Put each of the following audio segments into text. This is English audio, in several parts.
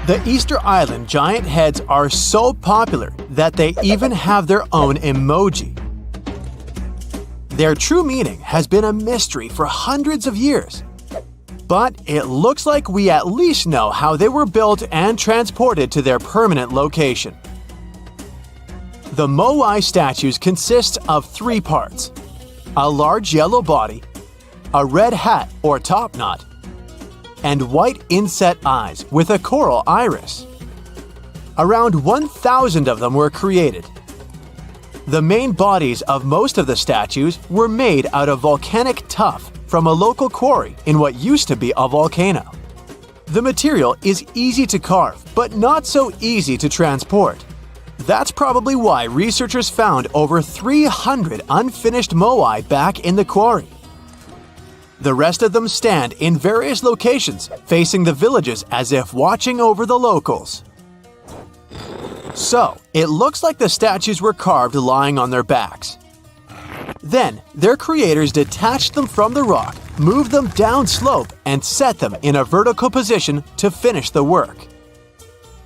The Easter Island giant heads are so popular that they even have their own emoji. Their true meaning has been a mystery for hundreds of years. But it looks like we at least know how they were built and transported to their permanent location. The moai statues consist of 3 parts: a large yellow body, a red hat or top knot, and white inset eyes with a coral iris. Around 1,000 of them were created. The main bodies of most of the statues were made out of volcanic tuff from a local quarry in what used to be a volcano. The material is easy to carve, but not so easy to transport. That's probably why researchers found over 300 unfinished moai back in the quarry. The rest of them stand in various locations, facing the villages as if watching over the locals. So, it looks like the statues were carved lying on their backs. Then, their creators detached them from the rock, moved them down slope, and set them in a vertical position to finish the work.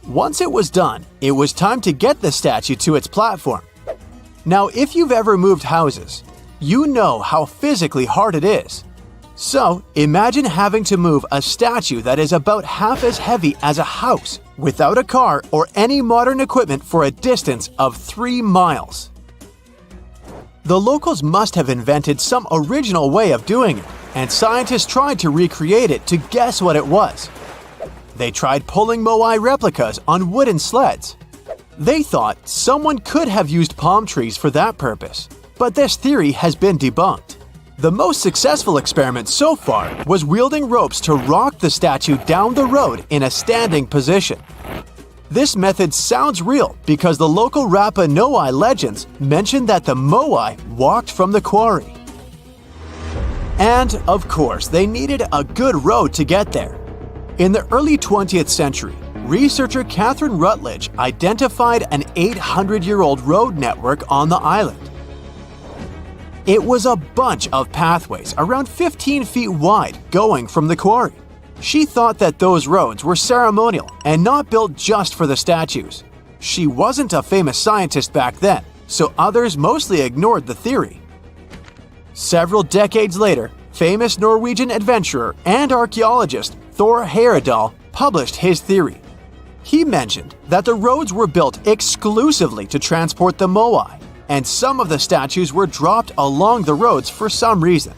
Once it was done, it was time to get the statue to its platform. Now, if you've ever moved houses, you know how physically hard it is. So, imagine having to move a statue that is about half as heavy as a house without a car or any modern equipment for a distance of 3 miles. The locals must have invented some original way of doing it, and scientists tried to recreate it to guess what it was. They tried pulling moai replicas on wooden sleds. They thought someone could have used palm trees for that purpose, but this theory has been debunked. The most successful experiment so far was wielding ropes to rock the statue down the road in a standing position. This method sounds real because the local Rapa Nui legends mention that the moai walked from the quarry. And, of course, they needed a good road to get there. In the early 20th century, researcher Catherine Rutledge identified an 800-year-old road network on the island. It was a bunch of pathways around 15 feet wide going from the quarry. She thought that those roads were ceremonial and not built just for the statues. She wasn't a famous scientist back then, so others mostly ignored the theory. Several decades later, famous Norwegian adventurer and archaeologist Thor Heyerdahl published his theory. He mentioned that the roads were built exclusively to transport the moai, and some of the statues were dropped along the roads for some reason.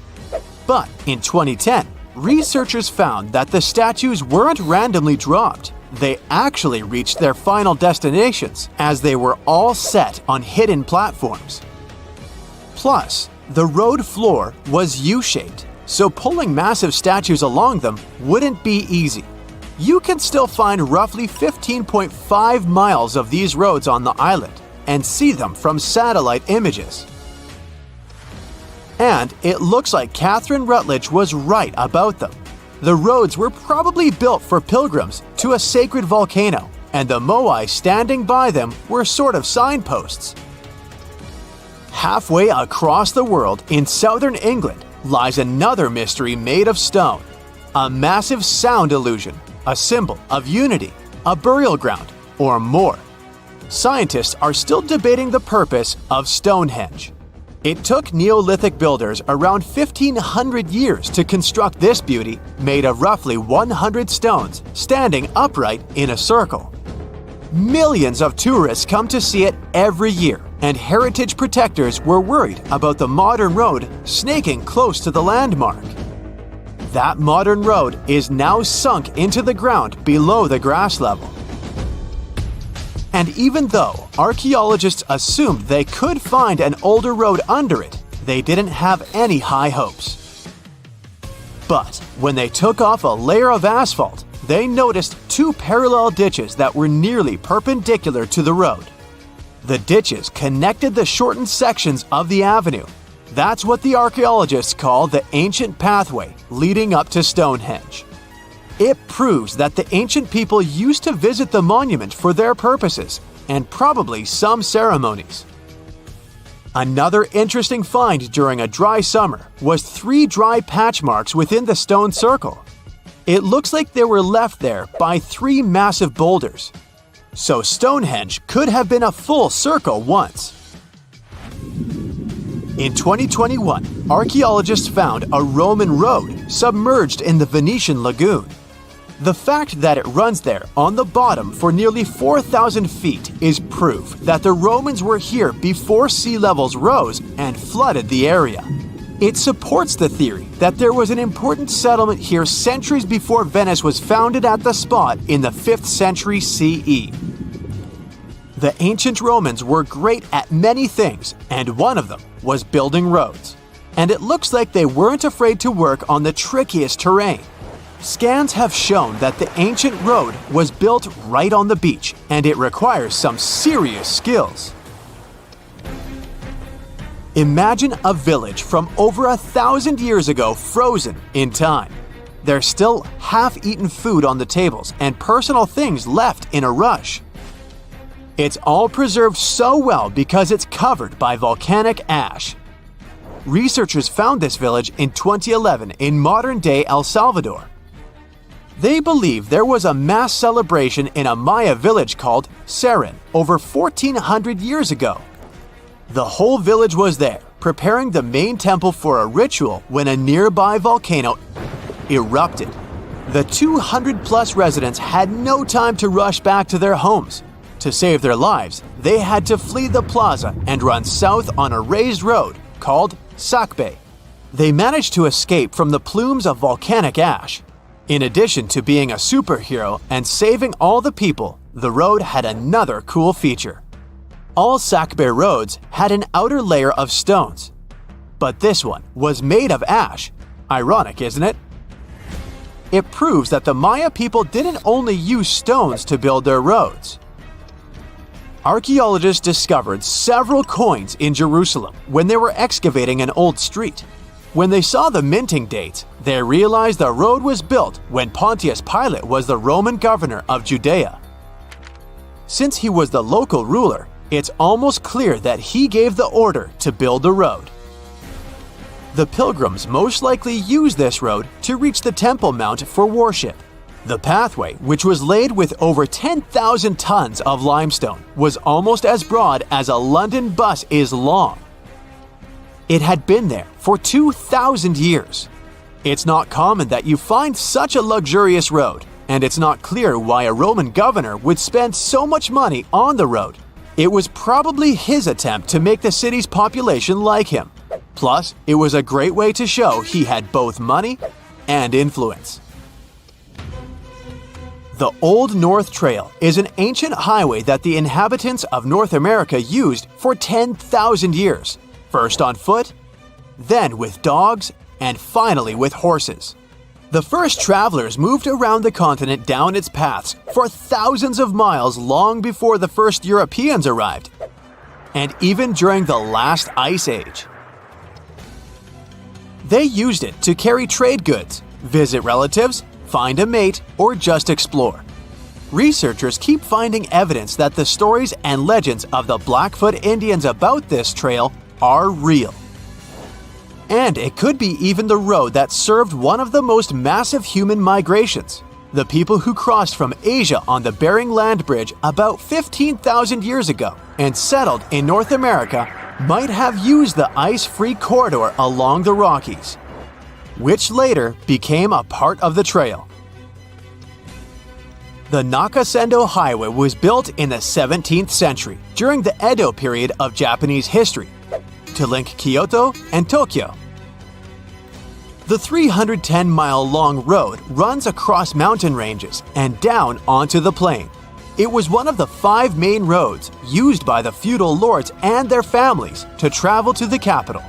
But in 2010, researchers found that the statues weren't randomly dropped. They actually reached their final destinations, as they were all set on hidden platforms. Plus, the road floor was U-shaped, so pulling massive statues along them wouldn't be easy. You can still find roughly 15.5 miles of these roads on the island and see them from satellite images. And it looks like Catherine Rutledge was right about them. The roads were probably built for pilgrims to a sacred volcano, and the moai standing by them were sort of signposts. Halfway across the world in southern England lies another mystery made of stone, a massive sound illusion, a symbol of unity, a burial ground, or more. Scientists are still debating the purpose of Stonehenge. It took Neolithic builders around 1,500 years to construct this beauty made of roughly 100 stones standing upright in a circle. Millions of tourists come to see it every year, and heritage protectors were worried about the modern road snaking close to the landmark. That modern road is now sunk into the ground below the grass level. And even though archaeologists assumed they could find an older road under it, they didn't have any high hopes. But when they took off a layer of asphalt, they noticed 2 parallel ditches that were nearly perpendicular to the road. The ditches connected the shortened sections of the avenue. That's what the archaeologists call the ancient pathway leading up to Stonehenge. It proves that the ancient people used to visit the monument for their purposes, and probably some ceremonies. Another interesting find during a dry summer was 3 dry patch marks within the stone circle. It looks like they were left there by 3 massive boulders. So Stonehenge could have been a full circle once. In 2021, archaeologists found a Roman road submerged in the Venetian lagoon. The fact that it runs there on the bottom for nearly 4,000 feet is proof that the Romans were here before sea levels rose and flooded the area. It supports the theory that there was an important settlement here centuries before Venice was founded at the spot in the 5th century CE. The ancient Romans were great at many things, and one of them was building roads. And it looks like they weren't afraid to work on the trickiest terrain. Scans have shown that the ancient road was built right on the beach, and it requires some serious skills. Imagine a village from over 1,000 years ago frozen in time. There's still half-eaten food on the tables and personal things left in a rush. It's all preserved so well because it's covered by volcanic ash. Researchers found this village in 2011 in modern-day El Salvador. They believe there was a mass celebration in a Maya village called Seren over 1,400 years ago. The whole village was there, preparing the main temple for a ritual when a nearby volcano erupted. The 200-plus residents had no time to rush back to their homes. To save their lives, they had to flee the plaza and run south on a raised road called Sakbe. They managed to escape from the plumes of volcanic ash. In addition to being a superhero and saving all the people, the road had another cool feature. All Sakbe roads had an outer layer of stones. But this one was made of ash. Ironic, isn't it? It proves that the Maya people didn't only use stones to build their roads. Archaeologists discovered several coins in Jerusalem when they were excavating an old street. When they saw the minting dates, they realized the road was built when Pontius Pilate was the Roman governor of Judea. Since he was the local ruler, it's almost clear that he gave the order to build the road. The pilgrims most likely used this road to reach the Temple Mount for worship. The pathway, which was laid with over 10,000 tons of limestone, was almost as broad as a London bus is long. It had been there for 2,000 years. It's not common that you find such a luxurious road, and it's not clear why a Roman governor would spend so much money on the road. It was probably his attempt to make the city's population like him. Plus, it was a great way to show he had both money and influence. The Old North Trail is an ancient highway that the inhabitants of North America used for 10,000 years, first on foot, then with dogs, and finally with horses. The first travelers moved around the continent down its paths for thousands of miles long before the first Europeans arrived, and even during the last ice age. They used it to carry trade goods, visit relatives, find a mate, or just explore. Researchers keep finding evidence that the stories and legends of the Blackfoot Indians about this trail are real. And it could be even the road that served one of the most massive human migrations. The people who crossed from Asia on the Bering Land Bridge about 15,000 years ago and settled in North America might have used the ice-free corridor along the Rockies, which later became a part of the trail. The Nakasendo Highway was built in the 17th century during the Edo period of Japanese history to link Kyoto and Tokyo. The 310-mile-long road runs across mountain ranges and down onto the plain. It was one of the 5 main roads used by the feudal lords and their families to travel to the capital.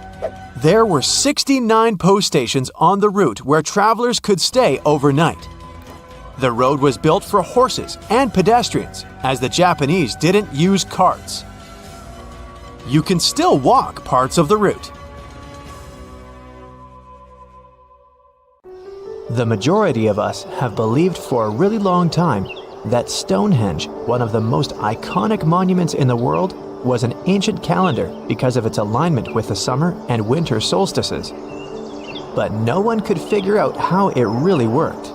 There were 69 post stations on the route where travelers could stay overnight. The road was built for horses and pedestrians, as the Japanese didn't use carts. You can still walk parts of the route. The majority of us have believed for a really long time that Stonehenge, one of the most iconic monuments in the world, was an ancient calendar because of its alignment with the summer and winter solstices. But no one could figure out how it really worked.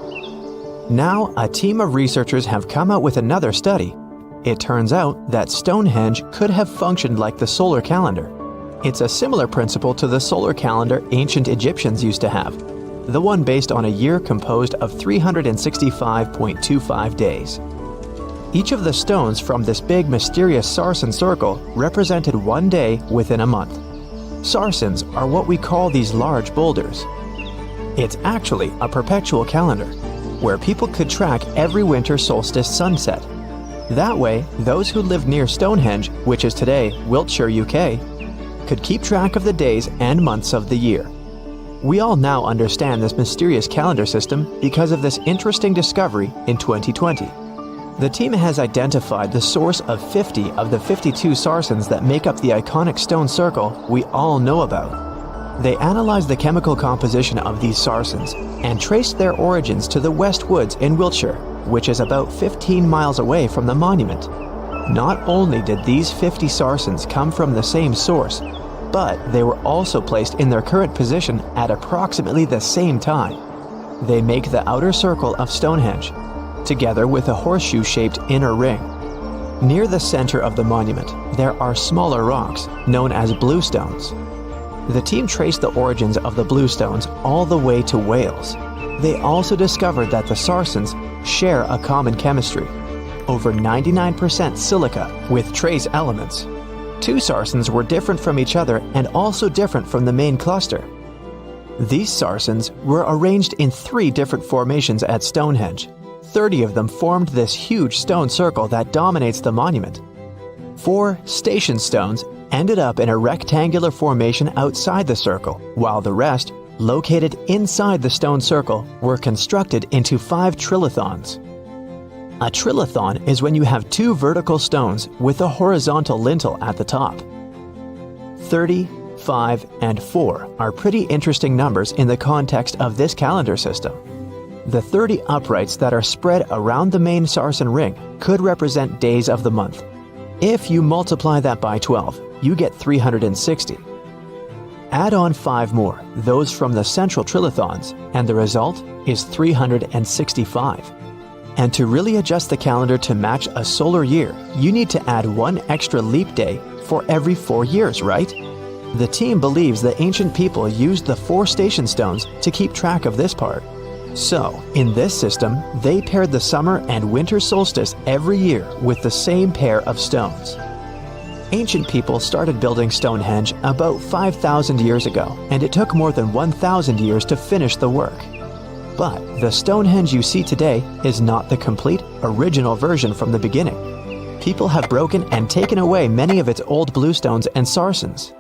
Now, a team of researchers have come out with another study. It turns out that Stonehenge could have functioned like the solar calendar. It's a similar principle to the solar calendar ancient Egyptians used to have, the one based on a year composed of 365.25 days. Each of the stones from this big mysterious sarsen circle represented one day within a month. Sarsens are what we call these large boulders. It's actually a perpetual calendar, where people could track every winter solstice sunset. That way, those who lived near Stonehenge, which is today Wiltshire, UK, could keep track of the days and months of the year. We all now understand this mysterious calendar system because of this interesting discovery in 2020. The team has identified the source of 50 of the 52 sarsens that make up the iconic stone circle we all know about. They analyzed the chemical composition of these sarsens and traced their origins to the West Woods in Wiltshire, which is about 15 miles away from the monument. Not only did these 50 sarsens come from the same source, but they were also placed in their current position at approximately the same time. They make the outer circle of Stonehenge, together with a horseshoe-shaped inner ring. Near the center of the monument, there are smaller rocks, known as bluestones. The team traced the origins of the bluestones all the way to Wales. They also discovered that the sarsens share a common chemistry, over 99% silica with trace elements. Two sarsens were different from each other and also different from the main cluster. These sarsens were arranged in 3 different formations at Stonehenge. 30 of them formed this huge stone circle that dominates the monument. 4 station stones ended up in a rectangular formation outside the circle, while the rest, located inside the stone circle, were constructed into 5 trilithons. A trilithon is when you have 2 vertical stones with a horizontal lintel at the top. 30, 5, and 4 are pretty interesting numbers in the context of this calendar system. The 30 uprights that are spread around the main sarsen ring could represent days of the month. If you multiply that by 12, you get 360. Add on 5 more, those from the central trilithons, and the result is 365. And to really adjust the calendar to match a solar year, you need to add 1 extra leap day for every 4 years, right? The team believes the ancient people used the 4 station stones to keep track of this part. So, in this system, they paired the summer and winter solstice every year with the same pair of stones. Ancient people started building Stonehenge about 5,000 years ago, and it took more than 1,000 years to finish the work. But the Stonehenge you see today is not the complete, original version from the beginning. People have broken and taken away many of its old bluestones and sarsens.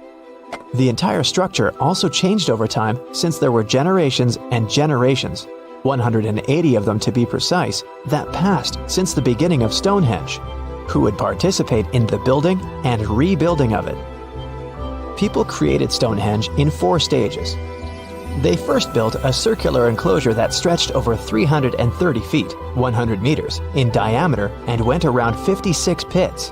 The entire structure also changed over time since there were generations and generations, 180 of them to be precise, that passed since the beginning of Stonehenge, who would participate in the building and rebuilding of it. People created Stonehenge in 4 stages. They first built a circular enclosure that stretched over 330 feet, 100 meters, in diameter and went around 56 pits.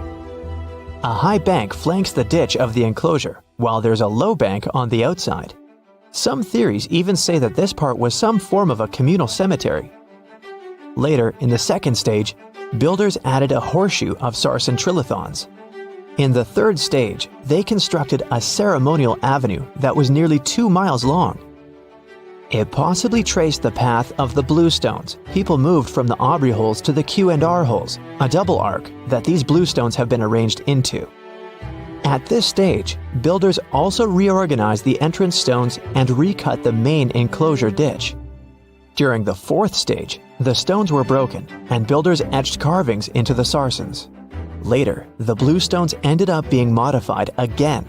A high bank flanks the ditch of the enclosure, while there's a low bank on the outside. Some theories even say that this part was some form of a communal cemetery. Later, in the second stage, builders added a horseshoe of sarsen trilithons. In the third stage, they constructed a ceremonial avenue that was nearly 2 miles long. It possibly traced the path of the bluestones. People moved from the Aubrey holes to the Q&R holes, a double arc that these bluestones have been arranged into. At this stage, builders also reorganized the entrance stones and recut the main enclosure ditch. During the fourth stage, the stones were broken and builders etched carvings into the sarsens. Later, the bluestones ended up being modified again.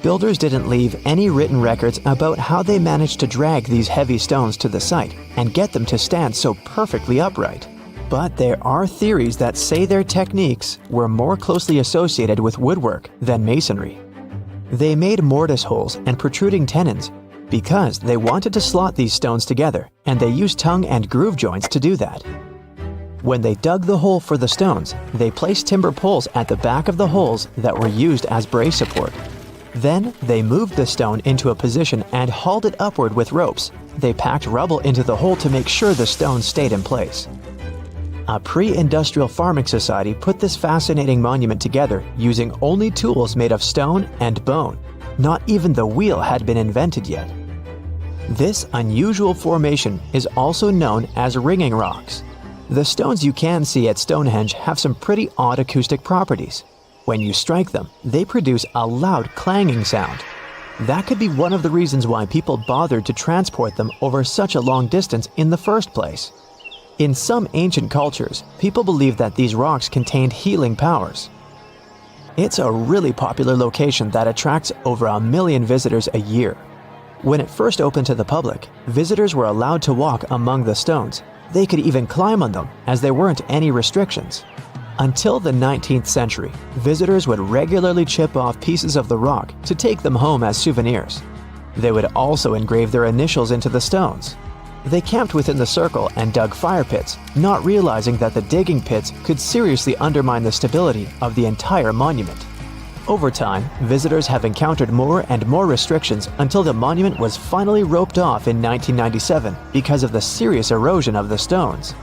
Builders didn't leave any written records about how they managed to drag these heavy stones to the site and get them to stand so perfectly upright. But there are theories that say their techniques were more closely associated with woodwork than masonry. They made mortise holes and protruding tenons because they wanted to slot these stones together, and they used tongue and groove joints to do that. When they dug the hole for the stones, they placed timber poles at the back of the holes that were used as brace support. Then they moved the stone into a position and hauled it upward with ropes. They packed rubble into the hole to make sure the stone stayed in place. A pre-industrial farming society put this fascinating monument together using only tools made of stone and bone. Not even the wheel had been invented yet. This unusual formation is also known as ringing rocks. The stones you can see at Stonehenge have some pretty odd acoustic properties. When you strike them, they produce a loud clanging sound. That could be one of the reasons why people bothered to transport them over such a long distance in the first place. In some ancient cultures, people believed that these rocks contained healing powers. It's a really popular location that attracts over 1 million visitors a year. When it first opened to the public, visitors were allowed to walk among the stones. They could even climb on them, as there weren't any restrictions. Until the 19th century, visitors would regularly chip off pieces of the rock to take them home as souvenirs. They would also engrave their initials into the stones. They camped within the circle and dug fire pits, not realizing that the digging pits could seriously undermine the stability of the entire monument. Over time, visitors have encountered more and more restrictions until the monument was finally roped off in 1997 because of the serious erosion of the stones.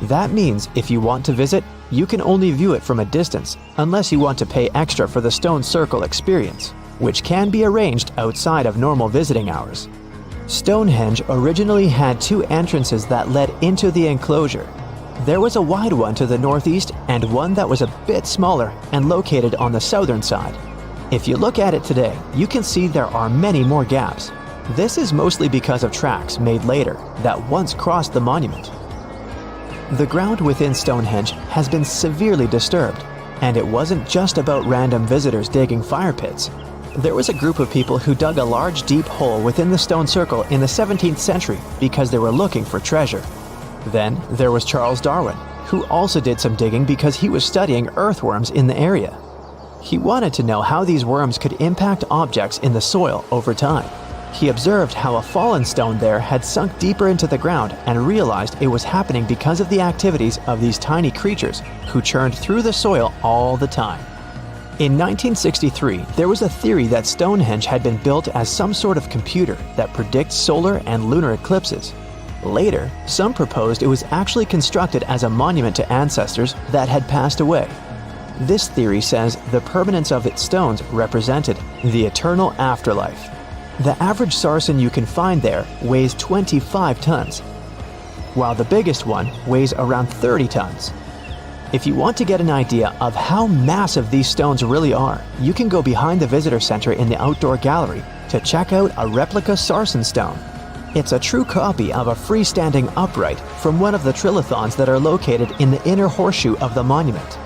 That means if you want to visit, you can only view it from a distance unless you want to pay extra for the stone circle experience, which can be arranged outside of normal visiting hours. Stonehenge originally had 2 entrances that led into the enclosure. There was a wide one to the northeast and one that was a bit smaller and located on the southern side. If you look at it today, you can see there are many more gaps. This is mostly because of tracks made later that once crossed the monument. The ground within Stonehenge has been severely disturbed, and it wasn't just about random visitors digging fire pits. There was a group of people who dug a large deep hole within the stone circle in the 17th century because they were looking for treasure. Then there was Charles Darwin, who also did some digging because he was studying earthworms in the area. He wanted to know how these worms could impact objects in the soil over time. He observed how a fallen stone there had sunk deeper into the ground and realized it was happening because of the activities of these tiny creatures who churned through the soil all the time. In 1963, there was a theory that Stonehenge had been built as some sort of computer that predicts solar and lunar eclipses. Later, some proposed it was actually constructed as a monument to ancestors that had passed away. This theory says the permanence of its stones represented the eternal afterlife. The average sarsen you can find there weighs 25 tons, while the biggest one weighs around 30 tons. If you want to get an idea of how massive these stones really are, you can go behind the visitor center in the outdoor gallery to check out a replica sarsen stone. It's a true copy of a freestanding upright from one of the trilithons that are located in the inner horseshoe of the monument.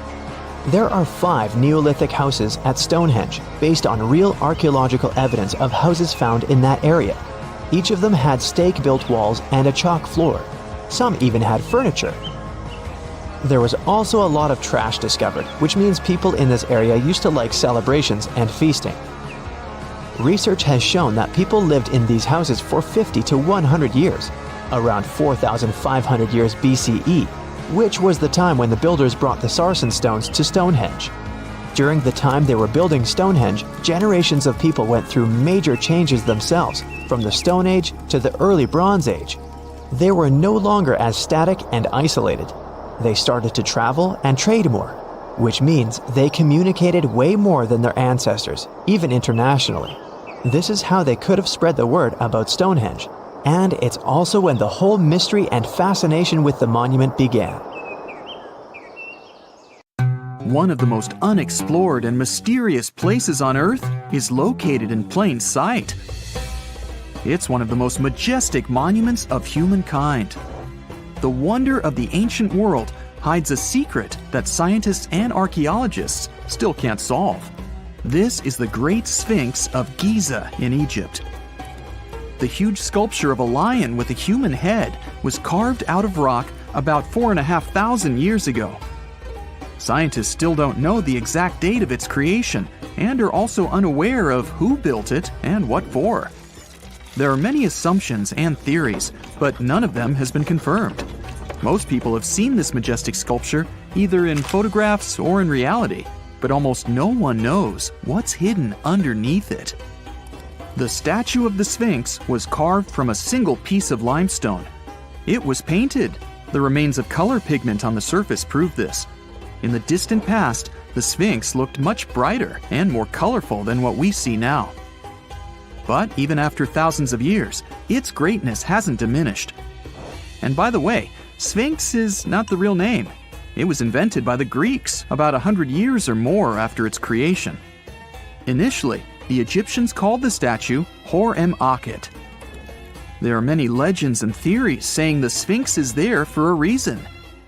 There are 5 Neolithic houses at Stonehenge based on real archaeological evidence of houses found in that area. Each of them had stake-built walls and a chalk floor. Some even had furniture. There was also a lot of trash discovered, which means people in this area used to like celebrations and feasting. Research has shown that people lived in these houses for 50 to 100 years, around 4,500 years BCE, which was the time when the builders brought the sarsen stones to Stonehenge. During the time they were building Stonehenge, generations of people went through major changes themselves, from the Stone Age to the early Bronze Age. They were no longer as static and isolated. They started to travel and trade more, which means they communicated way more than their ancestors, even internationally. This is how they could have spread the word about Stonehenge, and it's also when the whole mystery and fascination with the monument began. One of the most unexplored and mysterious places on Earth is located in plain sight. It's one of the most majestic monuments of humankind. The wonder of the ancient world hides a secret that scientists and archaeologists still can't solve. This is the Great Sphinx of Giza in Egypt. The huge sculpture of a lion with a human head was carved out of rock about 4,500 years ago. Scientists still don't know the exact date of its creation and are also unaware of who built it and what for. There are many assumptions and theories, but none of them has been confirmed. Most people have seen this majestic sculpture either in photographs or in reality. but almost no one knows what's hidden underneath it. The statue of the Sphinx was carved from a single piece of limestone. It was painted. The remains of color pigment on the surface prove this. In the distant past, the Sphinx looked much brighter and more colorful than what we see now. But even after thousands of years, its greatness hasn't diminished. And by the way, Sphinx is not the real name. It was invented by the Greeks about 100 years or more after its creation. Initially, the Egyptians called the statue Hor-em-Akhet. There are many legends and theories saying the Sphinx is there for a reason.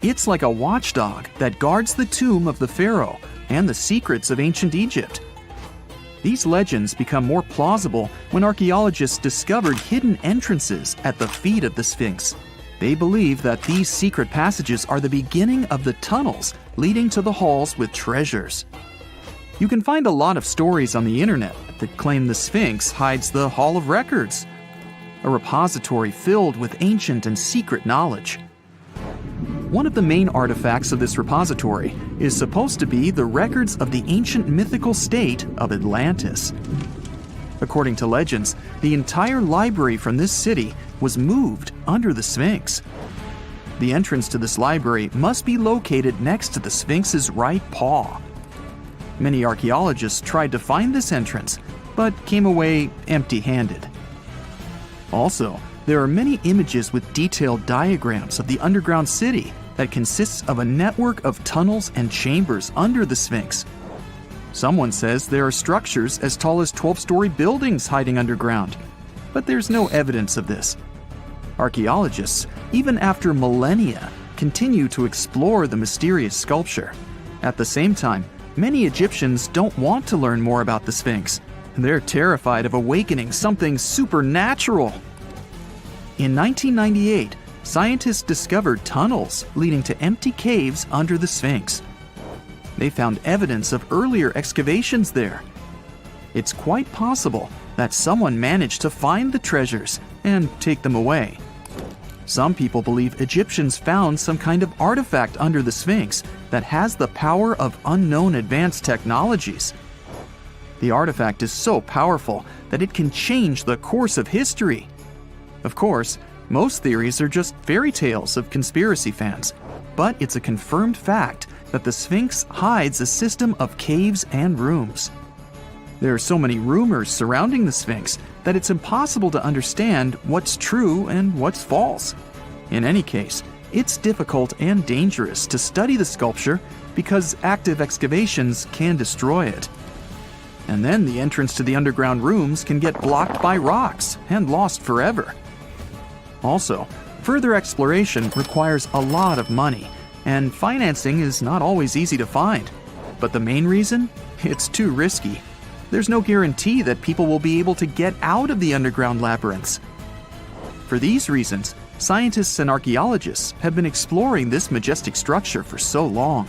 It's like a watchdog that guards the tomb of the pharaoh and the secrets of ancient Egypt. These legends become more plausible when archaeologists discovered hidden entrances at the feet of the Sphinx. They believe that these secret passages are the beginning of the tunnels leading to the halls with treasures. You can find a lot of stories on the internet that claim the Sphinx hides the Hall of Records, a repository filled with ancient and secret knowledge. One of the main artifacts of this repository is supposed to be the records of the ancient mythical state of Atlantis. According to legends, the entire library from this city was moved under the Sphinx. The entrance to this library must be located next to the Sphinx's right paw. Many archaeologists tried to find this entrance, but came away empty-handed. Also, there are many images with detailed diagrams of the underground city that consists of a network of tunnels and chambers under the Sphinx. Someone says there are structures as tall as 12-story buildings hiding underground, but there's no evidence of this. Archaeologists, even after millennia, continue to explore the mysterious sculpture. At the same time, many Egyptians don't want to learn more about the Sphinx. They're terrified of awakening something supernatural. In 1998, scientists discovered tunnels leading to empty caves under the Sphinx. They found evidence of earlier excavations there. It's quite possible that someone managed to find the treasures and take them away. Some people believe Egyptians found some kind of artifact under the Sphinx that has the power of unknown advanced technologies. The artifact is so powerful that it can change the course of history. Of course, most theories are just fairy tales of conspiracy fans, but it's a confirmed fact that the Sphinx hides a system of caves and rooms. There are so many rumors surrounding the Sphinx that it's impossible to understand what's true and what's false. In any case, it's difficult and dangerous to study the sculpture because active excavations can destroy it. And then the entrance to the underground rooms can get blocked by rocks and lost forever. Also, further exploration requires a lot of money, and financing is not always easy to find. But the main reason? It's too risky. There's no guarantee that people will be able to get out of the underground labyrinths. For these reasons, scientists and archaeologists have been exploring this majestic structure for so long.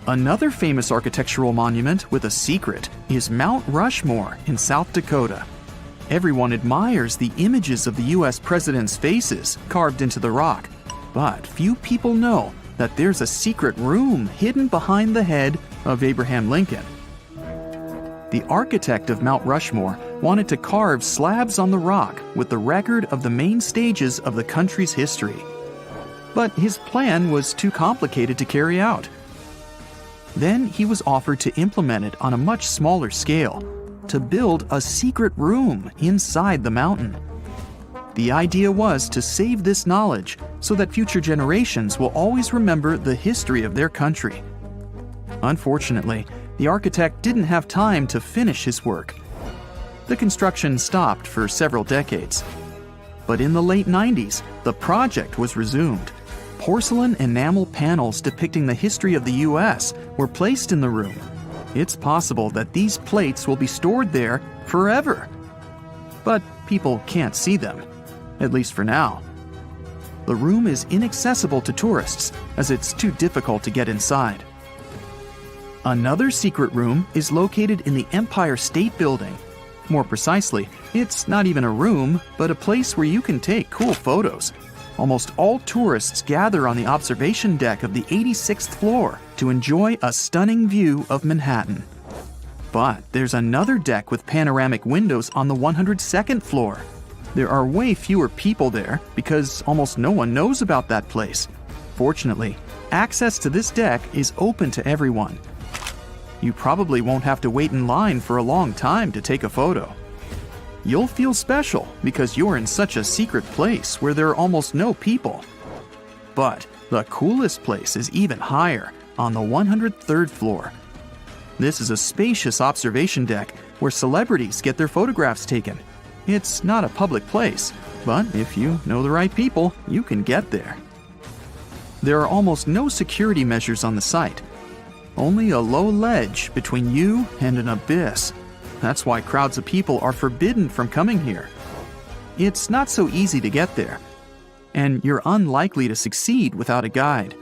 Another famous architectural monument with a secret is Mount Rushmore in South Dakota. Everyone admires the images of the US presidents' faces carved into the rock, but few people know that there's a secret room hidden behind the head of Abraham Lincoln. The architect of Mount Rushmore wanted to carve slabs on the rock with the record of the main stages of the country's history. But his plan was too complicated to carry out. Then he was offered to implement it on a much smaller scale, to build a secret room inside the mountain. The idea was to save this knowledge so that future generations will always remember the history of their country. Unfortunately, the architect didn't have time to finish his work. The construction stopped for several decades. But in the late 90s, the project was resumed. Porcelain enamel panels depicting the history of the US were placed in the room. It's possible that these plates will be stored there forever. But people can't see them, at least for now. The room is inaccessible to tourists as it's too difficult to get inside. Another secret room is located in the Empire State Building. More precisely, it's not even a room, but a place where you can take cool photos. almost all tourists gather on the observation deck of the 86th floor to enjoy a stunning view of Manhattan. But there's another deck with panoramic windows on the 102nd floor. There are way fewer people there because almost no one knows about that place. Fortunately, access to this deck is open to everyone. You probably won't have to wait in line for a long time to take a photo. You'll feel special because you're in such a secret place where there are almost no people. But the coolest place is even higher, on the 103rd floor. This is a spacious observation deck where celebrities get their photographs taken. It's not a public place, but if you know the right people, you can get there. There are almost no security measures on the site. Only a low ledge between you and an abyss. That's why crowds of people are forbidden from coming here. It's not so easy to get there, and you're unlikely to succeed without a guide.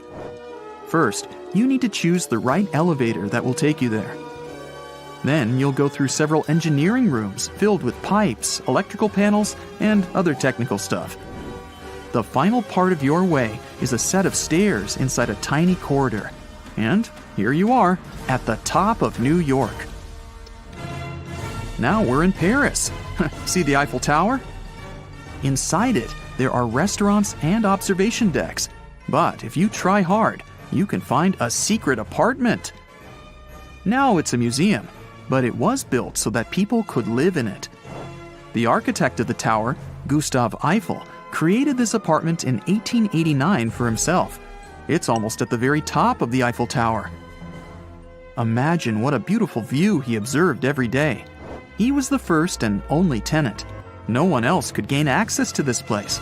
First, you need to choose the right elevator that will take you there. Then you'll go through several engineering rooms filled with pipes, electrical panels, and other technical stuff. The final part of your way is a set of stairs inside a tiny corridor. And here you are, at the top of New York. Now we're in Paris. See the Eiffel Tower? Inside it, there are restaurants and observation decks. But if you try hard, you can find a secret apartment. Now it's a museum, but it was built so that people could live in it. The architect of the tower, Gustav Eiffel, created this apartment in 1889 for himself. It's almost at the very top of the Eiffel Tower. Imagine what a beautiful view he observed every day. He was the first and only tenant. No one else could gain access to this place.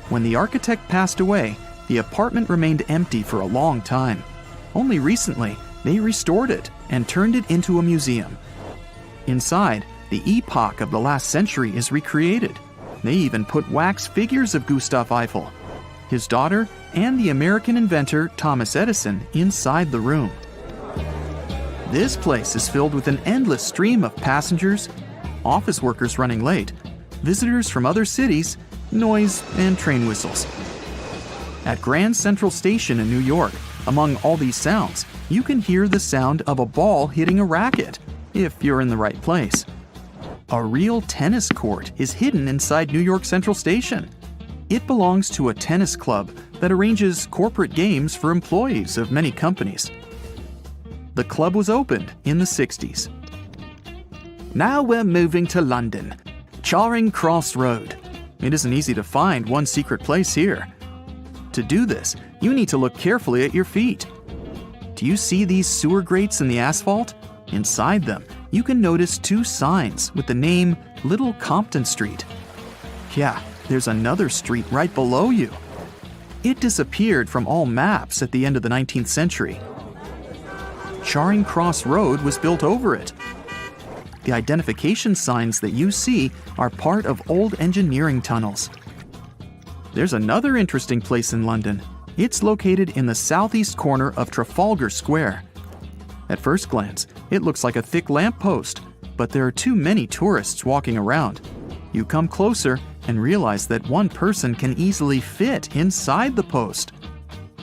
When the architect passed away, the apartment remained empty for a long time. Only recently, they restored it and turned it into a museum. Inside, the epoch of the last century is recreated. They even put wax figures of Gustav Eiffel, his daughter, and the American inventor Thomas Edison inside the room. This place is filled with an endless stream of passengers, office workers running late, visitors from other cities, noise, and train whistles. At Grand Central Station in New York, among all these sounds, you can hear the sound of a ball hitting a racket, if you're in the right place. A real tennis court is hidden inside New York Central Station. It belongs to a tennis club that arranges corporate games for employees of many companies. The club was opened in the 60s. Now we're moving to London, Charing Cross Road. It isn't easy to find one secret place here. To do this, you need to look carefully at your feet. Do you see these sewer grates in the asphalt? Inside them, you can notice two signs with the name Little Compton Street. Yeah, there's another street right below you. It disappeared from all maps at the end of the 19th century. Charing Cross Road was built over it. The identification signs that you see are part of old engineering tunnels. There's another interesting place in London. It's located in the southeast corner of Trafalgar Square. At first glance, it looks like a thick lamppost, but there are too many tourists walking around. You come closer and realize that one person can easily fit inside the post.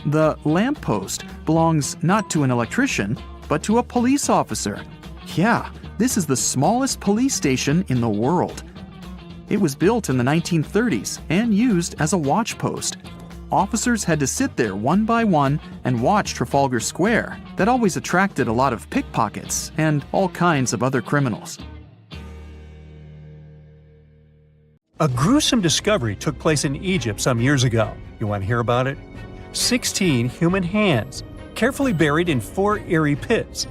The lamppost belongs not to an electrician, but to a police officer. Yeah, this is the smallest police station in the world. It was built in the 1930s and used as a watch post. Officers had to sit there one by one and watch Trafalgar Square. That always attracted a lot of pickpockets and all kinds of other criminals. A gruesome discovery took place in Egypt some years ago. You want to hear about it? 16 human hands, carefully buried in 4 eerie pits.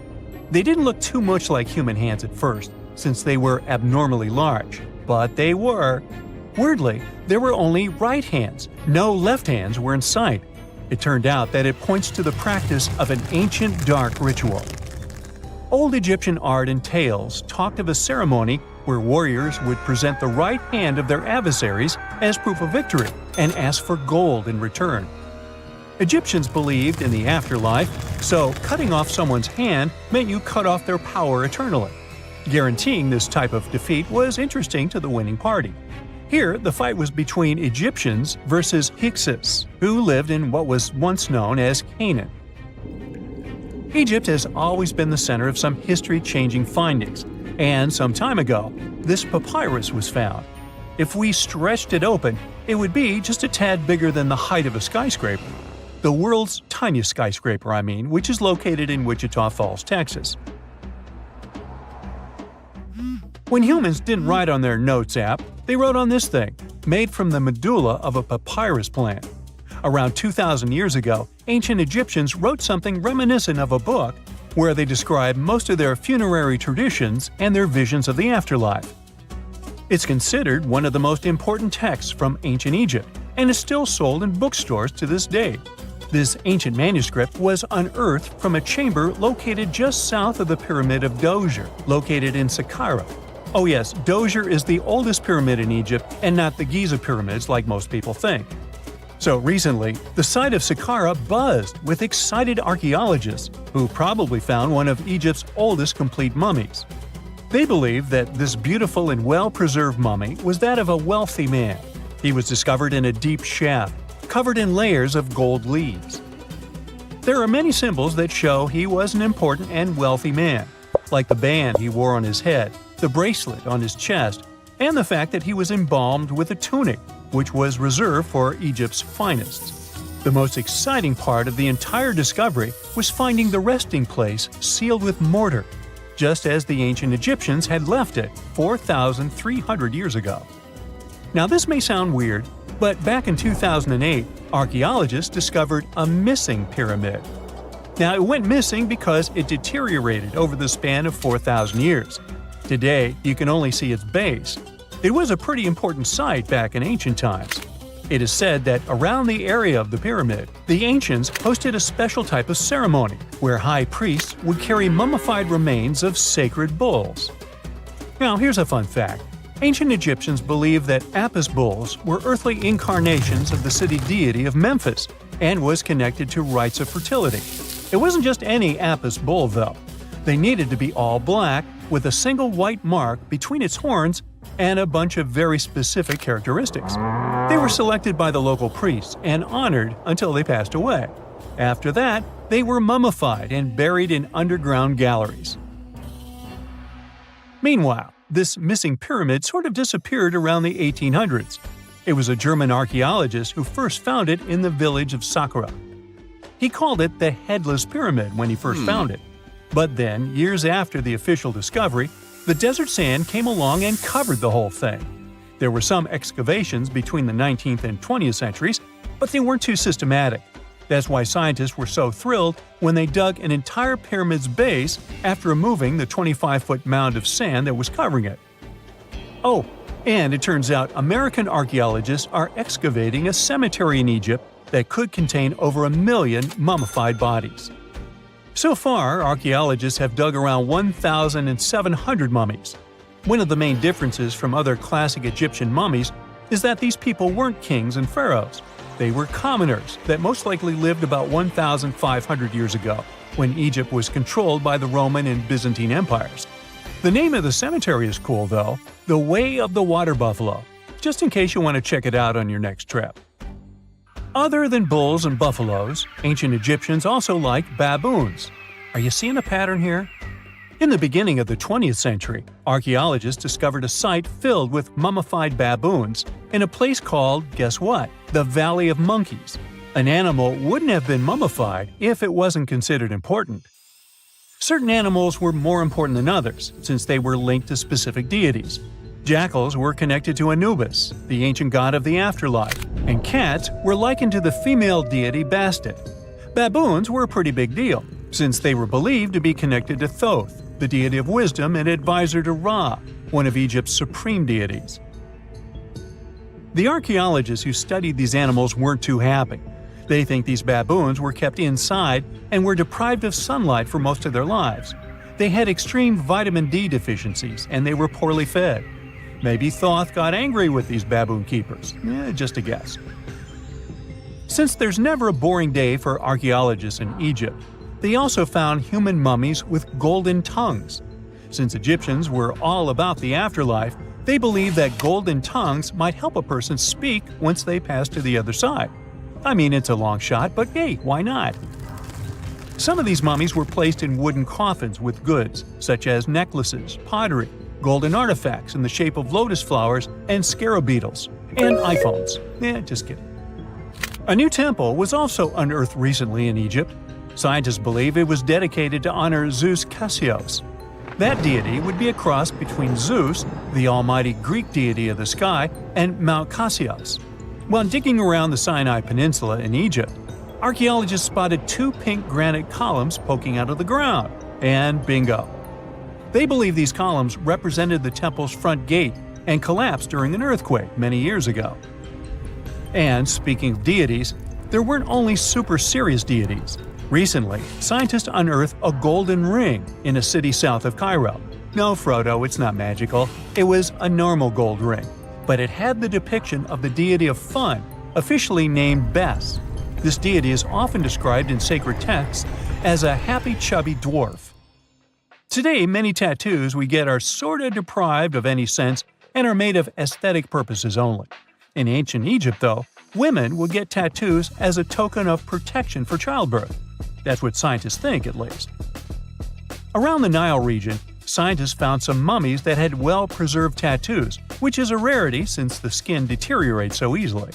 They didn't look too much like human hands at first, since they were abnormally large, but they were. Weirdly, there were only right hands. No left hands were in sight. It turned out that it points to the practice of an ancient dark ritual. Old Egyptian art and tales talked of a ceremony where warriors would present the right hand of their adversaries as proof of victory and ask for gold in return. Egyptians believed in the afterlife, so cutting off someone's hand meant you cut off their power eternally. Guaranteeing this type of defeat was interesting to the winning party. Here, the fight was between Egyptians versus Hyksos, who lived in what was once known as Canaan. Egypt has always been the center of some history-changing findings, and some time ago, this papyrus was found. If we stretched it open, it would be just a tad bigger than the height of a skyscraper. The world's tiniest skyscraper, which is located in Wichita Falls, Texas. When humans didn't write on their notes app, they wrote on this thing, made from the medulla of a papyrus plant. Around 2,000 years ago, ancient Egyptians wrote something reminiscent of a book where they describe most of their funerary traditions and their visions of the afterlife. It's considered one of the most important texts from ancient Egypt and is still sold in bookstores to this day. This ancient manuscript was unearthed from a chamber located just south of the Pyramid of Djoser, located in Saqqara. Oh yes, Djoser is the oldest pyramid in Egypt and not the Giza pyramids like most people think. So recently, the site of Saqqara buzzed with excited archaeologists who probably found one of Egypt's oldest complete mummies. They believe that this beautiful and well-preserved mummy was that of a wealthy man. He was discovered in a deep shaft, covered in layers of gold leaves. There are many symbols that show he was an important and wealthy man, like the band he wore on his head, the bracelet on his chest, and the fact that he was embalmed with a tunic, which was reserved for Egypt's finest. The most exciting part of the entire discovery was finding the resting place sealed with mortar, just as the ancient Egyptians had left it 4,300 years ago. Now this may sound weird, but back in 2008, archaeologists discovered a missing pyramid. Now it went missing because it deteriorated over the span of 4,000 years. Today, you can only see its base. It was a pretty important site back in ancient times. It is said that around the area of the pyramid, the ancients hosted a special type of ceremony where high priests would carry mummified remains of sacred bulls. Now here's a fun fact. Ancient Egyptians believed that Apis bulls were earthly incarnations of the city deity of Memphis and was connected to rites of fertility. It wasn't just any Apis bull though. They needed to be all black with a single white mark between its horns and a bunch of very specific characteristics. They were selected by the local priests and honored until they passed away. After that, they were mummified and buried in underground galleries. Meanwhile, this missing pyramid sort of disappeared around the 1800s. It was a German archaeologist who first found it in the village of Saqqara. He called it the Headless Pyramid when he first found it. But then, years after the official discovery, the desert sand came along and covered the whole thing. There were some excavations between the 19th and 20th centuries, but they weren't too systematic. That's why scientists were so thrilled when they dug an entire pyramid's base after removing the 25-foot mound of sand that was covering it. Oh, and it turns out American archaeologists are excavating a cemetery in Egypt that could contain over 1 million mummified bodies. So far, archaeologists have dug around 1,700 mummies. One of the main differences from other classic Egyptian mummies is that these people weren't kings and pharaohs. They were commoners that most likely lived about 1,500 years ago, when Egypt was controlled by the Roman and Byzantine empires. The name of the cemetery is cool though, the Way of the Water Buffalo, just in case you want to check it out on your next trip. Other than bulls and buffaloes, ancient Egyptians also liked baboons. Are you seeing a pattern here? In the beginning of the 20th century, archaeologists discovered a site filled with mummified baboons in a place called, guess what? The Valley of Monkeys. An animal wouldn't have been mummified if it wasn't considered important. Certain animals were more important than others, since they were linked to specific deities. Jackals were connected to Anubis, the ancient god of the afterlife, and cats were likened to the female deity Bastet. Baboons were a pretty big deal, since they were believed to be connected to Thoth, the deity of wisdom and advisor to Ra, one of Egypt's supreme deities. The archaeologists who studied these animals weren't too happy. They think these baboons were kept inside and were deprived of sunlight for most of their lives. They had extreme vitamin D deficiencies and they were poorly fed. Maybe Thoth got angry with these baboon keepers. Just a guess. Since there's never a boring day for archaeologists in Egypt, they also found human mummies with golden tongues. Since Egyptians were all about the afterlife, They believe that golden tongues might help a person speak once they pass to the other side. I mean, it's a long shot, but hey, why not? Some of these mummies were placed in wooden coffins with goods, such as necklaces, pottery, golden artifacts in the shape of lotus flowers and scarab beetles, and iPhones. Just kidding. A new temple was also unearthed recently in Egypt. Scientists believe it was dedicated to honor Zeus Cassios. That deity would be a cross between Zeus, the almighty Greek deity of the sky, and Mount Cassios. While digging around the Sinai Peninsula in Egypt, archaeologists spotted 2 pink granite columns poking out of the ground, and bingo. They believe these columns represented the temple's front gate and collapsed during an earthquake many years ago. And speaking of deities, there weren't only super serious deities. Recently, scientists unearthed a golden ring in a city south of Cairo. No, Frodo, it's not magical. It was a normal gold ring, but it had the depiction of the deity of fun, officially named Bes. This deity is often described in sacred texts as a happy chubby dwarf. Today, many tattoos we get are sorta deprived of any sense and are made of aesthetic purposes only. In ancient Egypt, though, women would get tattoos as a token of protection for childbirth. That's what scientists think, at least. Around the Nile region, scientists found some mummies that had well-preserved tattoos, which is a rarity since the skin deteriorates so easily.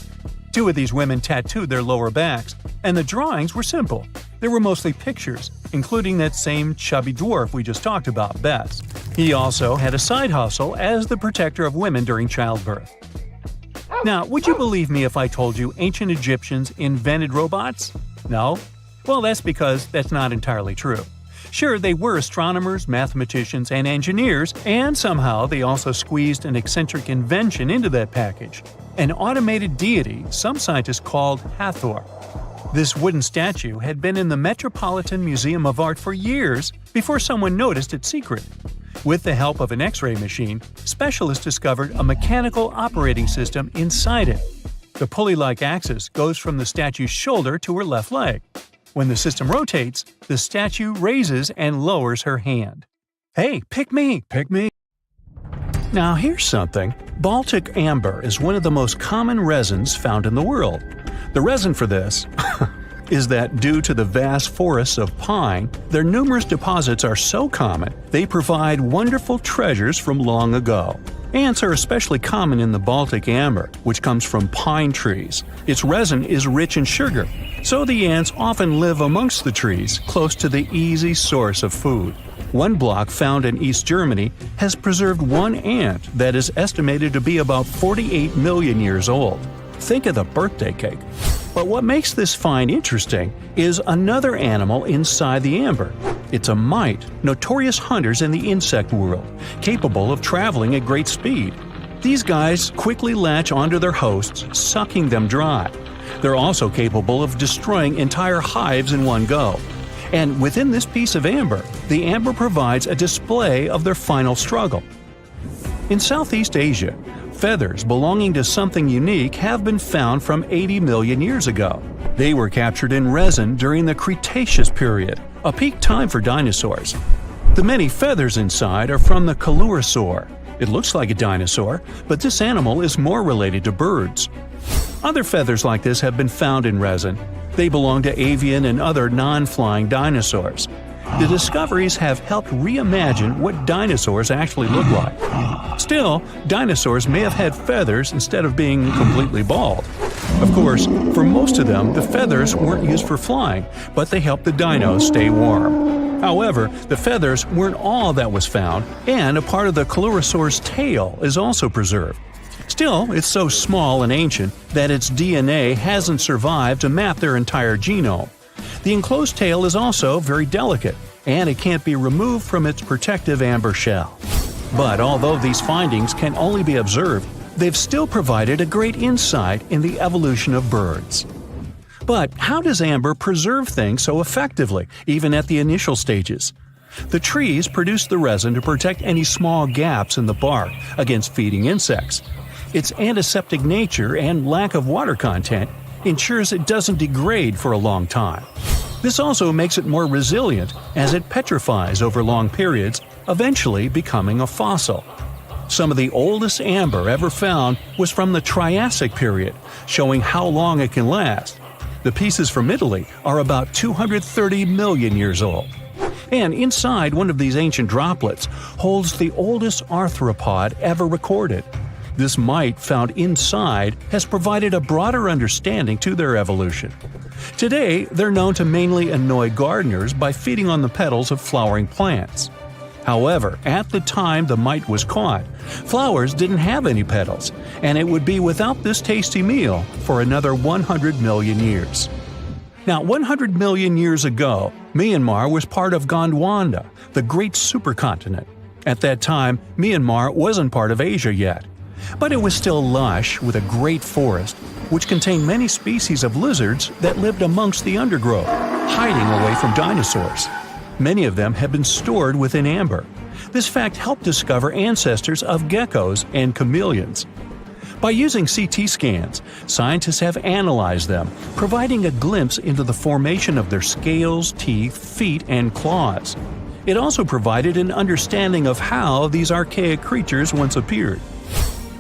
2 of these women tattooed their lower backs, and the drawings were simple. They were mostly pictures, including that same chubby dwarf we just talked about, Bes. He also had a side hustle as the protector of women during childbirth. Now, would you believe me if I told you ancient Egyptians invented robots? No? Well, that's because that's not entirely true. Sure, they were astronomers, mathematicians, and engineers, and somehow they also squeezed an eccentric invention into that package. An automated deity some scientists called Hathor. This wooden statue had been in the Metropolitan Museum of Art for years before someone noticed its secret. With the help of an X-ray machine, specialists discovered a mechanical operating system inside it. The pulley-like axis goes from the statue's shoulder to her left leg. When the system rotates, the statue raises and lowers her hand. Hey, pick me, pick me! Now here's something. Baltic amber is one of the most common resins found in the world. The reason for this is that due to the vast forests of pine, their numerous deposits are so common, they provide wonderful treasures from long ago. Ants are especially common in the Baltic amber, which comes from pine trees. Its resin is rich in sugar, so the ants often live amongst the trees, close to the easy source of food. One block found in East Germany has preserved one ant that is estimated to be about 48 million years old. Think of the birthday cake. But what makes this find interesting is another animal inside the amber. It's a mite, notorious hunters in the insect world, capable of traveling at great speed. These guys quickly latch onto their hosts, sucking them dry. They're also capable of destroying entire hives in one go. And within this piece of amber, the amber provides a display of their final struggle. In Southeast Asia, feathers belonging to something unique have been found from 80 million years ago. They were captured in resin during the Cretaceous period, a peak time for dinosaurs. The many feathers inside are from the coelurosaur. It looks like a dinosaur, but this animal is more related to birds. Other feathers like this have been found in resin. They belong to avian and other non-flying dinosaurs. The discoveries have helped reimagine what dinosaurs actually look like. Still, dinosaurs may have had feathers instead of being completely bald. Of course, for most of them, the feathers weren't used for flying, but they helped the dinos stay warm. However, the feathers weren't all that was found, and a part of the coelurosaur's tail is also preserved. Still, it's so small and ancient that its DNA hasn't survived to map their entire genome. The enclosed tail is also very delicate, and it can't be removed from its protective amber shell. But although these findings can only be observed, they've still provided a great insight in the evolution of birds. But how does amber preserve things so effectively, even at the initial stages? The trees produce the resin to protect any small gaps in the bark against feeding insects. Its antiseptic nature and lack of water content ensures it doesn't degrade for a long time. This also makes it more resilient as it petrifies over long periods, eventually becoming a fossil. Some of the oldest amber ever found was from the Triassic period, showing how long it can last. The pieces from Italy are about 230 million years old. And inside one of these ancient droplets holds the oldest arthropod ever recorded. This mite found inside has provided a broader understanding to their evolution. Today, they're known to mainly annoy gardeners by feeding on the petals of flowering plants. However, at the time the mite was caught, flowers didn't have any petals, and it would be without this tasty meal for another 100 million years. Now, 100 million years ago, Myanmar was part of Gondwana, the great supercontinent. At that time, Myanmar wasn't part of Asia yet. But it was still lush with a great forest, which contained many species of lizards that lived amongst the undergrowth, hiding away from dinosaurs. Many of them have been stored within amber. This fact helped discover ancestors of geckos and chameleons. By using CT scans, scientists have analyzed them, providing a glimpse into the formation of their scales, teeth, feet, and claws. It also provided an understanding of how these archaic creatures once appeared.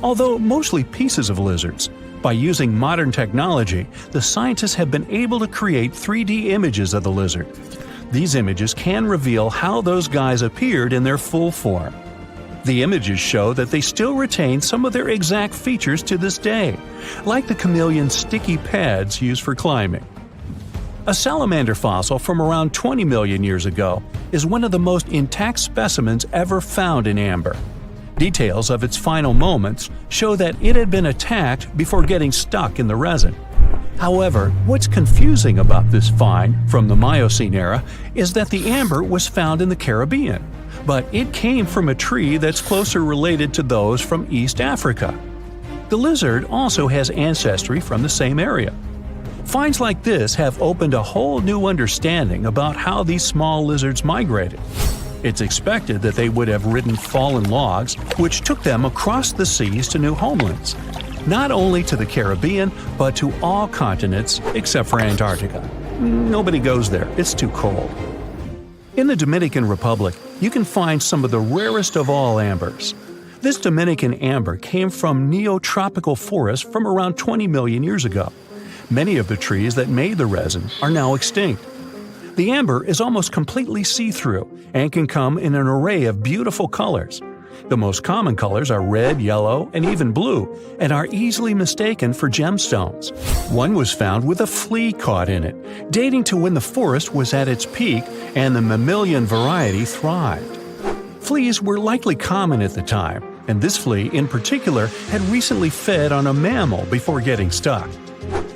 Although mostly pieces of lizards, by using modern technology, the scientists have been able to create 3D images of the lizard. These images can reveal how those guys appeared in their full form. The images show that they still retain some of their exact features to this day, like the chameleon's sticky pads used for climbing. A salamander fossil from around 20 million years ago is one of the most intact specimens ever found in amber. Details of its final moments show that it had been attacked before getting stuck in the resin. However, what's confusing about this find from the Miocene era is that the amber was found in the Caribbean, but it came from a tree that's closer related to those from East Africa. The lizard also has ancestry from the same area. Finds like this have opened a whole new understanding about how these small lizards migrated. It's expected that they would have ridden fallen logs, which took them across the seas to new homelands, not only to the Caribbean, but to all continents except for Antarctica. Nobody goes there, it's too cold. In the Dominican Republic, you can find some of the rarest of all ambers. This Dominican amber came from neotropical forests from around 20 million years ago. Many of the trees that made the resin are now extinct. The amber is almost completely see-through and can come in an array of beautiful colors. The most common colors are red, yellow, and even blue, and are easily mistaken for gemstones. One was found with a flea caught in it, dating to when the forest was at its peak and the mammalian variety thrived. Fleas were likely common at the time, and this flea in particular had recently fed on a mammal before getting stuck.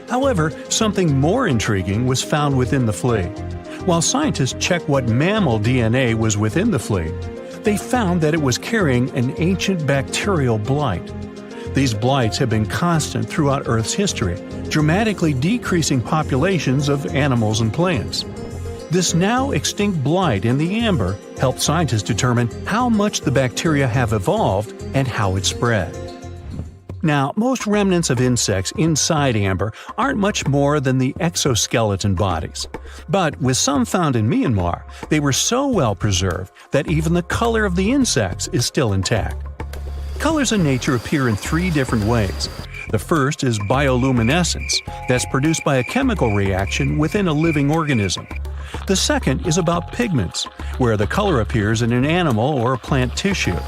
However, something more intriguing was found within the flea. While scientists checked what mammal DNA was within the flea, they found that it was carrying an ancient bacterial blight. These blights have been constant throughout Earth's history, dramatically decreasing populations of animals and plants. This now extinct blight in the amber helped scientists determine how much the bacteria have evolved and how it spread. Now, most remnants of insects inside amber aren't much more than the exoskeleton bodies. But with some found in Myanmar, they were so well preserved that even the color of the insects is still intact. Colors in nature appear in 3 different ways. The first is bioluminescence, that's produced by a chemical reaction within a living organism. The second is about pigments, where the color appears in an animal or a plant tissue.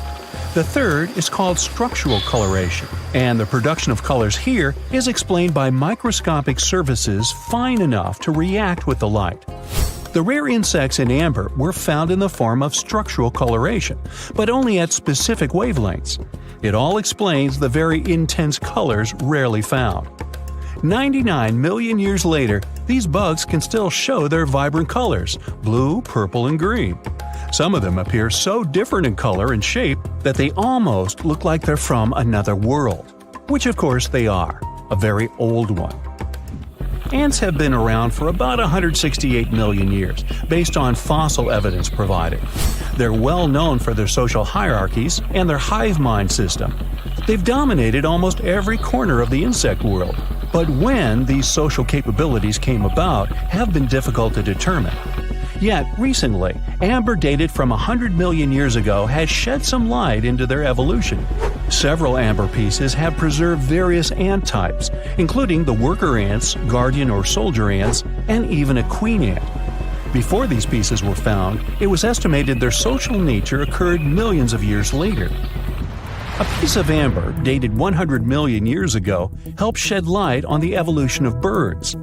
The third is called structural coloration, and the production of colors here is explained by microscopic surfaces fine enough to react with the light. The rare insects in amber were found in the form of structural coloration, but only at specific wavelengths. It all explains the very intense colors rarely found. 99 million years later, these bugs can still show their vibrant colors – blue, purple, and green. Some of them appear so different in color and shape that they almost look like they're from another world. Which of course they are, a very old one. Ants have been around for about 168 million years, based on fossil evidence provided. They're well known for their social hierarchies and their hive mind system. They've dominated almost every corner of the insect world, but when these social capabilities came about have been difficult to determine. Yet, recently, amber dated from 100 million years ago has shed some light into their evolution. Several amber pieces have preserved various ant types, including the worker ants, guardian or soldier ants, and even a queen ant. Before these pieces were found, it was estimated their social nature occurred millions of years later. A piece of amber dated 100 million years ago helped shed light on the evolution of birds.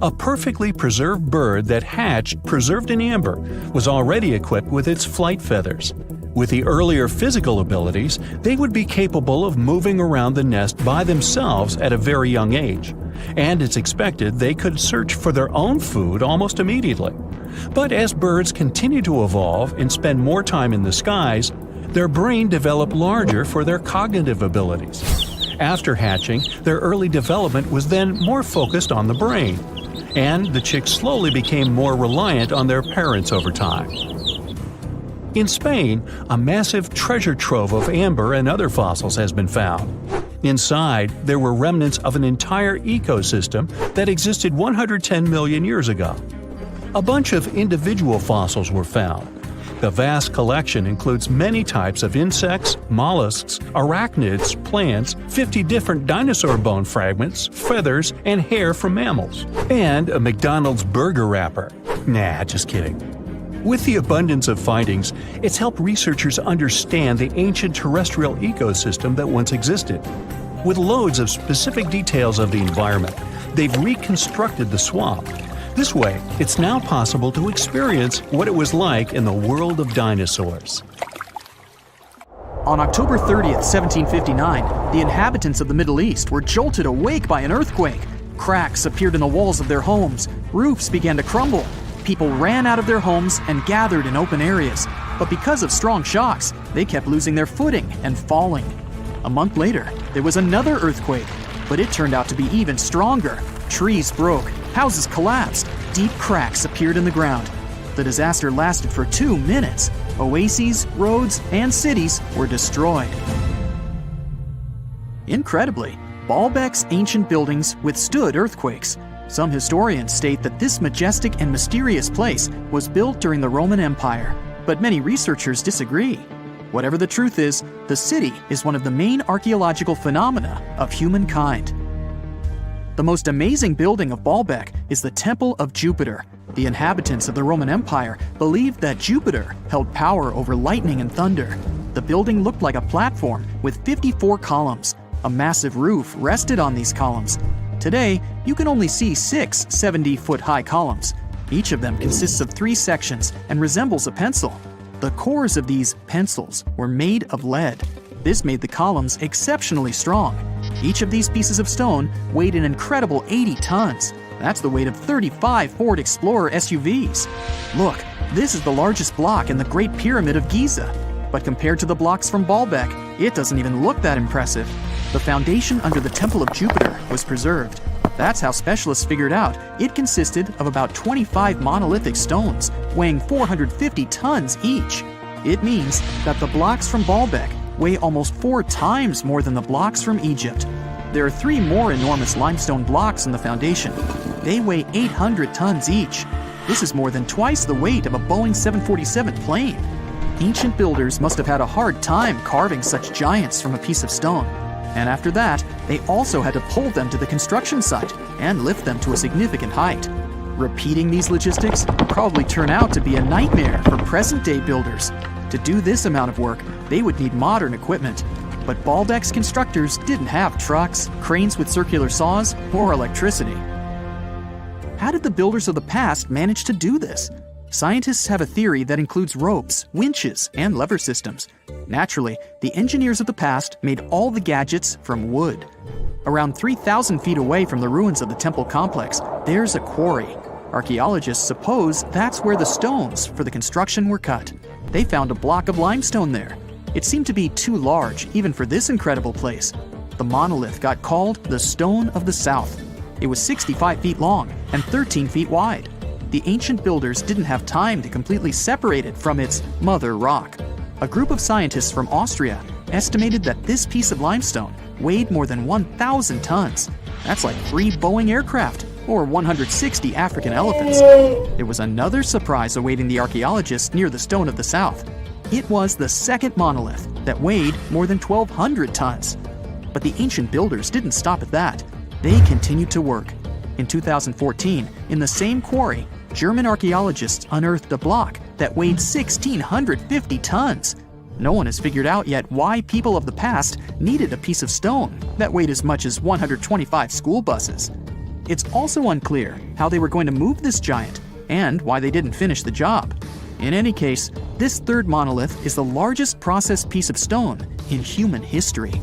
A perfectly preserved bird that hatched preserved in amber was already equipped with its flight feathers. With the earlier physical abilities, they would be capable of moving around the nest by themselves at a very young age, and it's expected they could search for their own food almost immediately. But as birds continue to evolve and spend more time in the skies, their brain developed larger for their cognitive abilities. After hatching, their early development was then more focused on the brain, and the chicks slowly became more reliant on their parents over time. In Spain, a massive treasure trove of amber and other fossils has been found. Inside, there were remnants of an entire ecosystem that existed 110 million years ago. A bunch of individual fossils were found. The vast collection includes many types of insects, mollusks, arachnids, plants, 50 different dinosaur bone fragments, feathers, and hair from mammals, and a McDonald's burger wrapper. Nah, just kidding. With the abundance of findings, it's helped researchers understand the ancient terrestrial ecosystem that once existed. With loads of specific details of the environment, they've reconstructed the swamp. This way, it's now possible to experience what it was like in the world of dinosaurs. On October 30th, 1759, the inhabitants of the Middle East were jolted awake by an earthquake. Cracks appeared in the walls of their homes, roofs began to crumble. People ran out of their homes and gathered in open areas. But because of strong shocks, they kept losing their footing and falling. A month later, there was another earthquake, but it turned out to be even stronger. Trees broke, houses collapsed, deep cracks appeared in the ground. The disaster lasted for 2 minutes. Oases, roads, and cities were destroyed. Incredibly, Baalbek's ancient buildings withstood earthquakes. Some historians state that this majestic and mysterious place was built during the Roman Empire, but many researchers disagree. Whatever the truth is, the city is one of the main archaeological phenomena of humankind. The most amazing building of Baalbek is the Temple of Jupiter. The inhabitants of the Roman Empire believed that Jupiter held power over lightning and thunder. The building looked like a platform with 54 columns. A massive roof rested on these columns. Today, you can only see 6 70-foot-high columns. Each of them consists of 3 sections and resembles a pencil. The cores of these pencils were made of lead. This made the columns exceptionally strong. Each of these pieces of stone weighed an incredible 80 tons. That's the weight of 35 Ford Explorer SUVs. Look, this is the largest block in the Great Pyramid of Giza. But compared to the blocks from Baalbek, it doesn't even look that impressive. The foundation under the Temple of Jupiter was preserved. That's how specialists figured out it consisted of about 25 monolithic stones, weighing 450 tons each. It means that the blocks from Baalbek weigh almost 4 times more than the blocks from Egypt. There are 3 more enormous limestone blocks in the foundation. They weigh 800 tons each. This is more than twice the weight of a Boeing 747 plane. Ancient builders must have had a hard time carving such giants from a piece of stone. And after that, they also had to pull them to the construction site and lift them to a significant height. Repeating these logistics would probably turn out to be a nightmare for present-day builders. To do this amount of work, they would need modern equipment. But Baalbek's constructors didn't have trucks, cranes with circular saws, or electricity. How did the builders of the past manage to do this? Scientists have a theory that includes ropes, winches, and lever systems. Naturally, the engineers of the past made all the gadgets from wood. Around 3,000 feet away from the ruins of the temple complex, there's a quarry. Archaeologists suppose that's where the stones for the construction were cut. They found a block of limestone there. It seemed to be too large even for this incredible place. The monolith got called the Stone of the South. It was 65 feet long and 13 feet wide. The ancient builders didn't have time to completely separate it from its mother rock. A group of scientists from Austria estimated that this piece of limestone weighed more than 1,000 tons. That's like 3 Boeing aircraft. or 160 African elephants. There was another surprise awaiting the archaeologists near the Stone of the South. It was the second monolith that weighed more than 1,200 tons. But the ancient builders didn't stop at that. They continued to work. In 2014, in the same quarry, German archaeologists unearthed a block that weighed 1,650 tons. No one has figured out yet why people of the past needed a piece of stone that weighed as much as 125 school buses. It's also unclear how they were going to move this giant and why they didn't finish the job. In any case, this third monolith is the largest processed piece of stone in human history.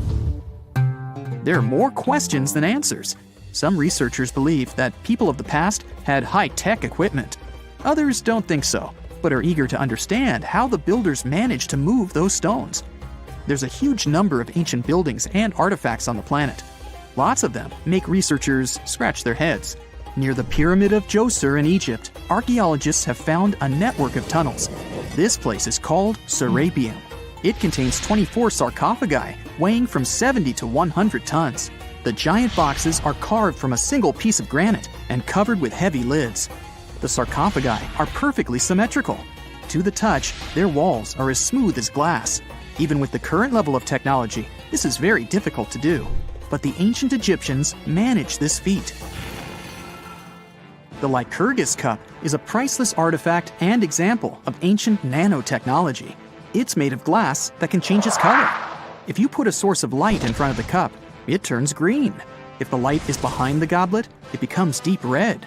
There are more questions than answers. Some researchers believe that people of the past had high-tech equipment. Others don't think so, but are eager to understand how the builders managed to move those stones. There's a huge number of ancient buildings and artifacts on the planet. Lots of them make researchers scratch their heads. Near the Pyramid of Djoser in Egypt, archaeologists have found a network of tunnels. This place is called Serapeum. It contains 24 sarcophagi weighing from 70 to 100 tons. The giant boxes are carved from a single piece of granite and covered with heavy lids. The sarcophagi are perfectly symmetrical. To the touch, their walls are as smooth as glass. Even with the current level of technology, this is very difficult to do. But the ancient Egyptians managed this feat. The Lycurgus cup is a priceless artifact and example of ancient nanotechnology. It's made of glass that can change its color. If you put a source of light in front of the cup, it turns green. If the light is behind the goblet, it becomes deep red.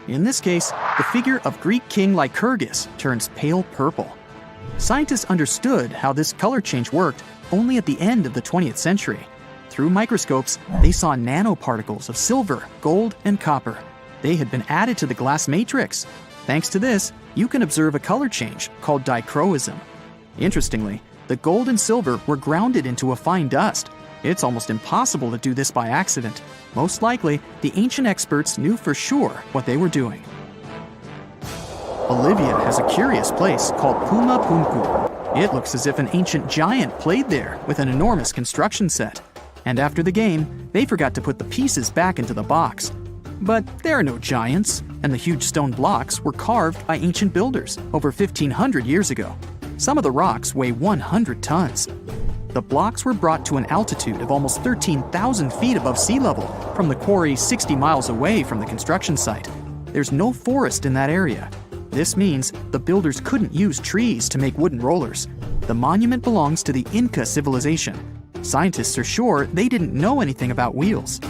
In this case, the figure of Greek king Lycurgus turns pale purple. Scientists understood how this color change worked only at the end of the 20th century. Through microscopes, they saw nanoparticles of silver, gold, and copper. They had been added to the glass matrix. Thanks to this, you can observe a color change called dichroism. Interestingly, the gold and silver were grounded into a fine dust. It's almost impossible to do this by accident. Most likely, the ancient experts knew for sure what they were doing. Bolivia has a curious place called Puma Punku. It looks as if an ancient giant played there with an enormous construction set. And after the game, they forgot to put the pieces back into the box. But there are no giants, and the huge stone blocks were carved by ancient builders over 1,500 years ago. Some of the rocks weigh 100 tons. The blocks were brought to an altitude of almost 13,000 feet above sea level from the quarry 60 miles away from the construction site. There's no forest in that area. This means the builders couldn't use trees to make wooden rollers. The monument belongs to the Inca civilization. Scientists are sure they didn't know anything about wheels.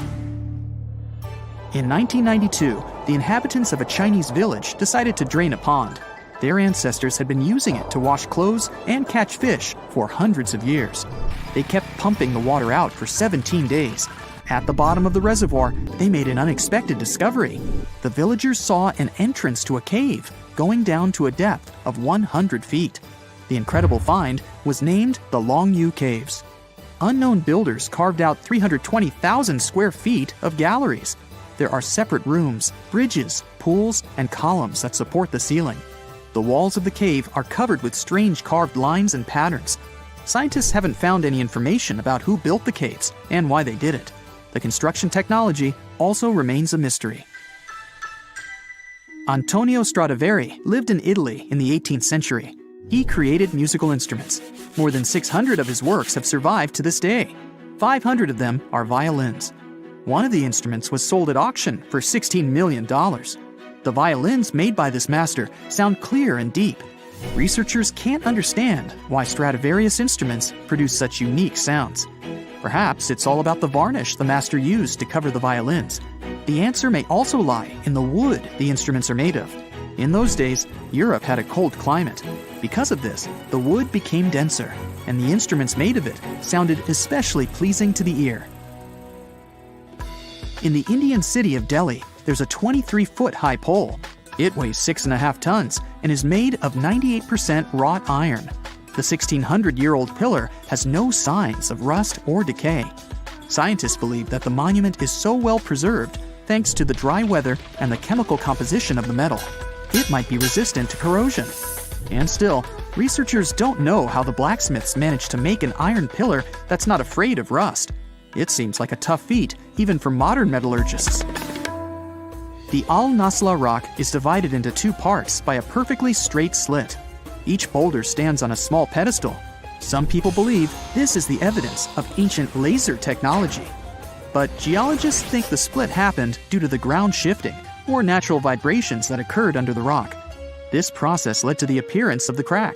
In 1992, the inhabitants of a Chinese village decided to drain a pond. Their ancestors had been using it to wash clothes and catch fish for hundreds of years. They kept pumping the water out for 17 days. At the bottom of the reservoir, they made an unexpected discovery. The villagers saw an entrance to a cave going down to a depth of 100 feet. The incredible find was named the Longyu Caves. Unknown builders carved out 320,000 square feet of galleries. There are separate rooms, bridges, pools, and columns that support the ceiling. The walls of the cave are covered with strange carved lines and patterns. Scientists haven't found any information about who built the caves and why they did it. The construction technology also remains a mystery. Antonio Stradivari lived in Italy in the 18th century. He created musical instruments. More than 600 of his works have survived to this day. 500 of them are violins. One of the instruments was sold at auction for $16 million. The violins made by this master sound clear and deep. Researchers can't understand why Stradivarius instruments produce such unique sounds. Perhaps it's all about the varnish the master used to cover the violins. The answer may also lie in the wood the instruments are made of. In those days, Europe had a cold climate. Because of this, the wood became denser, and the instruments made of it sounded especially pleasing to the ear. In the Indian city of Delhi, there's a 23-foot-high pole. It weighs 6.5 tons and is made of 98% wrought iron. The 1,600-year-old pillar has no signs of rust or decay. Scientists believe that the monument is so well preserved thanks to the dry weather and the chemical composition of the metal. It might be resistant to corrosion. And still, researchers don't know how the blacksmiths managed to make an iron pillar that's not afraid of rust. It seems like a tough feat, even for modern metallurgists. The Al-Nasla rock is divided into two parts by a perfectly straight slit. Each boulder stands on a small pedestal. Some people believe this is the evidence of ancient laser technology. But geologists think the split happened due to the ground shifting or natural vibrations that occurred under the rock. This process led to the appearance of the crack.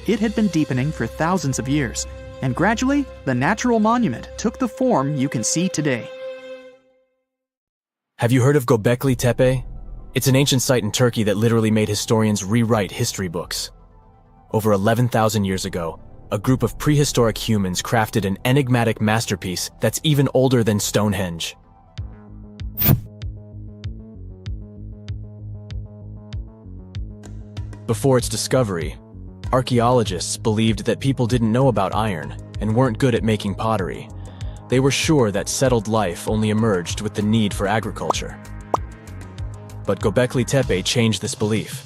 It had been deepening for thousands of years, and gradually, the natural monument took the form you can see today. Have you heard of Göbekli Tepe? It's an ancient site in Turkey that literally made historians rewrite history books. Over 11,000 years ago, a group of prehistoric humans crafted an enigmatic masterpiece that's even older than Stonehenge. Before its discovery, archaeologists believed that people didn't know about iron and weren't good at making pottery. They were sure that settled life only emerged with the need for agriculture. But Göbekli Tepe changed this belief.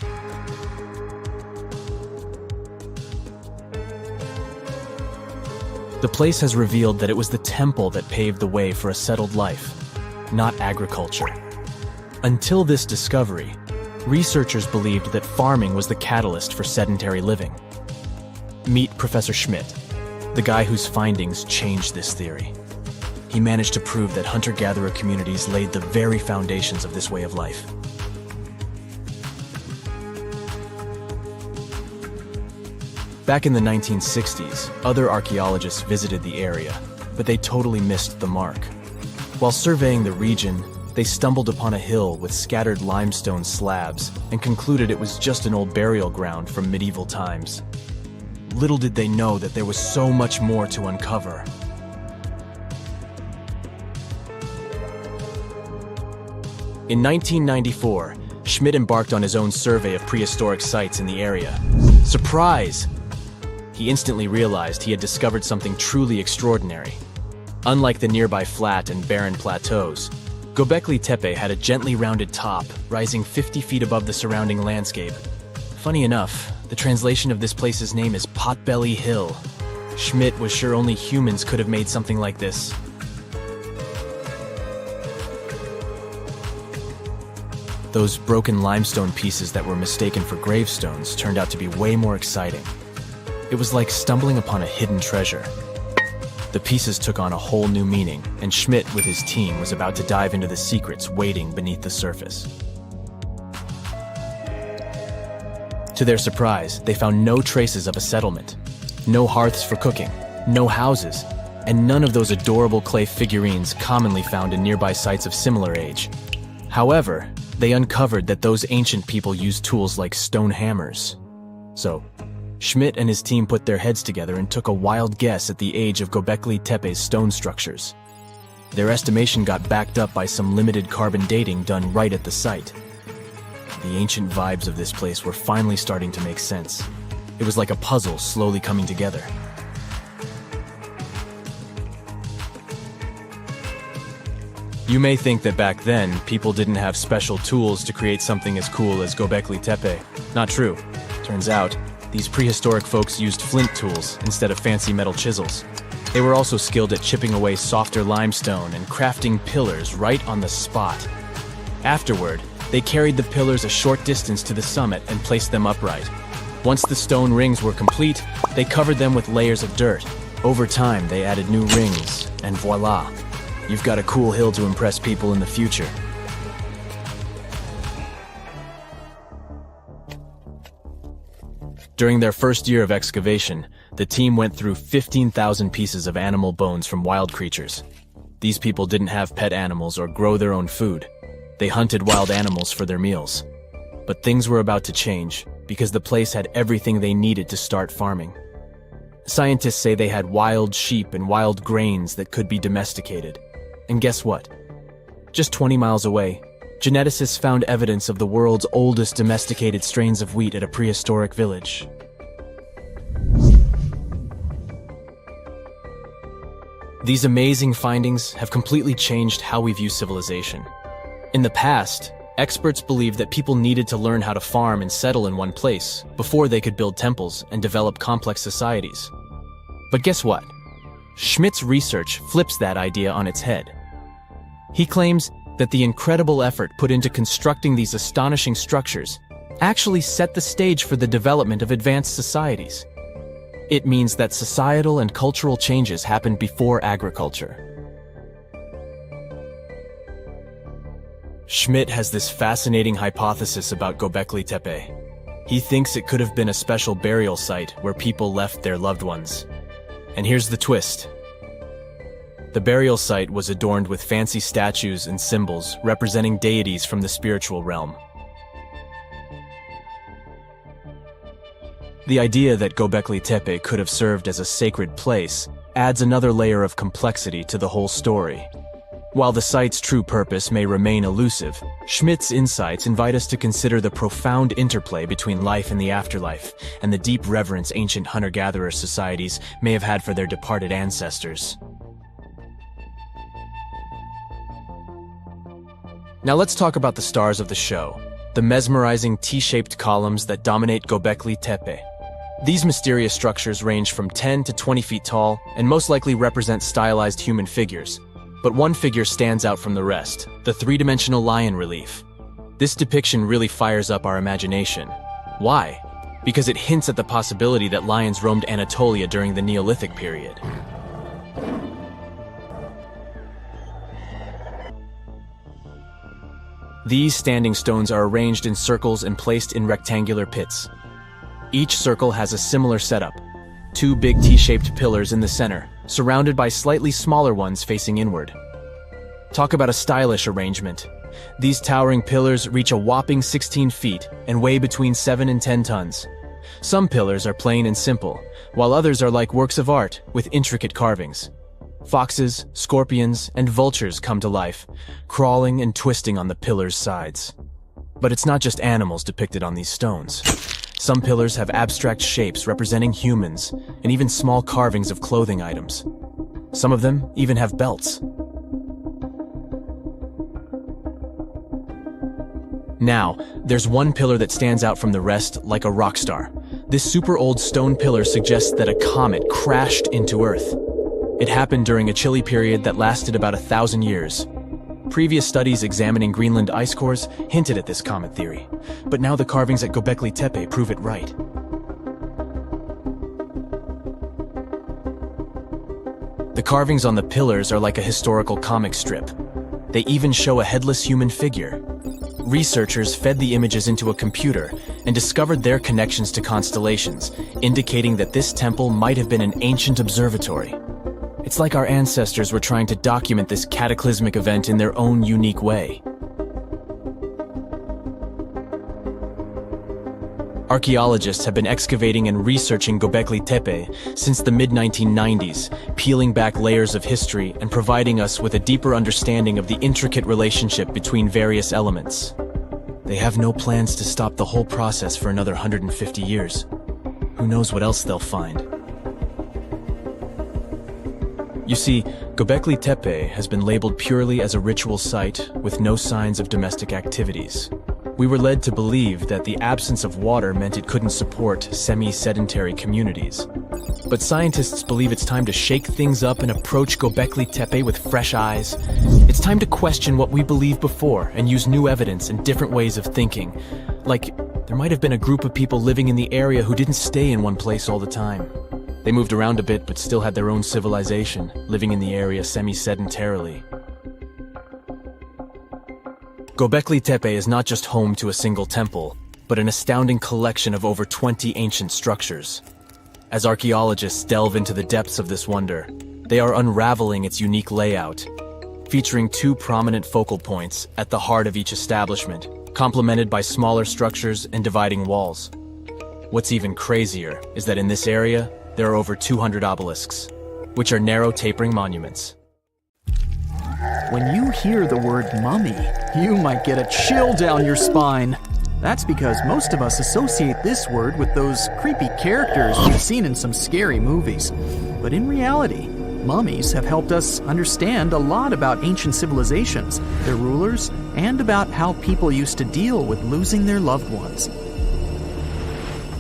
The place has revealed that it was the temple that paved the way for a settled life, not agriculture. Until this discovery, researchers believed that farming was the catalyst for sedentary living. Meet Professor Schmidt, the guy whose findings changed this theory. He managed to prove that hunter-gatherer communities laid the very foundations of this way of life. Back in the 1960s, other archaeologists visited the area, but they totally missed the mark. While surveying the region, they stumbled upon a hill with scattered limestone slabs and concluded it was just an old burial ground from medieval times. Little did they know that there was so much more to uncover. In 1994, Schmidt embarked on his own survey of prehistoric sites in the area. Surprise! He instantly realized he had discovered something truly extraordinary. Unlike the nearby flat and barren plateaus, Göbekli Tepe had a gently rounded top, rising 50 feet above the surrounding landscape. Funny enough, the translation of this place's name is Potbelly Hill. Schmidt was sure only humans could have made something like this. Those broken limestone pieces that were mistaken for gravestones turned out to be way more exciting. It was like stumbling upon a hidden treasure. The pieces took on a whole new meaning, and Schmidt with his team was about to dive into the secrets waiting beneath the surface. To their surprise, they found no traces of a settlement. No hearths for cooking, no houses, and none of those adorable clay figurines commonly found in nearby sites of similar age. However, they uncovered that those ancient people used tools like stone hammers. So, Schmidt and his team put their heads together and took a wild guess at the age of Göbekli Tepe's stone structures. Their estimation got backed up by some limited carbon dating done right at the site. The ancient vibes of this place were finally starting to make sense. It was like a puzzle slowly coming together. You may think that back then, people didn't have special tools to create something as cool as Göbekli Tepe. Not true. Turns out, these prehistoric folks used flint tools instead of fancy metal chisels. They were also skilled at chipping away softer limestone and crafting pillars right on the spot. Afterward, they carried the pillars a short distance to the summit and placed them upright. Once the stone rings were complete, they covered them with layers of dirt. Over time, they added new rings, and voila! You've got a cool hill to impress people in the future. During their first year of excavation, the team went through 15,000 pieces of animal bones from wild creatures. These people didn't have pet animals or grow their own food. They hunted wild animals for their meals. But things were about to change because the place had everything they needed to start farming. Scientists say they had wild sheep and wild grains that could be domesticated. And guess what? Just 20 miles away, geneticists found evidence of the world's oldest domesticated strains of wheat at a prehistoric village. These amazing findings have completely changed how we view civilization. In the past, experts believed that people needed to learn how to farm and settle in one place before they could build temples and develop complex societies. But guess what? Schmidt's research flips that idea on its head. He claims that the incredible effort put into constructing these astonishing structures actually set the stage for the development of advanced societies. It means that societal and cultural changes happened before agriculture. Schmidt has this fascinating hypothesis about Göbekli Tepe. He thinks it could have been a special burial site where people left their loved ones. And here's the twist. The burial site was adorned with fancy statues and symbols representing deities from the spiritual realm. The idea that Göbekli Tepe could have served as a sacred place adds another layer of complexity to the whole story. While the site's true purpose may remain elusive, Schmidt's insights invite us to consider the profound interplay between life and the afterlife, and the deep reverence ancient hunter-gatherer societies may have had for their departed ancestors. Now let's talk about the stars of the show, the mesmerizing T-shaped columns that dominate Göbekli Tepe. These mysterious structures range from 10 to 20 feet tall and most likely represent stylized human figures. But one figure stands out from the rest, the three-dimensional lion relief. This depiction really fires up our imagination. Why? Because it hints at the possibility that lions roamed Anatolia during the Neolithic period. These standing stones are arranged in circles and placed in rectangular pits. Each circle has a similar setup. Two big T-shaped pillars in the center, surrounded by slightly smaller ones facing inward. Talk about a stylish arrangement. These towering pillars reach a whopping 16 feet and weigh between 7 and 10 tons. Some pillars are plain and simple, while others are like works of art with intricate carvings. Foxes, scorpions, and vultures come to life, crawling and twisting on the pillars' sides. But it's not just animals depicted on these stones. Some pillars have abstract shapes representing humans, and even small carvings of clothing items. Some of them even have belts. Now, there's one pillar that stands out from the rest like a rock star. This super old stone pillar suggests that a comet crashed into Earth. It happened during a chilly period that lasted about 1,000 years. Previous studies examining Greenland ice cores hinted at this comet theory, but now the carvings at Göbekli Tepe prove it right. The carvings on the pillars are like a historical comic strip. They even show a headless human figure. Researchers fed the images into a computer and discovered their connections to constellations, indicating that this temple might have been an ancient observatory. It's like our ancestors were trying to document this cataclysmic event in their own unique way. Archaeologists have been excavating and researching Göbekli Tepe since the mid-1990s, peeling back layers of history and providing us with a deeper understanding of the intricate relationship between various elements. They have no plans to stop the whole process for another 150 years. Who knows what else they'll find? You see, Göbekli Tepe has been labeled purely as a ritual site with no signs of domestic activities. We were led to believe that the absence of water meant it couldn't support semi-sedentary communities. But scientists believe it's time to shake things up and approach Göbekli Tepe with fresh eyes. It's time to question what we believed before and use new evidence and different ways of thinking. Like, there might have been a group of people living in the area who didn't stay in one place all the time. They moved around a bit but still had their own civilization, living in the area semi-sedentarily. Göbekli Tepe is not just home to a single temple, but an astounding collection of over 20 ancient structures. As archaeologists delve into the depths of this wonder, they are unraveling its unique layout, featuring two prominent focal points at the heart of each establishment, complemented by smaller structures and dividing walls. What's even crazier is that in this area, there are over 200 obelisks, which are narrow tapering monuments. When you hear the word mummy, you might get a chill down your spine. That's because most of us associate this word with those creepy characters we've seen in some scary movies. But in reality, mummies have helped us understand a lot about ancient civilizations, their rulers, and about how people used to deal with losing their loved ones.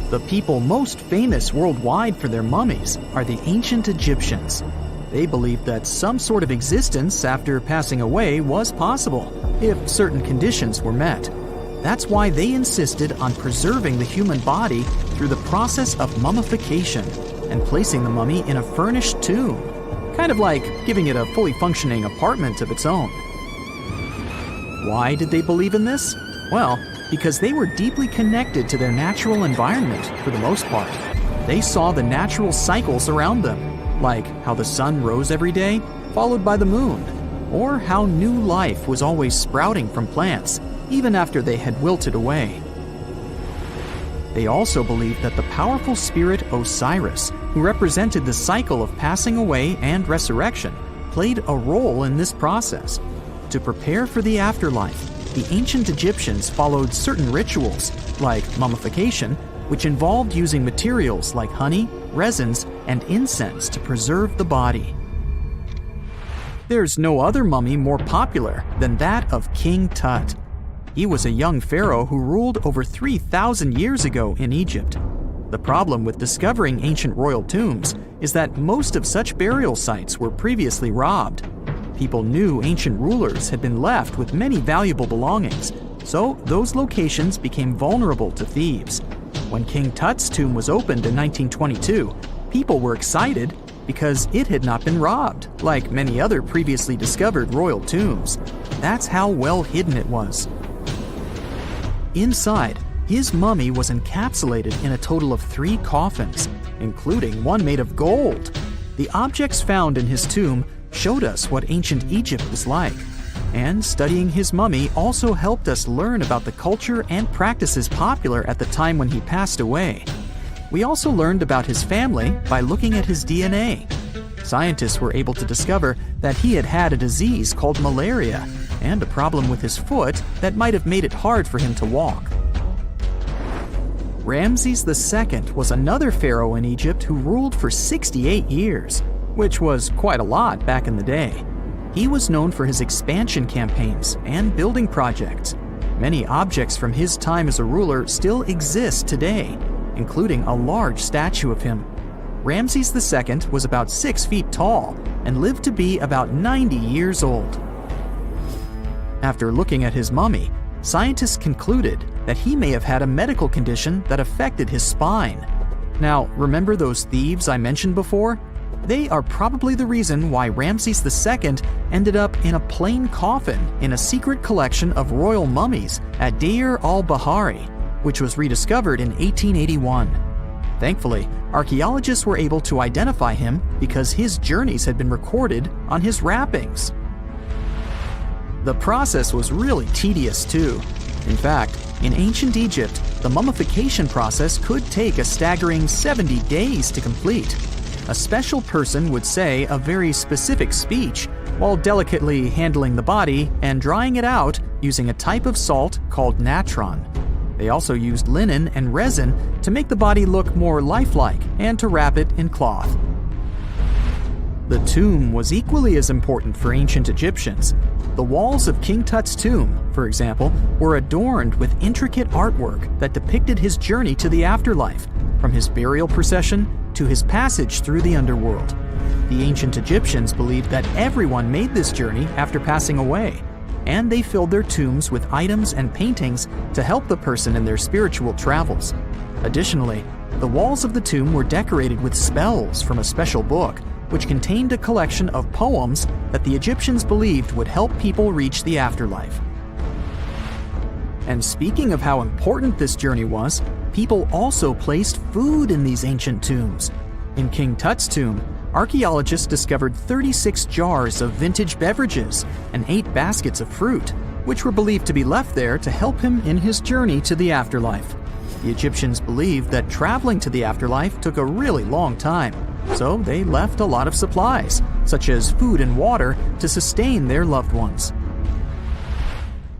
The people most famous worldwide for their mummies are the ancient Egyptians. They believed that some sort of existence after passing away was possible, if certain conditions were met. That's why they insisted on preserving the human body through the process of mummification and placing the mummy in a furnished tomb, kind of like giving it a fully functioning apartment of its own. Why did they believe in this? Well, because they were deeply connected to their natural environment for the most part. They saw the natural cycles around them, like how the sun rose every day, followed by the moon, or how new life was always sprouting from plants, even after they had wilted away. They also believed that the powerful spirit Osiris, who represented the cycle of passing away and resurrection, played a role in this process. To prepare for the afterlife, the ancient Egyptians followed certain rituals, like mummification, which involved using materials like honey, resins, and incense to preserve the body. There's no other mummy more popular than that of King Tut. He was a young pharaoh who ruled over 3,000 years ago in Egypt. The problem with discovering ancient royal tombs is that most of such burial sites were previously robbed. People knew ancient rulers had been left with many valuable belongings, so those locations became vulnerable to thieves. When King Tut's tomb was opened in 1922, people were excited because it had not been robbed, like many other previously discovered royal tombs. That's how well hidden it was. Inside, his mummy was encapsulated in a total of 3 coffins, including one made of gold. The objects found in his tomb showed us what ancient Egypt was like, and studying his mummy also helped us learn about the culture and practices popular at the time when he passed away. We also learned about his family by looking at his DNA. Scientists were able to discover that he had had a disease called malaria and a problem with his foot that might have made it hard for him to walk. Ramses II was another pharaoh in Egypt who ruled for 68 years, which was quite a lot back in the day. He was known for his expansion campaigns and building projects. Many objects from his time as a ruler still exist today, including a large statue of him. Ramses II was about 6 feet tall and lived to be about 90 years old. After looking at his mummy, scientists concluded that he may have had a medical condition that affected his spine. Now, remember those thieves I mentioned before? They are probably the reason why Ramses II ended up in a plain coffin in a secret collection of royal mummies at Deir al-Bahari, which was rediscovered in 1881. Thankfully, archaeologists were able to identify him because his journeys had been recorded on his wrappings. The process was really tedious too. In fact, in ancient Egypt, the mummification process could take a staggering 70 days to complete. A special person would say a very specific speech while delicately handling the body and drying it out using a type of salt called natron. They also used linen and resin to make the body look more lifelike and to wrap it in cloth. The tomb was equally as important for ancient Egyptians. The walls of King Tut's tomb, for example, were adorned with intricate artwork that depicted his journey to the afterlife, from his burial procession to his passage through the underworld. The ancient Egyptians believed that everyone made this journey after passing away, and they filled their tombs with items and paintings to help the person in their spiritual travels. Additionally, the walls of the tomb were decorated with spells from a special book, which contained a collection of poems that the Egyptians believed would help people reach the afterlife. And speaking of how important this journey was, people also placed food in these ancient tombs. In King Tut's tomb, archaeologists discovered 36 jars of vintage beverages and 8 baskets of fruit, which were believed to be left there to help him in his journey to the afterlife. The Egyptians believed that traveling to the afterlife took a really long time, so they left a lot of supplies, such as food and water, to sustain their loved ones.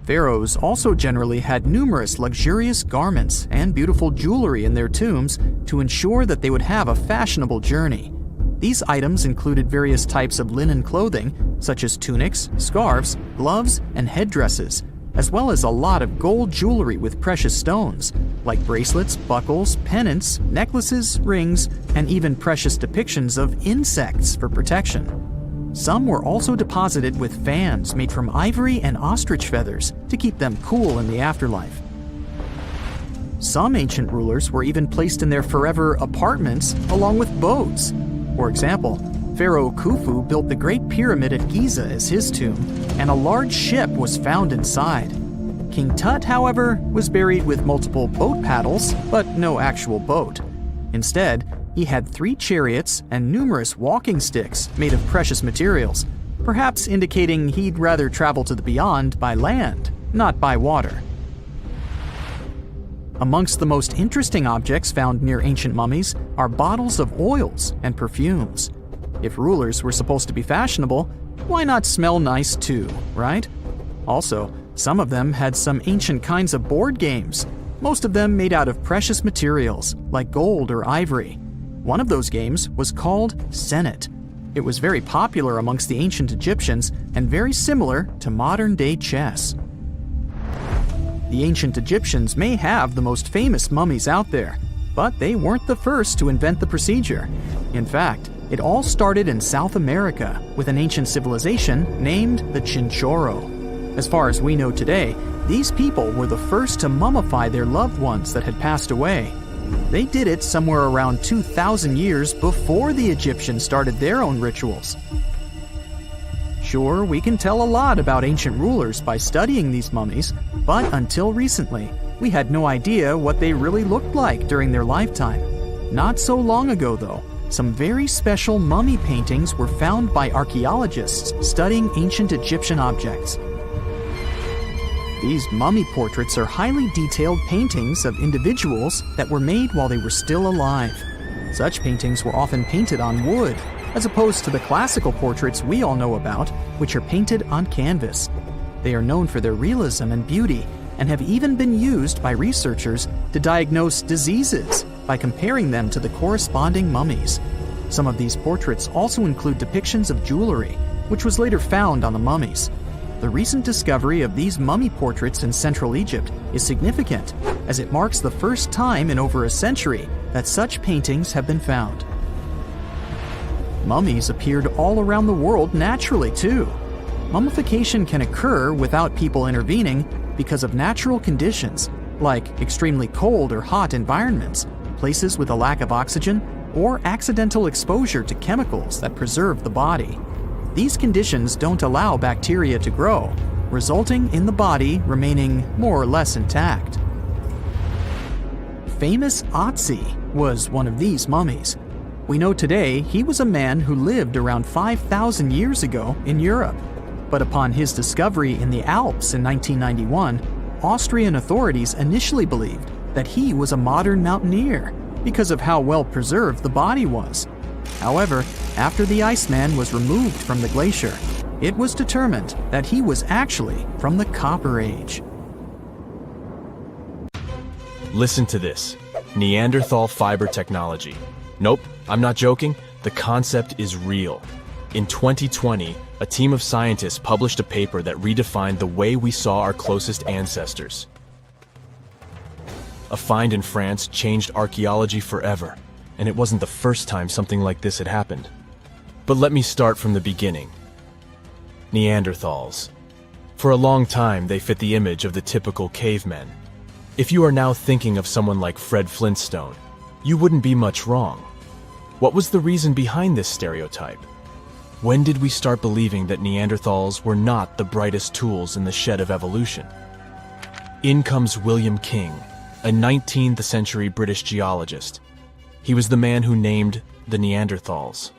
Pharaohs also generally had numerous luxurious garments and beautiful jewelry in their tombs to ensure that they would have a fashionable journey. These items included various types of linen clothing, such as tunics, scarves, gloves, and headdresses, as well as a lot of gold jewelry with precious stones, like bracelets, buckles, pendants, necklaces, rings, and even precious depictions of insects for protection. Some were also deposited with fans made from ivory and ostrich feathers to keep them cool in the afterlife. Some ancient rulers were even placed in their forever apartments along with boats. For example, Pharaoh Khufu built the Great Pyramid at Giza as his tomb, and a large ship was found inside. King Tut, however, was buried with multiple boat paddles, but no actual boat. Instead, he had 3 chariots and numerous walking sticks made of precious materials, perhaps indicating he'd rather travel to the beyond by land, not by water. Amongst the most interesting objects found near ancient mummies are bottles of oils and perfumes. If rulers were supposed to be fashionable, why not smell nice too, right? Also, some of them had some ancient kinds of board games, most of them made out of precious materials like gold or ivory. One of those games was called Senet. It was very popular amongst the ancient Egyptians and very similar to modern-day chess. The ancient Egyptians may have the most famous mummies out there, but they weren't the first to invent the procedure. In fact, it all started in South America with an ancient civilization named the Chinchorro. As far as we know today, these people were the first to mummify their loved ones that had passed away. They did it somewhere around 2,000 years before the Egyptians started their own rituals. Sure, we can tell a lot about ancient rulers by studying these mummies, but until recently, we had no idea what they really looked like during their lifetime. Not so long ago, though, some very special mummy paintings were found by archaeologists studying ancient Egyptian objects. These mummy portraits are highly detailed paintings of individuals that were made while they were still alive. Such paintings were often painted on wood, as opposed to the classical portraits we all know about, which are painted on canvas. They are known for their realism and beauty, and have even been used by researchers to diagnose diseases by comparing them to the corresponding mummies. Some of these portraits also include depictions of jewelry, which was later found on the mummies. The recent discovery of these mummy portraits in Central Egypt is significant, as it marks the first time in over a century that such paintings have been found. Mummies appeared all around the world naturally, too. Mummification can occur without people intervening because of natural conditions, like extremely cold or hot environments, places with a lack of oxygen, or accidental exposure to chemicals that preserve the body. These conditions don't allow bacteria to grow, resulting in the body remaining more or less intact. Famous Otzi was one of these mummies. We know today he was a man who lived around 5,000 years ago in Europe. But upon his discovery in the Alps in 1991, Austrian authorities initially believed that he was a modern mountaineer because of how well preserved the body was. However, after the Iceman was removed from the glacier, it was determined that he was actually from the Copper Age. Listen to this. Neanderthal fiber technology. Nope, I'm not joking. The concept is real. In 2020, a team of scientists published a paper that redefined the way we saw our closest ancestors. A find in France changed archaeology forever, and it wasn't the first time something like this had happened. But let me start from the beginning. Neanderthals. For a long time, they fit the image of the typical cavemen. If you are now thinking of someone like Fred Flintstone, you wouldn't be much wrong. What was the reason behind this stereotype? When did we start believing that Neanderthals were not the brightest tools in the shed of evolution? In comes William King, a 19th century British geologist. He was the man who named the Neanderthals.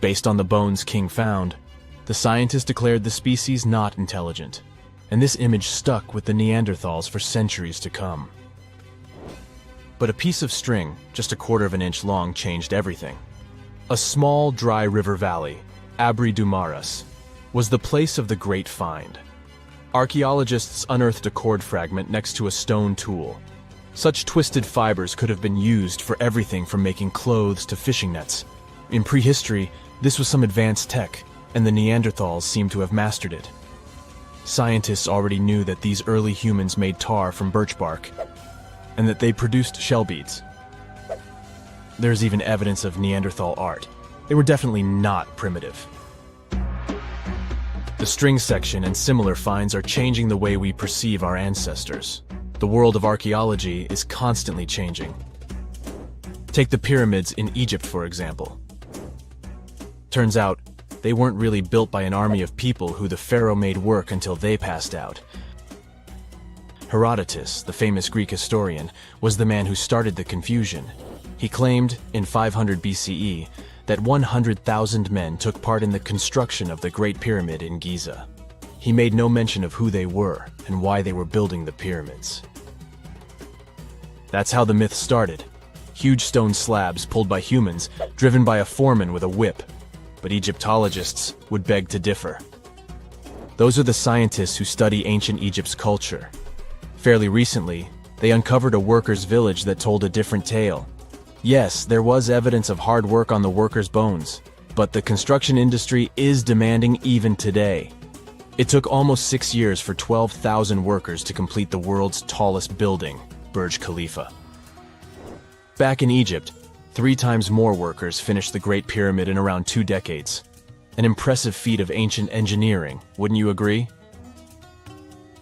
Based on the bones King found, the scientist declared the species not intelligent, and this image stuck with the Neanderthals for centuries to come. But a piece of string, just a quarter of an inch long, changed everything. A small, dry river valley, Abri du Maras, was the place of the great find. Archaeologists unearthed a cord fragment next to a stone tool. Such twisted fibers could have been used for everything from making clothes to fishing nets. In prehistory, this was some advanced tech, and the Neanderthals seemed to have mastered it. Scientists already knew that these early humans made tar from birch bark, and that they produced shell beads. There's even evidence of Neanderthal art. They were definitely not primitive. The string section and similar finds are changing the way we perceive our ancestors. The world of archaeology is constantly changing. Take the pyramids in Egypt, for example. Turns out, they weren't really built by an army of people who the pharaoh made work until they passed out. Herodotus, the famous Greek historian, was the man who started the confusion. He claimed, in 500 BCE, that 100,000 men took part in the construction of the Great Pyramid in Giza. He made no mention of who they were and why they were building the pyramids. That's how the myth started. Huge stone slabs pulled by humans, driven by a foreman with a whip. But Egyptologists would beg to differ. Those are the scientists who study ancient Egypt's culture. Fairly recently, they uncovered a workers' village that told a different tale. Yes, there was evidence of hard work on the workers' bones, but the construction industry is demanding even today. It took almost 6 years for 12,000 workers to complete the world's tallest building, Burj Khalifa. Back in Egypt, 3 times more workers finished the Great Pyramid in around 2 decades. An impressive feat of ancient engineering, wouldn't you agree?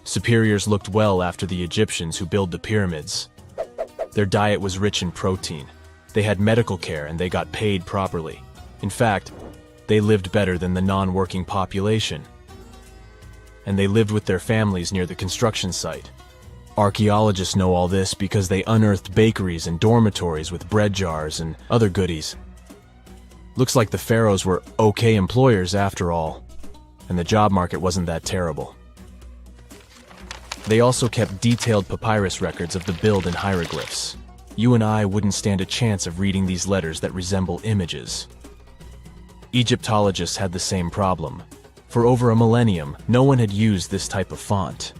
Superiors looked well after the Egyptians who built the pyramids. Their diet was rich in protein. They had medical care and they got paid properly. In fact, they lived better than the non-working population. And they lived with their families near the construction site. Archaeologists know all this because they unearthed bakeries and dormitories with bread jars and other goodies. Looks like the pharaohs were okay employers after all, and the job market wasn't that terrible. They also kept detailed papyrus records of the build and hieroglyphs. You and I wouldn't stand a chance of reading these letters that resemble images. Egyptologists had the same problem. For over a millennium, no one had used this type of font.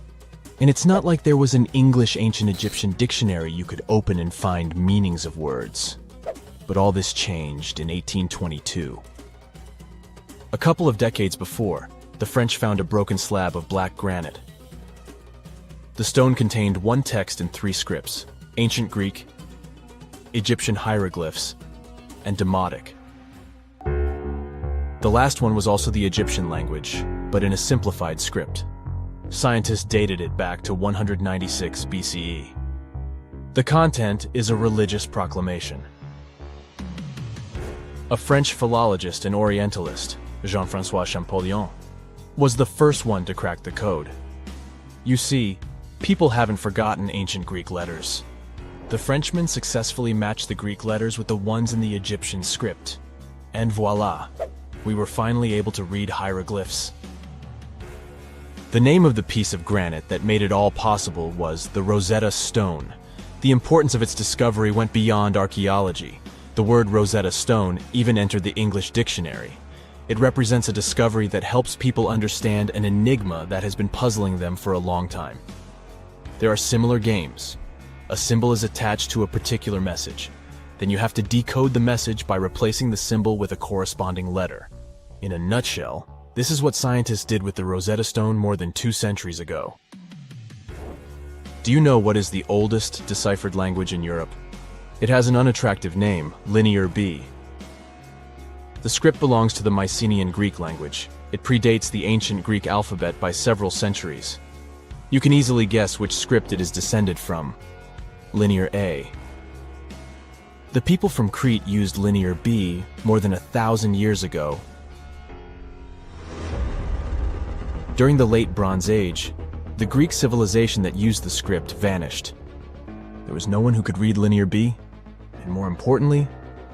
And it's not like there was an English ancient Egyptian dictionary you could open and find meanings of words. But all this changed in 1822. A couple of decades before, the French found a broken slab of black granite. The stone contained one text in 3 scripts: Ancient Greek, Egyptian hieroglyphs, and Demotic. The last one was also the Egyptian language, but in a simplified script. Scientists dated it back to 196 BCE. The content is a religious proclamation. A French philologist and Orientalist, Jean-François Champollion, was the first one to crack the code. You see, people haven't forgotten ancient Greek letters. The Frenchman successfully matched the Greek letters with the ones in the Egyptian script. And voila, we were finally able to read hieroglyphs. The name of the piece of granite that made it all possible was the Rosetta Stone. The importance of its discovery went beyond archaeology. The word Rosetta Stone even entered the English dictionary. It represents a discovery that helps people understand an enigma that has been puzzling them for a long time. There are similar games. A symbol is attached to a particular message. Then you have to decode the message by replacing the symbol with a corresponding letter. In a nutshell, this is what scientists did with the Rosetta Stone more than 2 centuries ago. Do you know what is the oldest deciphered language in Europe? It has an unattractive name, Linear B. The script belongs to the Mycenaean Greek language. It predates the ancient Greek alphabet by several centuries. You can easily guess which script it is descended from. Linear A. The people from Crete used Linear B more than 1,000 years ago. During the Late Bronze Age, the Greek civilization that used the script vanished. There was no one who could read Linear B, and more importantly,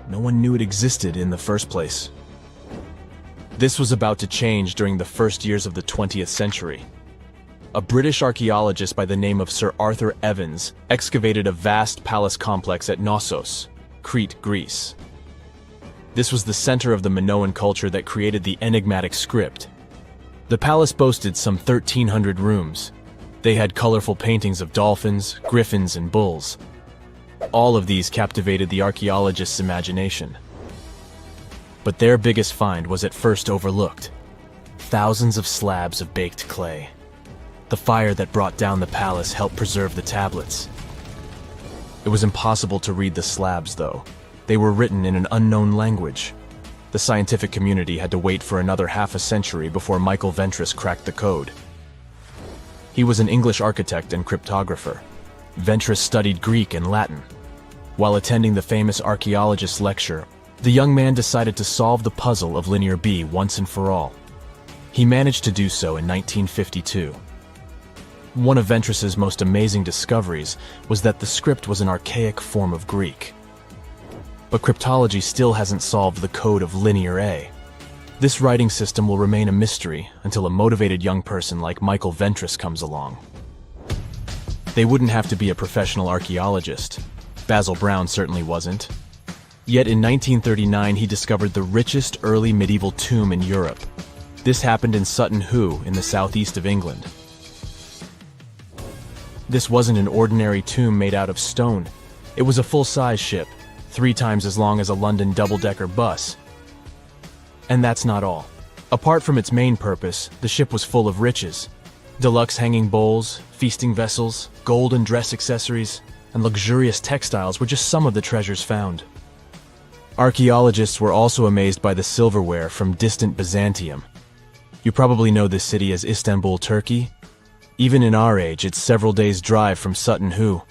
no one knew it existed in the first place. This was about to change during the first years of the 20th century. A British archaeologist by the name of Sir Arthur Evans excavated a vast palace complex at Knossos, Crete, Greece. This was the center of the Minoan culture that created the enigmatic script. The palace boasted some 1,300 rooms. They had colorful paintings of dolphins, griffins, and bulls. All of these captivated the archaeologists' imagination. But their biggest find was at first overlooked: thousands of slabs of baked clay. The fire that brought down the palace helped preserve the tablets. It was impossible to read the slabs, though. They were written in an unknown language. The scientific community had to wait for another half a century before Michael Ventris cracked the code. He was an English architect and cryptographer. Ventris studied Greek and Latin. While attending the famous archaeologist's lecture, the young man decided to solve the puzzle of Linear B once and for all. He managed to do so in 1952. One of Ventris's most amazing discoveries was that the script was an archaic form of Greek. But cryptology still hasn't solved the code of Linear A. This writing system will remain a mystery until a motivated young person like Michael Ventris comes along. They wouldn't have to be a professional archaeologist. Basil Brown certainly wasn't. Yet in 1939 he discovered the richest early medieval tomb in Europe. This happened in Sutton Hoo in the southeast of England. This wasn't an ordinary tomb made out of stone. It was a full-size ship, 3 times as long as a London double-decker bus. And that's not all. Apart from its main purpose, the ship was full of riches. Deluxe hanging bowls, feasting vessels, gold and dress accessories, and luxurious textiles were just some of the treasures found. Archaeologists were also amazed by the silverware from distant Byzantium. You probably know this city as Istanbul, Turkey. Even in our age, it's several days' drive from Sutton Hoo.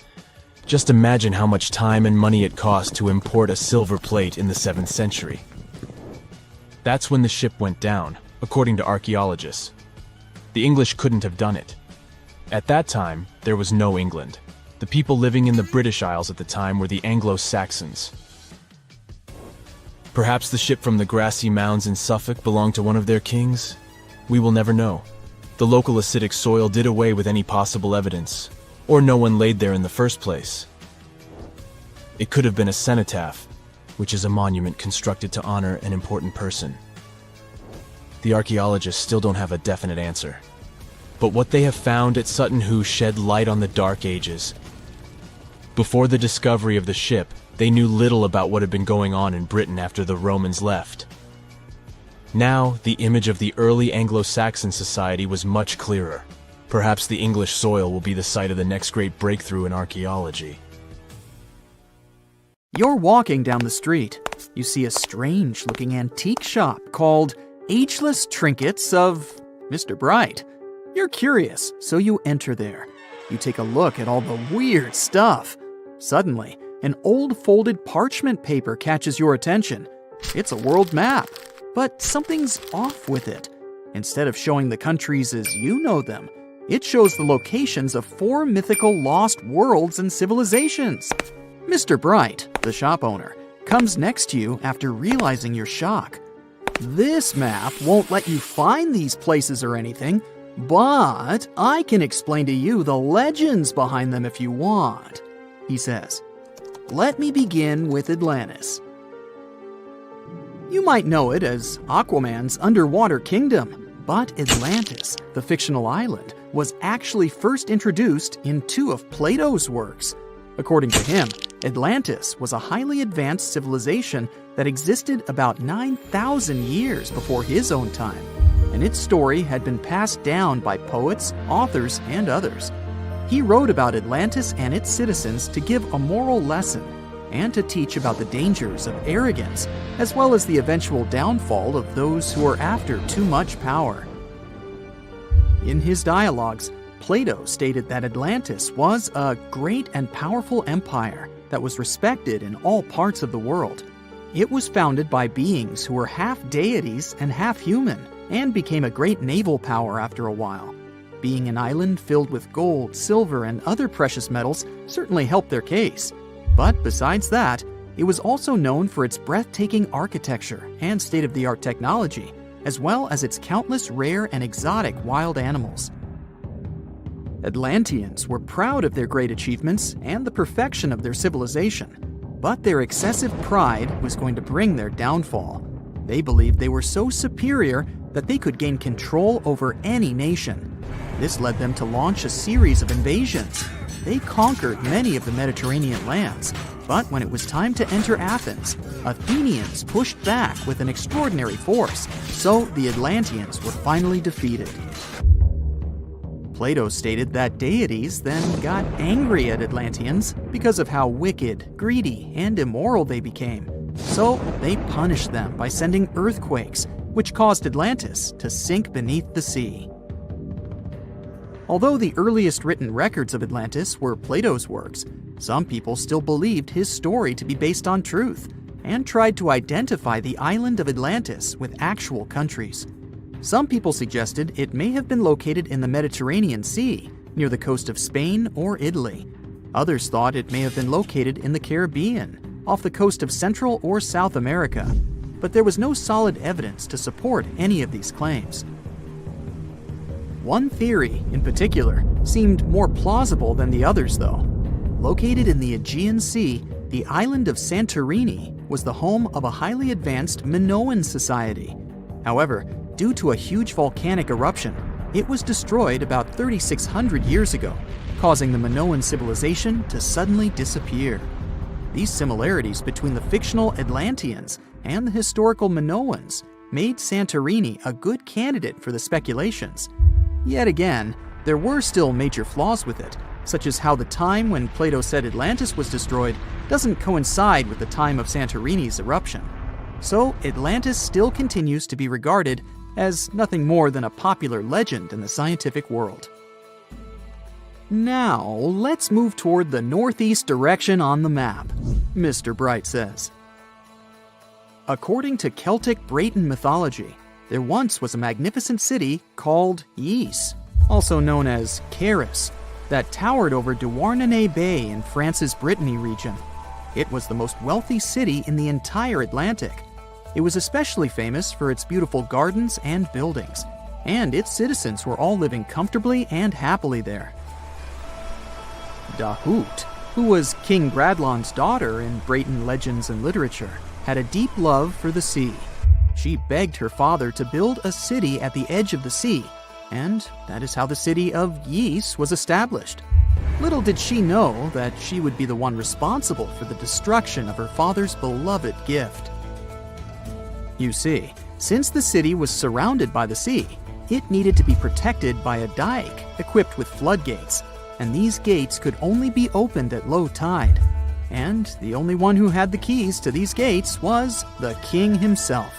Just imagine how much time and money it cost to import a silver plate in the 7th century. That's when the ship went down, according to archaeologists. The English couldn't have done it. At that time, there was no England. The people living in the British Isles at the time were the Anglo-Saxons. Perhaps the ship from the grassy mounds in Suffolk belonged to one of their kings? We will never know. The local acidic soil did away with any possible evidence, or no one laid there in the first place. It could have been a cenotaph, which is a monument constructed to honor an important person. The archaeologists still don't have a definite answer. But what they have found at Sutton Hoo shed light on the Dark Ages. Before the discovery of the ship, they knew little about what had been going on in Britain after the Romans left. Now, the image of the early Anglo-Saxon society was much clearer. Perhaps the English soil will be the site of the next great breakthrough in archaeology. You're walking down the street. You see a strange-looking antique shop called Ageless Trinkets of Mr. Bright. You're curious, so you enter there. You take a look at all the weird stuff. Suddenly, an old folded parchment paper catches your attention. It's a world map, but something's off with it. Instead of showing the countries as you know them, it shows the locations of 4 mythical lost worlds and civilizations. Mr. Bright, the shop owner, comes next to you after realizing your shock. This map won't let you find these places or anything, but I can explain to you the legends behind them if you want, he says. Let me begin with Atlantis. You might know it as Aquaman's underwater kingdom, but Atlantis, the fictional island, was actually first introduced in 2 of Plato's works. According to him, Atlantis was a highly advanced civilization that existed about 9,000 years before his own time, and its story had been passed down by poets, authors, and others. He wrote about Atlantis and its citizens to give a moral lesson and to teach about the dangers of arrogance, as well as the eventual downfall of those who are after too much power. In his dialogues, Plato stated that Atlantis was a great and powerful empire that was respected in all parts of the world. It was founded by beings who were half deities and half human, and became a great naval power after a while. Being an island filled with gold, silver, and other precious metals certainly helped their case. But besides that, it was also known for its breathtaking architecture and state-of-the-art technology, as well as its countless rare and exotic wild animals. Atlanteans were proud of their great achievements and the perfection of their civilization, but their excessive pride was going to bring their downfall. They believed they were so superior that they could gain control over any nation. This led them to launch a series of invasions. They conquered many of the Mediterranean lands, but when it was time to enter Athens, Athenians pushed back with an extraordinary force, so the Atlanteans were finally defeated. Plato stated that deities then got angry at Atlanteans because of how wicked, greedy, and immoral they became. So they punished them by sending earthquakes, which caused Atlantis to sink beneath the sea. Although the earliest written records of Atlantis were Plato's works, some people still believed his story to be based on truth and tried to identify the island of Atlantis with actual countries. Some people suggested it may have been located in the Mediterranean Sea, near the coast of Spain or Italy. Others thought it may have been located in the Caribbean, off the coast of Central or South America, but there was no solid evidence to support any of these claims. One theory, in particular, seemed more plausible than the others, though. Located in the Aegean Sea, the island of Santorini was the home of a highly advanced Minoan society. However, due to a huge volcanic eruption, it was destroyed about 3,600 years ago, causing the Minoan civilization to suddenly disappear. These similarities between the fictional Atlanteans and the historical Minoans made Santorini a good candidate for the speculations. Yet again, there were still major flaws with it, such as how the time when Plato said Atlantis was destroyed doesn't coincide with the time of Santorini's eruption. So Atlantis still continues to be regarded as nothing more than a popular legend in the scientific world. Now, let's move toward the northeast direction on the map, Mr. Bright says. According to Celtic Breton mythology, there once was a magnificent city called Ys, also known as Caris, that towered over Douarnenez Bay in France's Brittany region. It was the most wealthy city in the entire Atlantic. It was especially famous for its beautiful gardens and buildings, and its citizens were all living comfortably and happily there. Dahut, who was King Bradlon's daughter in Breton legends and literature, had a deep love for the sea. She begged her father to build a city at the edge of the sea, and that is how the city of Ys was established. Little did she know that she would be the one responsible for the destruction of her father's beloved gift. You see, since the city was surrounded by the sea, it needed to be protected by a dike equipped with floodgates, and these gates could only be opened at low tide. And the only one who had the keys to these gates was the king himself.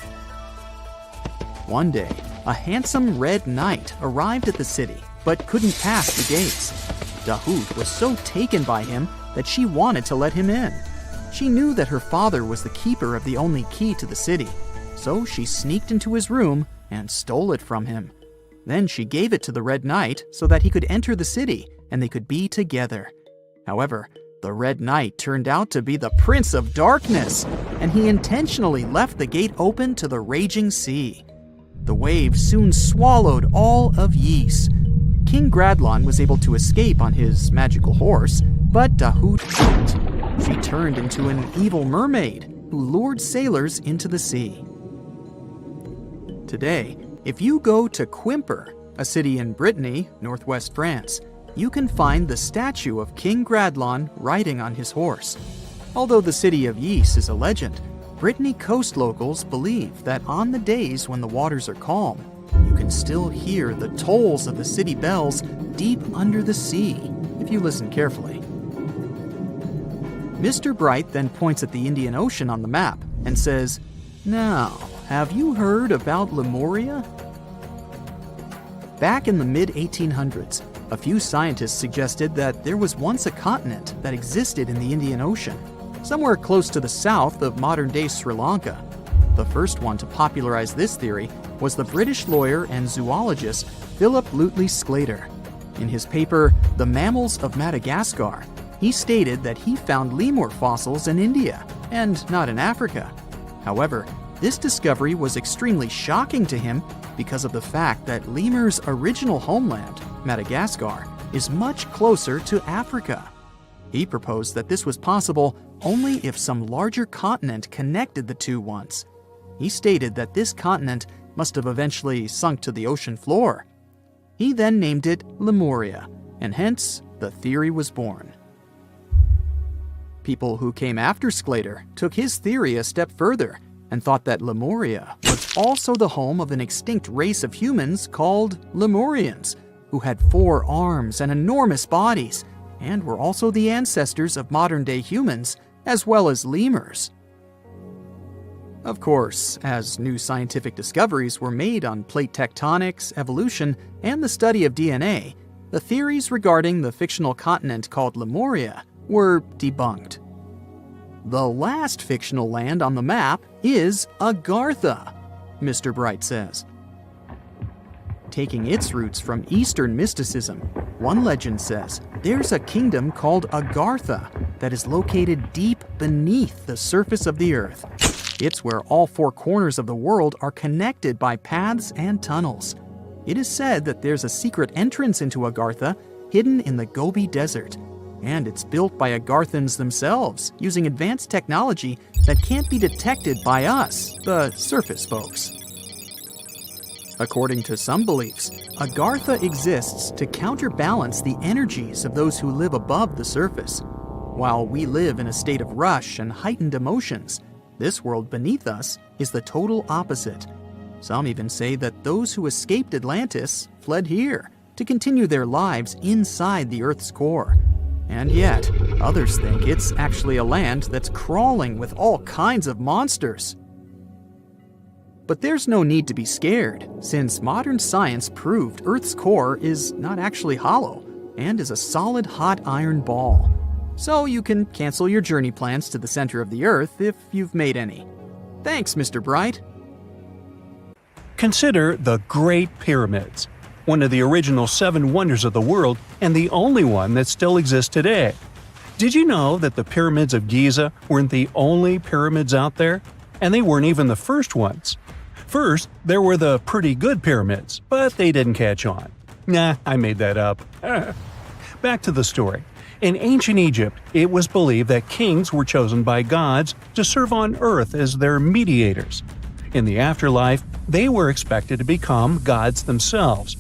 One day, a handsome red knight arrived at the city, but couldn't pass the gates. Dahut was so taken by him that she wanted to let him in. She knew that her father was the keeper of the only key to the city, so she sneaked into his room and stole it from him. Then she gave it to the Red Knight so that he could enter the city and they could be together. However, the Red Knight turned out to be the Prince of Darkness, and he intentionally left the gate open to the raging sea. The waves soon swallowed all of Ys. King Gradlon was able to escape on his magical horse, but Dahut couldn't. She turned into an evil mermaid who lured sailors into the sea. Today, if you go to Quimper, a city in Brittany, northwest France, you can find the statue of King Gradlon riding on his horse. Although the city of Ys is a legend, Brittany coast locals believe that on the days when the waters are calm, you can still hear the tolls of the city bells deep under the sea, if you listen carefully. Mr. Bright then points at the Indian Ocean on the map and says, "Now, have you heard about Lemuria?" Back in the mid-1800s, a few scientists suggested that there was once a continent that existed in the Indian Ocean, somewhere close to the south of modern-day Sri Lanka. The first one to popularize this theory was the British lawyer and zoologist Philip Lutley Sclater. In his paper, The Mammals of Madagascar, he stated that he found lemur fossils in India, and not in Africa. However, this discovery was extremely shocking to him because of the fact that lemurs' original homeland, Madagascar, is much closer to Africa. He proposed that this was possible only if some larger continent connected the two once. He stated that this continent must have eventually sunk to the ocean floor. He then named it Lemuria, and hence the theory was born. People who came after Sclater took his theory a step further and thought that Lemuria was also the home of an extinct race of humans called Lemurians, who had 4 arms and enormous bodies, and were also the ancestors of modern-day humans, as well as lemurs. Of course, as new scientific discoveries were made on plate tectonics, evolution, and the study of DNA, the theories regarding the fictional continent called Lemuria were debunked. The last fictional land on the map is Agartha, Mr. Bright says. Taking its roots from Eastern mysticism, one legend says there's a kingdom called Agartha that is located deep beneath the surface of the earth. It's where all 4 corners of the world are connected by paths and tunnels. It is said that there's a secret entrance into Agartha hidden in the Gobi Desert, and it's built by Agarthans themselves using advanced technology that can't be detected by us, the surface folks. According to some beliefs, Agartha exists to counterbalance the energies of those who live above the surface. While we live in a state of rush and heightened emotions, this world beneath us is the total opposite. Some even say that those who escaped Atlantis fled here to continue their lives inside the Earth's core. And yet, others think it's actually a land that's crawling with all kinds of monsters. But there's no need to be scared, since modern science proved Earth's core is not actually hollow and is a solid hot iron ball. So you can cancel your journey plans to the center of the Earth if you've made any. Thanks, Mr. Bright. Consider the Great Pyramids, one of the original 7 wonders of the world and the only one that still exists today. Did you know that the pyramids of Giza weren't the only pyramids out there? And they weren't even the first ones. First, there were the pretty good pyramids, but they didn't catch on. Nah, I made that up. Back to the story. In ancient Egypt, it was believed that kings were chosen by gods to serve on earth as their mediators. In the afterlife, they were expected to become gods themselves.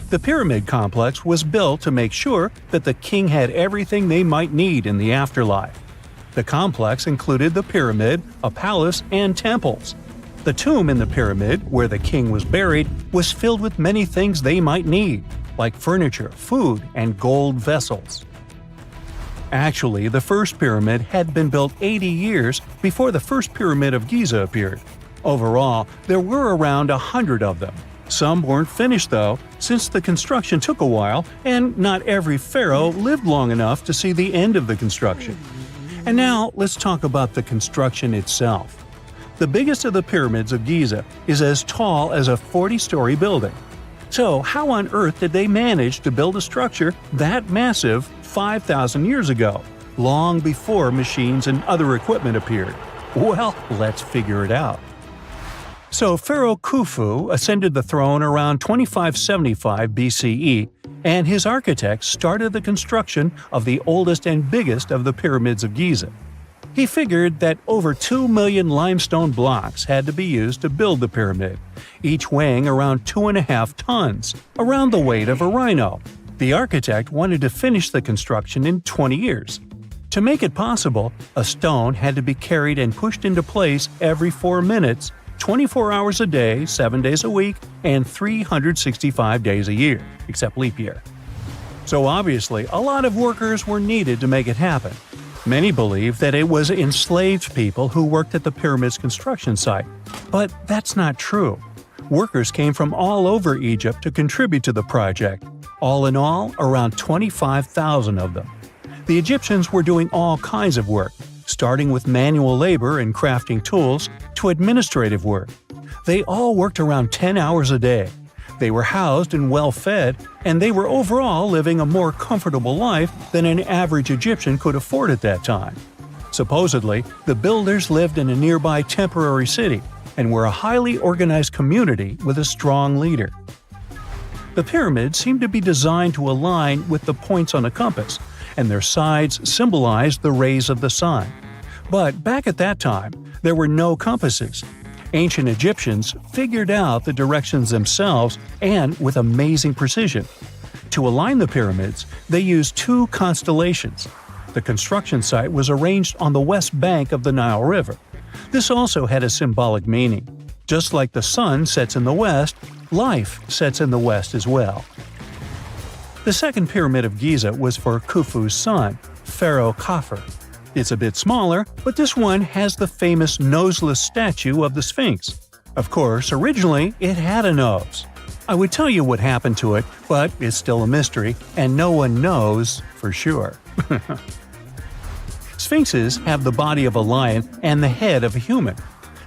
The pyramid complex was built to make sure that the king had everything they might need in the afterlife. The complex included the pyramid, a palace, and temples. The tomb in the pyramid, where the king was buried, was filled with many things they might need, like furniture, food, and gold vessels. Actually, the first pyramid had been built 80 years before the first pyramid of Giza appeared. Overall, there were around 100 of them. Some weren't finished though, since the construction took a while and not every pharaoh lived long enough to see the end of the construction. And now let's talk about the construction itself. The biggest of the pyramids of Giza is as tall as a 40-story building. So how on earth did they manage to build a structure that massive 5,000 years ago, long before machines and other equipment appeared? Well, let's figure it out. So Pharaoh Khufu ascended the throne around 2575 BCE, and his architects started the construction of the oldest and biggest of the pyramids of Giza. He figured that over 2 million limestone blocks had to be used to build the pyramid, each weighing around 2.5 tons, around the weight of a rhino. The architect wanted to finish the construction in 20 years. To make it possible, a stone had to be carried and pushed into place every 4 minutes, 24 hours a day, 7 days a week, and 365 days a year, except leap year. So obviously, a lot of workers were needed to make it happen. Many believe that it was enslaved people who worked at the pyramid's construction site, but that's not true. Workers came from all over Egypt to contribute to the project. All in all, around 25,000 of them. The Egyptians were doing all kinds of work, starting with manual labor and crafting tools to administrative work. They all worked around 10 hours a day. They were housed and well fed, and they were overall living a more comfortable life than an average Egyptian could afford at that time. Supposedly, the builders lived in a nearby temporary city and were a highly organized community with a strong leader. The pyramids seemed to be designed to align with the points on a compass, and their sides symbolized the rays of the sun. But back at that time, there were no compasses. Ancient Egyptians figured out the directions themselves and with amazing precision. To align the pyramids, they used 2 constellations. The construction site was arranged on the west bank of the Nile River. This also had a symbolic meaning. Just like the sun sets in the west, life sets in the west as well. The second pyramid of Giza was for Khufu's son, Pharaoh Khafre. It's a bit smaller, but this one has the famous noseless statue of the Sphinx. Of course, originally it had a nose. I would tell you what happened to it, but it's still a mystery, and no one knows for sure. Sphinxes have the body of a lion and the head of a human.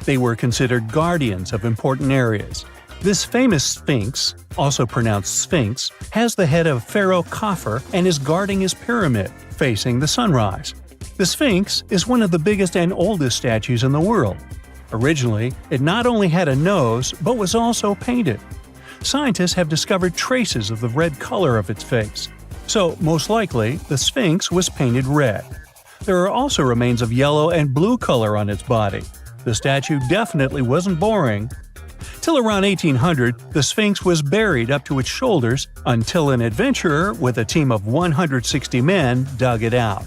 They were considered guardians of important areas. This famous Sphinx, also pronounced Sphinx, has the head of Pharaoh Khafre and is guarding his pyramid, facing the sunrise. The Sphinx is one of the biggest and oldest statues in the world. Originally, it not only had a nose, but was also painted. Scientists have discovered traces of the red color of its face. So, most likely, the Sphinx was painted red. There are also remains of yellow and blue color on its body. The statue definitely wasn't boring. Till around 1800, the Sphinx was buried up to its shoulders until an adventurer with a team of 160 men dug it out.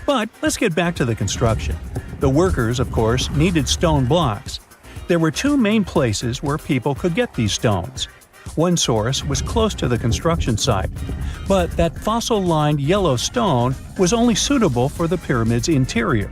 But let's get back to the construction. The workers, of course, needed stone blocks. There were two main places where people could get these stones. One source was close to the construction site, but that fossil-lined yellow stone was only suitable for the pyramid's interior.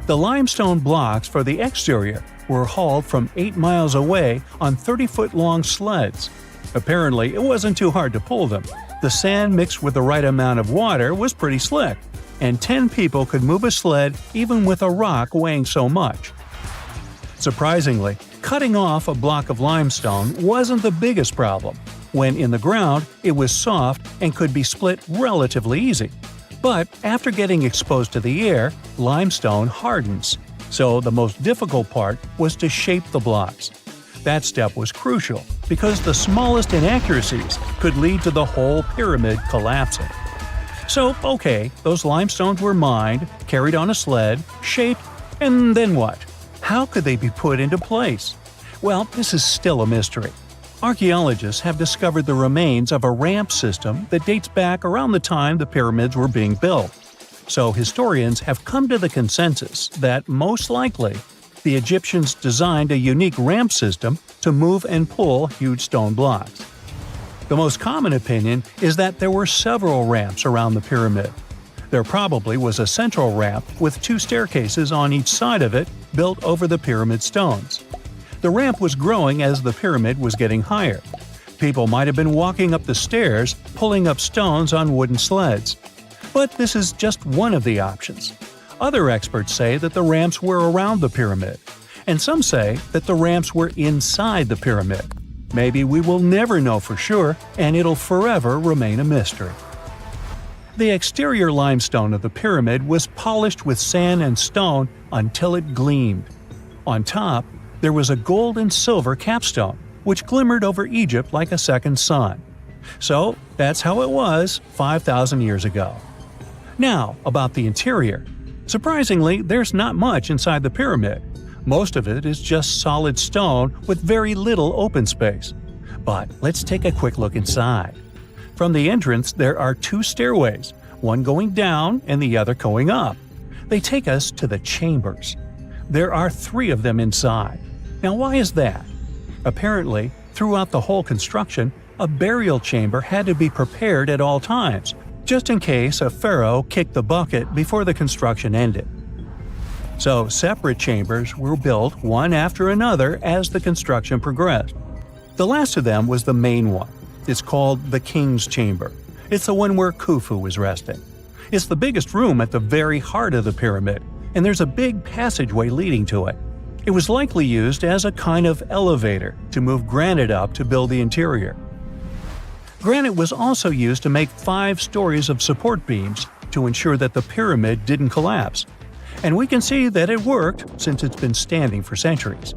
The limestone blocks for the exterior were hauled from 8 miles away on 30-foot-long sleds. Apparently, it wasn't too hard to pull them. The sand mixed with the right amount of water was pretty slick, and 10 people could move a sled even with a rock weighing so much. Surprisingly, cutting off a block of limestone wasn't the biggest problem. When in the ground, it was soft and could be split relatively easy. But after getting exposed to the air, limestone hardens. So the most difficult part was to shape the blocks. That step was crucial because the smallest inaccuracies could lead to the whole pyramid collapsing. So, okay, those limestones were mined, carried on a sled, shaped, and then what? How could they be put into place? Well, this is still a mystery. Archaeologists have discovered the remains of a ramp system that dates back around the time the pyramids were being built. So historians have come to the consensus that, most likely, the Egyptians designed a unique ramp system to move and pull huge stone blocks. The most common opinion is that there were several ramps around the pyramid. There probably was a central ramp with 2 staircases on each side of it built over the pyramid stones. The ramp was growing as the pyramid was getting higher. People might have been walking up the stairs, pulling up stones on wooden sleds. But this is just one of the options. Other experts say that the ramps were around the pyramid, and some say that the ramps were inside the pyramid. Maybe we will never know for sure, and it'll forever remain a mystery. The exterior limestone of the pyramid was polished with sand and stone until it gleamed. On top, there was a gold and silver capstone, which glimmered over Egypt like a second sun. So, that's how it was 5,000 years ago. Now, about the interior. Surprisingly, there's not much inside the pyramid. Most of it is just solid stone with very little open space. But let's take a quick look inside. From the entrance, there are 2 stairways, one going down and the other going up. They take us to the chambers. There are 3 of them inside. Now, why is that? Apparently, throughout the whole construction, a burial chamber had to be prepared at all times, just in case a pharaoh kicked the bucket before the construction ended. So, separate chambers were built one after another as the construction progressed. The last of them was the main one. It's called the King's Chamber. It's the one where Khufu was resting. It's the biggest room at the very heart of the pyramid, and there's a big passageway leading to it. It was likely used as a kind of elevator to move granite up to build the interior. Granite was also used to make 5 stories of support beams to ensure that the pyramid didn't collapse. And we can see that it worked since it's been standing for centuries.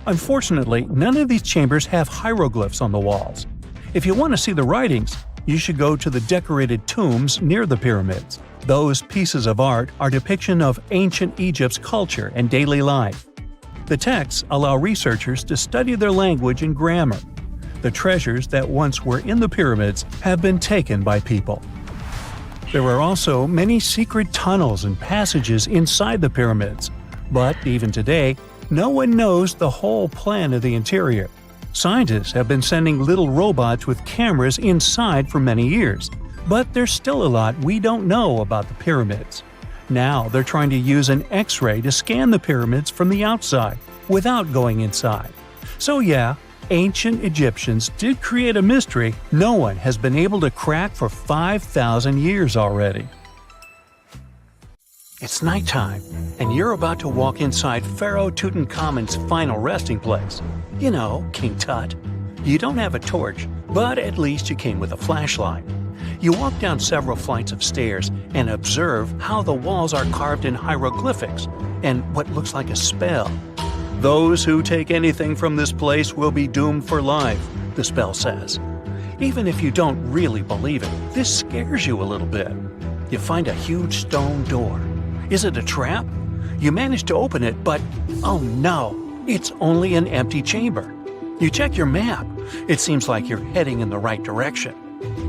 Unfortunately, none of these chambers have hieroglyphs on the walls. If you want to see the writings, you should go to the decorated tombs near the pyramids. Those pieces of art are depiction of ancient Egypt's culture and daily life. The texts allow researchers to study their language and grammar. The treasures that once were in the pyramids have been taken by people. There are also many secret tunnels and passages inside the pyramids, but even today, no one knows the whole plan of the interior. Scientists have been sending little robots with cameras inside for many years, but there's still a lot we don't know about the pyramids. Now they're trying to use an X-ray to scan the pyramids from the outside without going inside. So yeah, ancient Egyptians did create a mystery no one has been able to crack for 5,000 years already. It's nighttime, and you're about to walk inside Pharaoh Tutankhamun's final resting place. You know, King Tut. You don't have a torch, but at least you came with a flashlight. You walk down several flights of stairs and observe how the walls are carved in hieroglyphics and what looks like a spell. Those who take anything from this place will be doomed for life, the spell says. Even if you don't really believe it, this scares you a little bit. You find a huge stone door. Is it a trap? You manage to open it, but oh no, it's only an empty chamber. You check your map. It seems like you're heading in the right direction.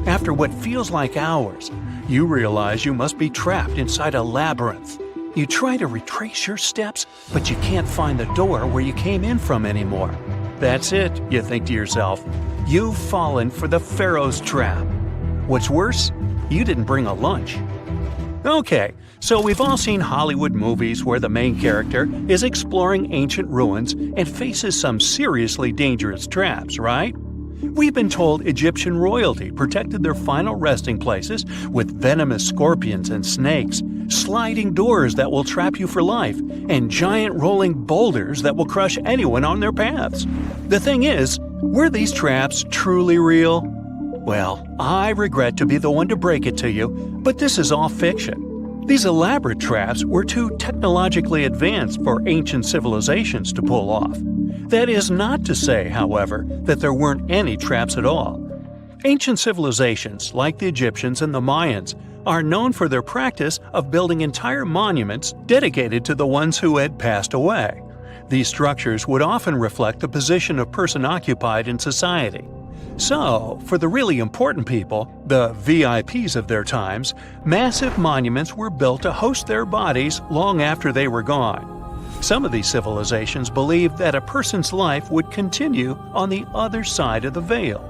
After what feels like hours, you realize you must be trapped inside a labyrinth. You try to retrace your steps, but you can't find the door where you came in from anymore. That's it, you think to yourself. You've fallen for the Pharaoh's trap. What's worse, you didn't bring a lunch. Okay, so we've all seen Hollywood movies where the main character is exploring ancient ruins and faces some seriously dangerous traps, right? We've been told Egyptian royalty protected their final resting places with venomous scorpions and snakes, sliding doors that will trap you for life, and giant rolling boulders that will crush anyone on their paths. The thing is, were these traps truly real? Well, I regret to be the one to break it to you, but this is all fiction. These elaborate traps were too technologically advanced for ancient civilizations to pull off. That is not to say, however, that there weren't any traps at all. Ancient civilizations, like the Egyptians and the Mayans, are known for their practice of building entire monuments dedicated to the ones who had passed away. These structures would often reflect the position of person occupied in society. So, for the really important people, the VIPs of their times, massive monuments were built to host their bodies long after they were gone. Some of these civilizations believed that a person's life would continue on the other side of the veil.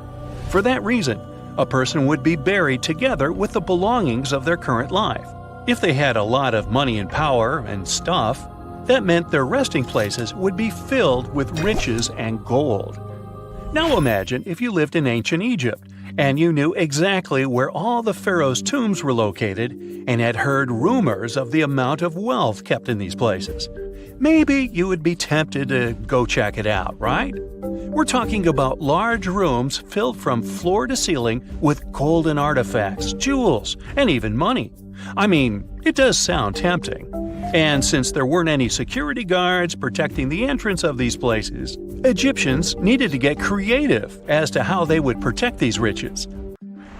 For that reason, a person would be buried together with the belongings of their current life. If they had a lot of money and power and stuff, that meant their resting places would be filled with riches and gold. Now imagine if you lived in ancient Egypt and you knew exactly where all the pharaohs' tombs were located and had heard rumors of the amount of wealth kept in these places. Maybe you would be tempted to go check it out, right? We're talking about large rooms filled from floor to ceiling with golden artifacts, jewels, and even money. I mean, it does sound tempting. And since there weren't any security guards protecting the entrance of these places, Egyptians needed to get creative as to how they would protect these riches.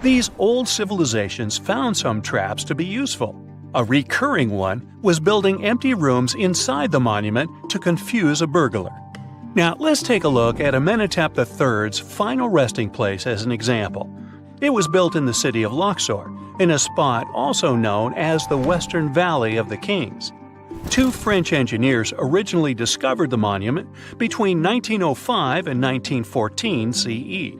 These old civilizations found some traps to be useful. A recurring one was building empty rooms inside the monument to confuse a burglar. Now, let's take a look at Amenhotep III's final resting place as an example. It was built in the city of Luxor, in a spot also known as the Western Valley of the Kings. Two French engineers originally discovered the monument between 1905 and 1914 CE.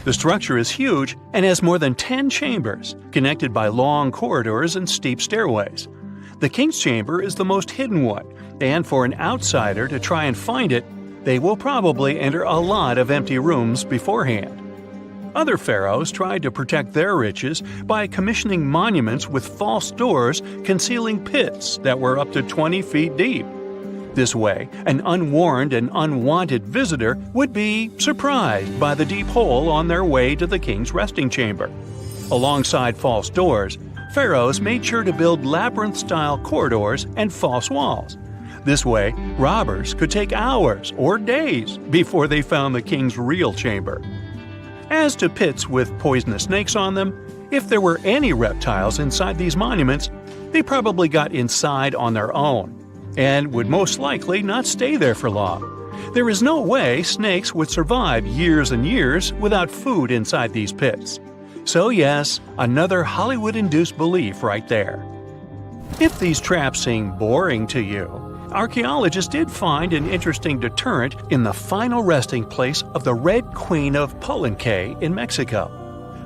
The structure is huge and has more than 10 chambers, connected by long corridors and steep stairways. The King's Chamber is the most hidden one, and for an outsider to try and find it, they will probably enter a lot of empty rooms beforehand. Other pharaohs tried to protect their riches by commissioning monuments with false doors concealing pits that were up to 20 feet deep. This way, an unwarned and unwanted visitor would be surprised by the deep hole on their way to the king's resting chamber. Alongside false doors, pharaohs made sure to build labyrinth-style corridors and false walls. This way, robbers could take hours or days before they found the king's real chamber. As to pits with poisonous snakes on them, if there were any reptiles inside these monuments, they probably got inside on their own, and would most likely not stay there for long. There is no way snakes would survive years and years without food inside these pits. So yes, another Hollywood-induced belief right there. If these traps seem boring to you, Archaeologists did find an interesting deterrent in the final resting place of the Red Queen of Palenque in Mexico.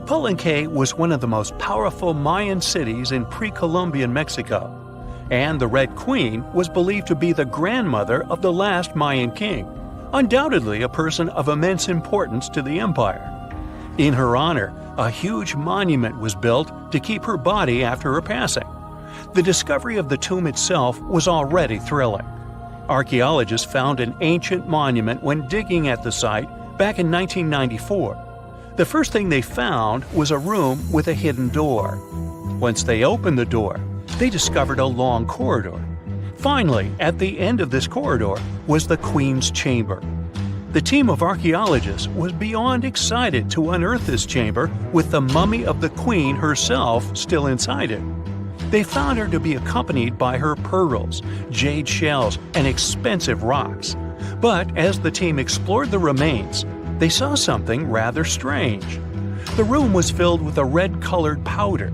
Palenque was one of the most powerful Mayan cities in pre-Columbian Mexico, and the Red Queen was believed to be the grandmother of the last Mayan king, undoubtedly a person of immense importance to the empire. In her honor, a huge monument was built to keep her body after her passing. The discovery of the tomb itself was already thrilling. Archaeologists found an ancient monument when digging at the site back in 1994. The first thing they found was a room with a hidden door. Once they opened the door, they discovered a long corridor. Finally, at the end of this corridor was the Queen's chamber. The team of archaeologists was beyond excited to unearth this chamber with the mummy of the Queen herself still inside it. They found her to be accompanied by her pearls, jade shells, and expensive rocks. But as the team explored the remains, they saw something rather strange. The room was filled with a red-colored powder.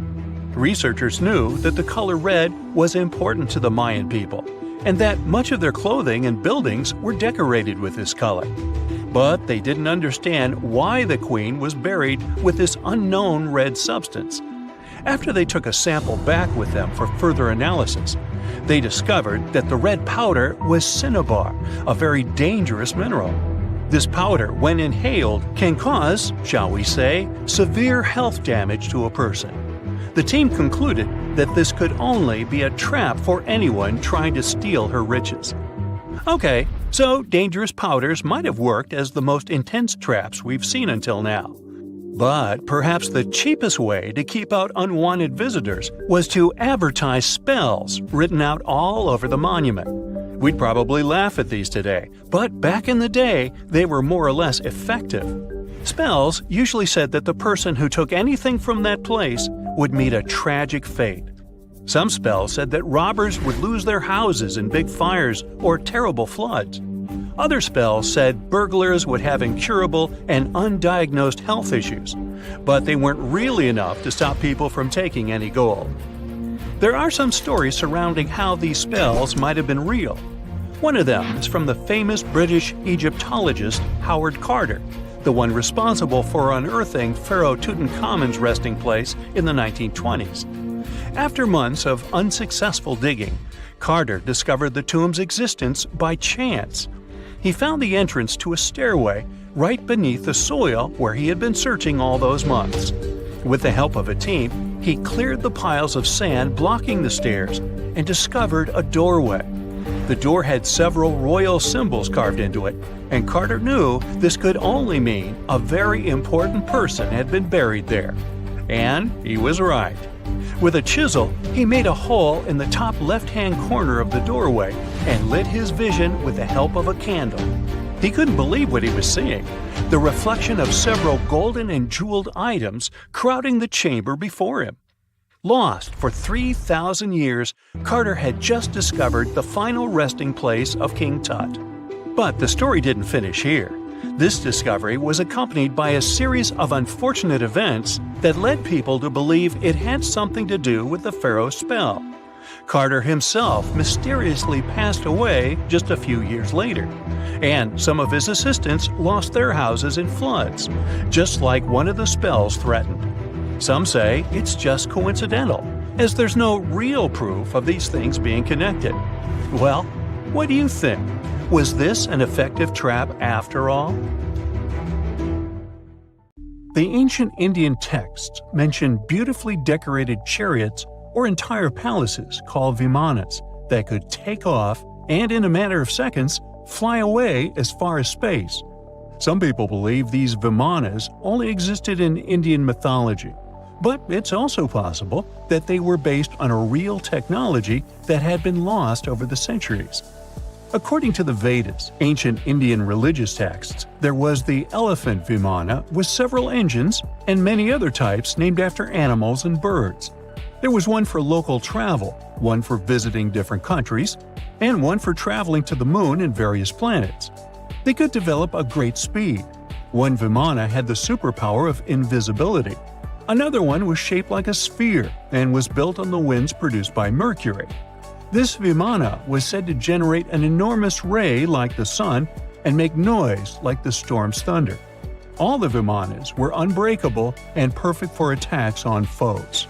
Researchers knew that the color red was important to the Mayan people, and that much of their clothing and buildings were decorated with this color. But they didn't understand why the queen was buried with this unknown red substance. After they took a sample back with them for further analysis, they discovered that the red powder was cinnabar, a very dangerous mineral. This powder, when inhaled, can cause, shall we say, severe health damage to a person. The team concluded that this could only be a trap for anyone trying to steal her riches. Okay, so dangerous powders might have worked as the most intense traps we've seen until now. But perhaps the cheapest way to keep out unwanted visitors was to advertise spells written out all over the monument. We'd probably laugh at these today, but back in the day, they were more or less effective. Spells usually said that the person who took anything from that place would meet a tragic fate. Some spells said that robbers would lose their houses in big fires or terrible floods. Other spells said burglars would have incurable and undiagnosed health issues, but they weren't really enough to stop people from taking any gold. There are some stories surrounding how these spells might have been real. One of them is from the famous British Egyptologist Howard Carter, the one responsible for unearthing Pharaoh Tutankhamun's resting place in the 1920s. After months of unsuccessful digging, Carter discovered the tomb's existence by chance. He found the entrance to a stairway right beneath the soil where he had been searching all those months. With the help of a team, he cleared the piles of sand blocking the stairs and discovered a doorway. The door had several royal symbols carved into it, and Carter knew this could only mean a very important person had been buried there. And he was right. With a chisel, he made a hole in the top left-hand corner of the doorway and lit his vision with the help of a candle. He couldn't believe what he was seeing, the reflection of several golden and jeweled items crowding the chamber before him. Lost for 3,000 years, Carter had just discovered the final resting place of King Tut. But the story didn't finish here. This discovery was accompanied by a series of unfortunate events that led people to believe it had something to do with the pharaoh's spell. Carter himself mysteriously passed away just a few years later, and some of his assistants lost their houses in floods, just like one of the spells threatened. Some say it's just coincidental, as there's no real proof of these things being connected. Well, what do you think? Was this an effective trap after all? The ancient Indian texts mention beautifully decorated chariots or entire palaces called vimanas that could take off and, in a matter of seconds, fly away as far as space. Some people believe these vimanas only existed in Indian mythology, but it's also possible that they were based on a real technology that had been lost over the centuries. According to the Vedas, ancient Indian religious texts, there was the elephant vimana with several engines and many other types named after animals and birds. There was one for local travel, one for visiting different countries, and one for traveling to the moon and various planets. They could develop a great speed. One vimana had the superpower of invisibility. Another one was shaped like a sphere and was built on the winds produced by Mercury. This vimana was said to generate an enormous ray like the sun and make noise like the storm's thunder. All the vimanas were unbreakable and perfect for attacks on foes.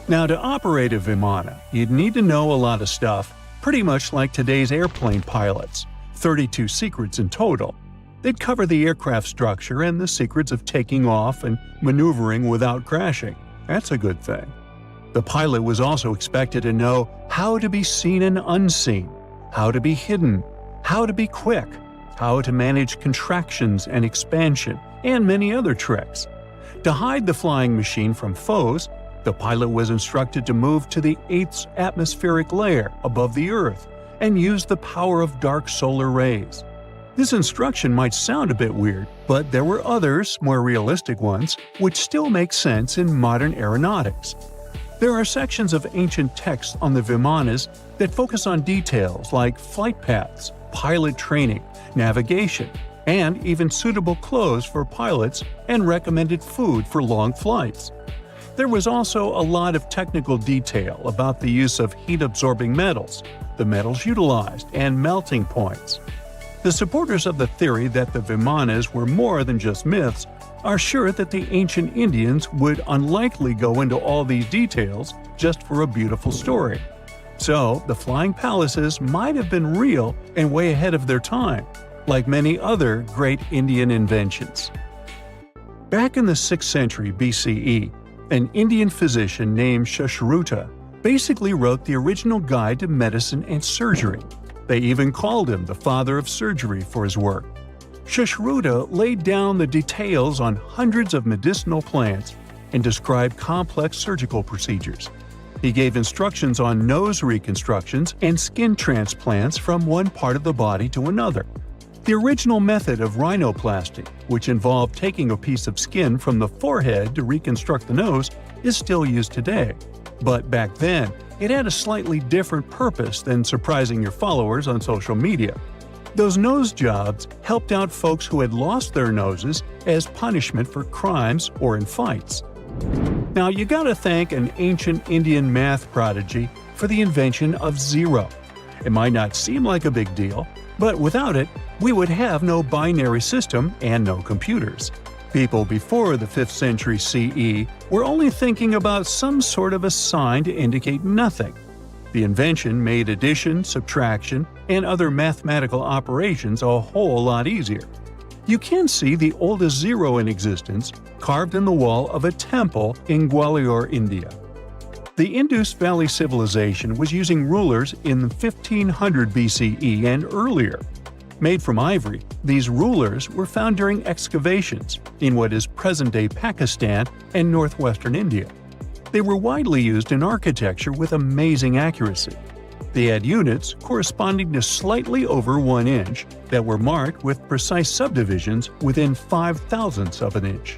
Now, to operate a vimana, you'd need to know a lot of stuff, pretty much like today's airplane pilots, 32 secrets in total. They'd cover the aircraft structure and the secrets of taking off and maneuvering without crashing. That's a good thing. The pilot was also expected to know how to be seen and unseen, how to be hidden, how to be quick, how to manage contractions and expansion, and many other tricks. To hide the flying machine from foes, the pilot was instructed to move to the 8th atmospheric layer above the Earth and use the power of dark solar rays. This instruction might sound a bit weird, but there were others, more realistic ones, which still make sense in modern aeronautics. There are sections of ancient texts on the vimanas that focus on details like flight paths, pilot training, navigation, and even suitable clothes for pilots and recommended food for long flights. There was also a lot of technical detail about the use of heat-absorbing metals, the metals utilized, and melting points. The supporters of the theory that the vimanas were more than just myths are sure that the ancient Indians would unlikely go into all these details just for a beautiful story. So, the flying palaces might have been real and way ahead of their time, like many other great Indian inventions. Back in the 6th century BCE, an Indian physician named Sushruta basically wrote the original guide to medicine and surgery. They even called him the father of surgery for his work. Sushruta laid down the details on hundreds of medicinal plants and described complex surgical procedures. He gave instructions on nose reconstructions and skin transplants from one part of the body to another. The original method of rhinoplasty, which involved taking a piece of skin from the forehead to reconstruct the nose, is still used today. But back then, it had a slightly different purpose than surprising your followers on social media. Those nose jobs helped out folks who had lost their noses as punishment for crimes or in fights. Now, you gotta thank an ancient Indian math prodigy for the invention of zero. It might not seem like a big deal, but without it, we would have no binary system and no computers. People before the 5th century CE were only thinking about some sort of a sign to indicate nothing. The invention made addition, subtraction, and other mathematical operations a whole lot easier. You can see the oldest zero in existence carved in the wall of a temple in Gwalior, India. The Indus Valley Civilization was using rulers in 1500 BCE and earlier. Made from ivory, these rulers were found during excavations in what is present-day Pakistan and northwestern India. They were widely used in architecture with amazing accuracy. They had units corresponding to slightly over 1 inch that were marked with precise subdivisions within 5/1000ths of an inch.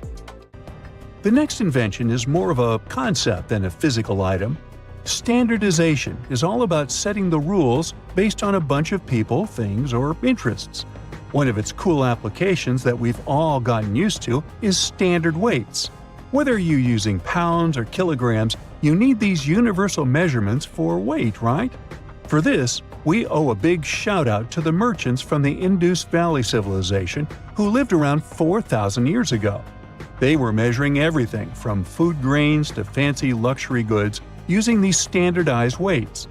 The next invention is more of a concept than a physical item. Standardization is all about setting the rules based on a bunch of people, things, or interests. One of its cool applications that we've all gotten used to is standard weights. Whether you're using pounds or kilograms, you need these universal measurements for weight, right? For this, we owe a big shout-out to the merchants from the Indus Valley Civilization who lived around 4,000 years ago. They were measuring everything from food grains to fancy luxury goods using these standardized weights.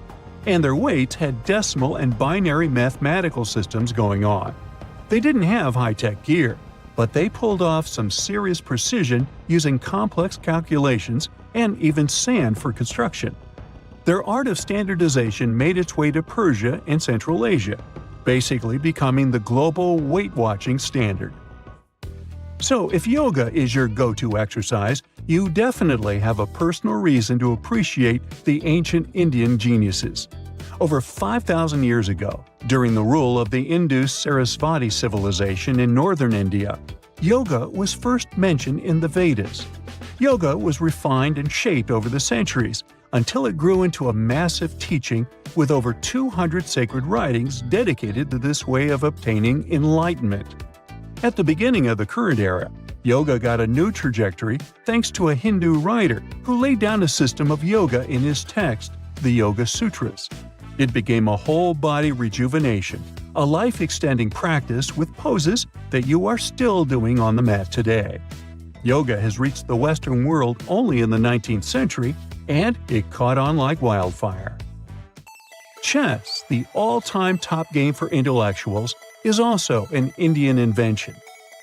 And their weights had decimal and binary mathematical systems going on. They didn't have high-tech gear, but they pulled off some serious precision using complex calculations and even sand for construction. Their art of standardization made its way to Persia and Central Asia, basically becoming the global weight-watching standard. So, if yoga is your go-to exercise, you definitely have a personal reason to appreciate the ancient Indian geniuses. Over 5,000 years ago, during the rule of the Indus-Sarasvati civilization in northern India, yoga was first mentioned in the Vedas. Yoga was refined and shaped over the centuries until it grew into a massive teaching with over 200 sacred writings dedicated to this way of obtaining enlightenment. At the beginning of the current era, yoga got a new trajectory thanks to a Hindu writer who laid down a system of yoga in his text, the Yoga Sutras. It became a whole-body rejuvenation, a life-extending practice with poses that you are still doing on the mat today. Yoga has reached the Western world only in the 19th century, and it caught on like wildfire. Chess, the all-time top game for intellectuals, is also an Indian invention.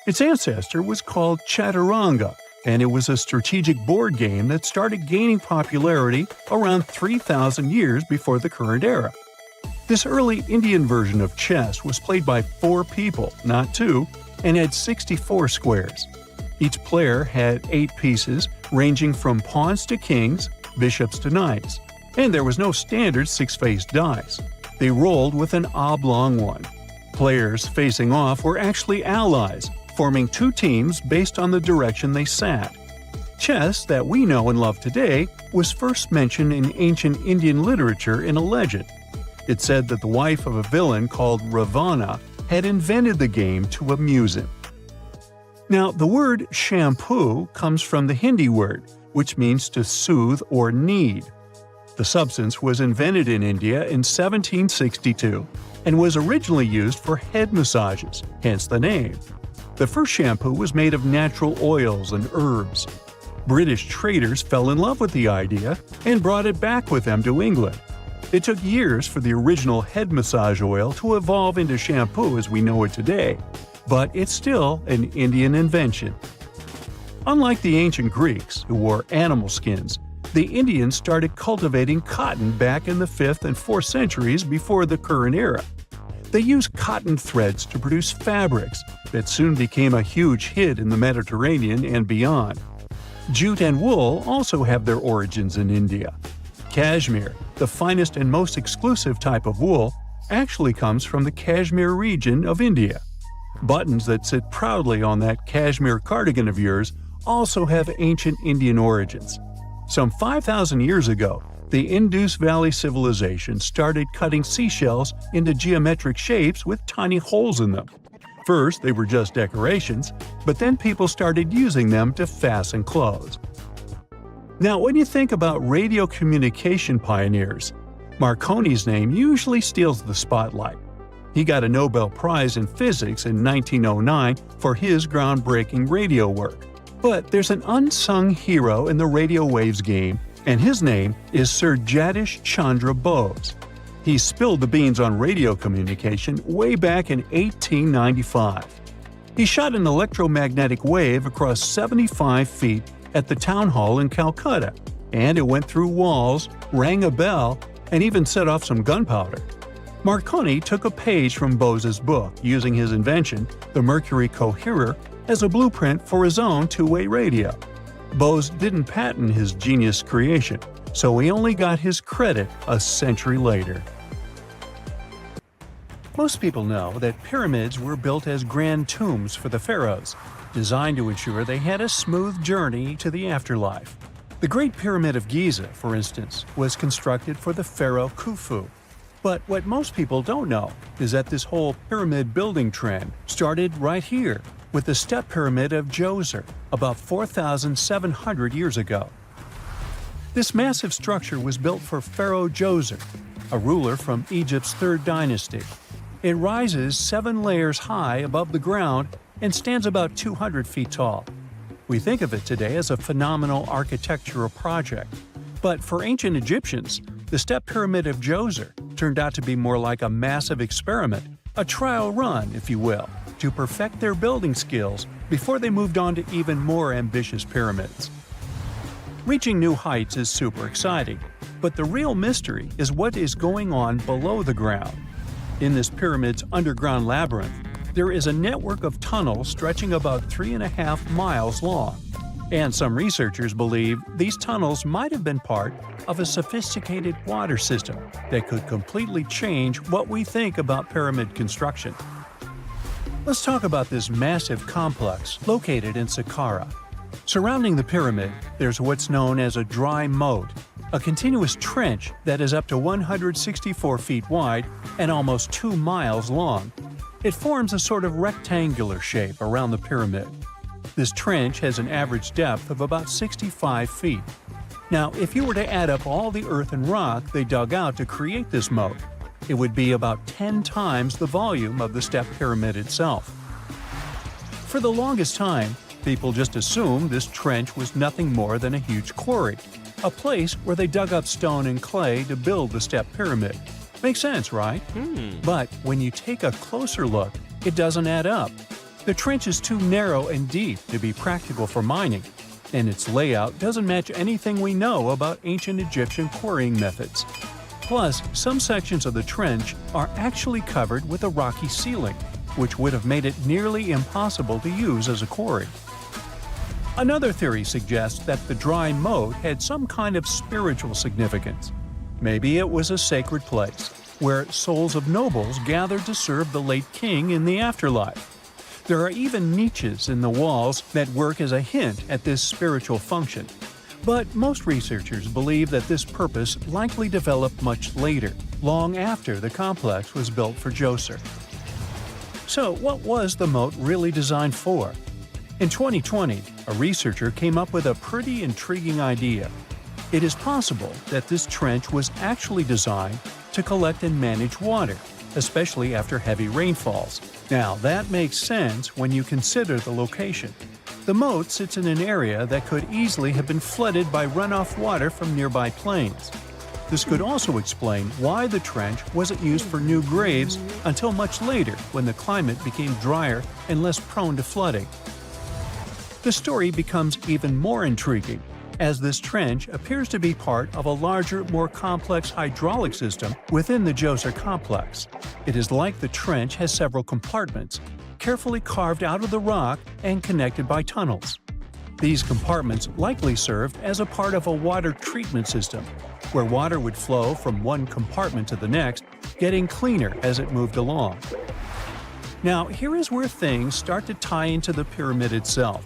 Its ancestor was called Chaturanga, and it was a strategic board game that started gaining popularity around 3,000 years before the current era. This early Indian version of chess was played by 4 people, not 2, and had 64 squares. Each player had 8 pieces, ranging from pawns to kings, bishops to knights. And there was no standard 6-faced dice. They rolled with an oblong one. Players facing off were actually allies, forming 2 teams based on the direction they sat. Chess, that we know and love today, was first mentioned in ancient Indian literature in a legend. It said that the wife of a villain called Ravana had invented the game to amuse him. Now, the word shampoo comes from the Hindi word, which means to soothe or knead. The substance was invented in India in 1762 and was originally used for head massages, hence the name. The first shampoo was made of natural oils and herbs. British traders fell in love with the idea and brought it back with them to England. It took years for the original head massage oil to evolve into shampoo as we know it today, but it's still an Indian invention. Unlike the ancient Greeks, who wore animal skins, the Indians started cultivating cotton back in the 5th and 4th centuries before the current era. They used cotton threads to produce fabrics that soon became a huge hit in the Mediterranean and beyond. Jute and wool also have their origins in India. Cashmere, the finest and most exclusive type of wool, actually comes from the Kashmir region of India. Buttons that sit proudly on that cashmere cardigan of yours also have ancient Indian origins. Some 5,000 years ago, the Indus Valley civilization started cutting seashells into geometric shapes with tiny holes in them. First, they were just decorations, but then people started using them to fasten clothes. Now, when you think about radio communication pioneers, Marconi's name usually steals the spotlight. He got a Nobel Prize in Physics in 1909 for his groundbreaking radio work. But there's an unsung hero in the radio waves game, and his name is Sir Jagdish Chandra Bose. He spilled the beans on radio communication way back in 1895. He shot an electromagnetic wave across 75 feet at the town hall in Calcutta, and it went through walls, rang a bell, and even set off some gunpowder. Marconi took a page from Bose's book, using his invention, the Mercury Coherer, as a blueprint for his own two-way radio. Bose didn't patent his genius creation, so he only got his credit a century later. Most people know that pyramids were built as grand tombs for the pharaohs, designed to ensure they had a smooth journey to the afterlife. The Great Pyramid of Giza, for instance, was constructed for the pharaoh Khufu. But what most people don't know is that this whole pyramid building trend started right here with the step pyramid of Djoser about 4,700 years ago. This massive structure was built for Pharaoh Djoser, a ruler from Egypt's 3rd dynasty. It rises 7 layers high above the ground and stands about 200 feet tall. We think of it today as a phenomenal architectural project, but for ancient Egyptians, the step pyramid of Djoser turned out to be more like a massive experiment, a trial run, if you will, to perfect their building skills before they moved on to even more ambitious pyramids. Reaching new heights is super exciting, but the real mystery is what is going on below the ground. In this pyramid's underground labyrinth, there is a network of tunnels stretching about 3.5 miles long, and some researchers believe these tunnels might have been part of a sophisticated water system that could completely change what we think about pyramid construction. Let's talk about this massive complex located in Saqqara. Surrounding the pyramid, there's what's known as a dry moat, a continuous trench that is up to 164 feet wide and almost 2 miles long. It forms a sort of rectangular shape around the pyramid. This trench has an average depth of about 65 feet. Now, if you were to add up all the earth and rock they dug out to create this moat, it would be about 10 times the volume of the step pyramid itself. For the longest time, people just assumed this trench was nothing more than a huge quarry, a place where they dug up stone and clay to build the step pyramid. Makes sense, right? But when you take a closer look, it doesn't add up. The trench is too narrow and deep to be practical for mining, and its layout doesn't match anything we know about ancient Egyptian quarrying methods. Plus, some sections of the trench are actually covered with a rocky ceiling, which would have made it nearly impossible to use as a quarry. Another theory suggests that the dry moat had some kind of spiritual significance. Maybe it was a sacred place, where souls of nobles gathered to serve the late king in the afterlife. There are even niches in the walls that work as a hint at this spiritual function. But most researchers believe that this purpose likely developed much later, long after the complex was built for Djoser. So what was the moat really designed for? In 2020, a researcher came up with a pretty intriguing idea. It is possible that this trench was actually designed to collect and manage water, especially after heavy rainfalls. Now, that makes sense when you consider the location. The moat sits in an area that could easily have been flooded by runoff water from nearby plains. This could also explain why the trench wasn't used for new graves until much later when the climate became drier and less prone to flooding. The story becomes even more intriguing as this trench appears to be part of a larger, more complex hydraulic system within the Djoser complex. It is like the trench has several compartments, carefully carved out of the rock and connected by tunnels. These compartments likely served as a part of a water treatment system, where water would flow from one compartment to the next, getting cleaner as it moved along. Now, here is where things start to tie into the pyramid itself.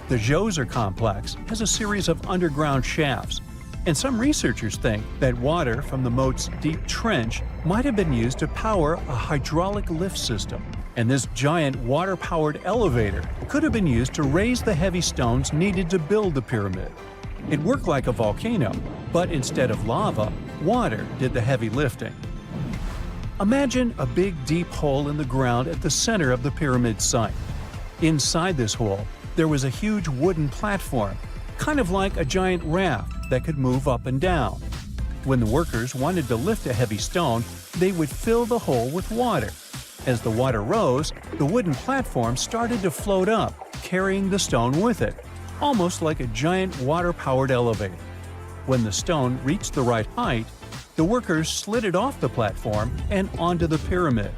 The Djoser complex has a series of underground shafts, and some researchers think that water from the moat's deep trench might have been used to power a hydraulic lift system, and this giant water-powered elevator could have been used to raise the heavy stones needed to build the pyramid. It worked like a volcano, but instead of lava, water did the heavy lifting. Imagine a big deep hole in the ground at the center of the pyramid site. Inside this hole, there was a huge wooden platform, kind of like a giant raft that could move up and down. When the workers wanted to lift a heavy stone, they would fill the hole with water. As the water rose, the wooden platform started to float up, carrying the stone with it, almost like a giant water-powered elevator. When the stone reached the right height, the workers slid it off the platform and onto the pyramid.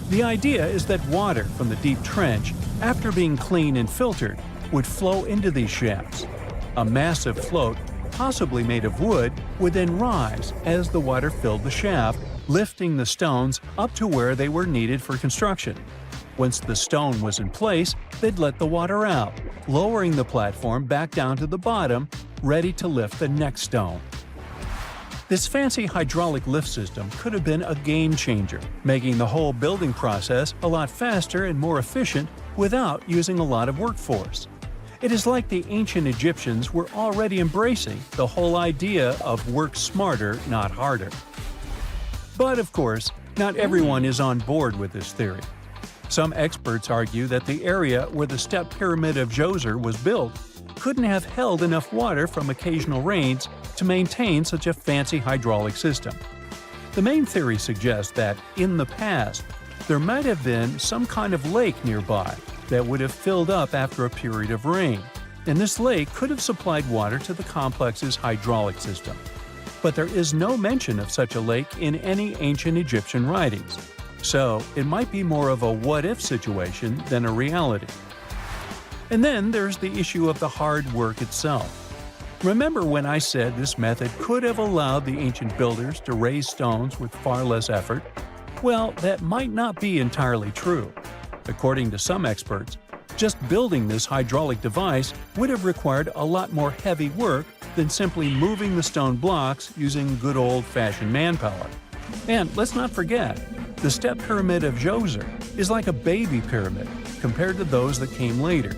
The idea is that water from the deep trench, after being cleaned and filtered, would flow into these shafts. A massive float, possibly made of wood, would then rise as the water filled the shaft, lifting the stones up to where they were needed for construction. Once the stone was in place, they'd let the water out, lowering the platform back down to the bottom, ready to lift the next stone. This fancy hydraulic lift system could have been a game changer, making the whole building process a lot faster and more efficient without using a lot of workforce. It is like the ancient Egyptians were already embracing the whole idea of work smarter, not harder. But of course, not everyone is on board with this theory. Some experts argue that the area where the step pyramid of Djoser was built couldn't have held enough water from occasional rains to maintain such a fancy hydraulic system. The main theory suggests that, in the past, there might have been some kind of lake nearby that would have filled up after a period of rain, and this lake could have supplied water to the complex's hydraulic system. But there is no mention of such a lake in any ancient Egyptian writings, so it might be more of a what-if situation than a reality. And then there's the issue of the hard work itself. Remember when I said this method could have allowed the ancient builders to raise stones with far less effort? Well, that might not be entirely true. According to some experts, just building this hydraulic device would have required a lot more heavy work than simply moving the stone blocks using good old-fashioned manpower. And let's not forget, the step pyramid of Djoser is like a baby pyramid compared to those that came later.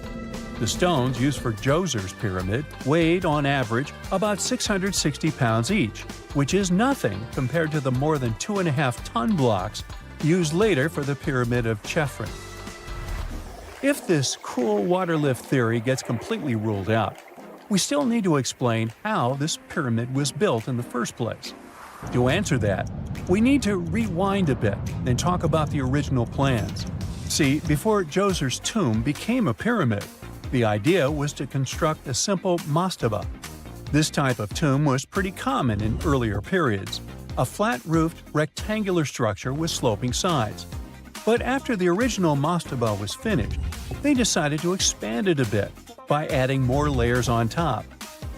The stones used for Djoser's pyramid weighed, on average, about 660 pounds each, which is nothing compared to the more than 2.5-ton blocks used later for the pyramid of Chephren. If this cool water lift theory gets completely ruled out, we still need to explain how this pyramid was built in the first place. To answer that, we need to rewind a bit and talk about the original plans. See, before Djoser's tomb became a pyramid, the idea was to construct a simple mastaba. This type of tomb was pretty common in earlier periods, a flat-roofed, rectangular structure with sloping sides. But after the original mastaba was finished, they decided to expand it a bit by adding more layers on top.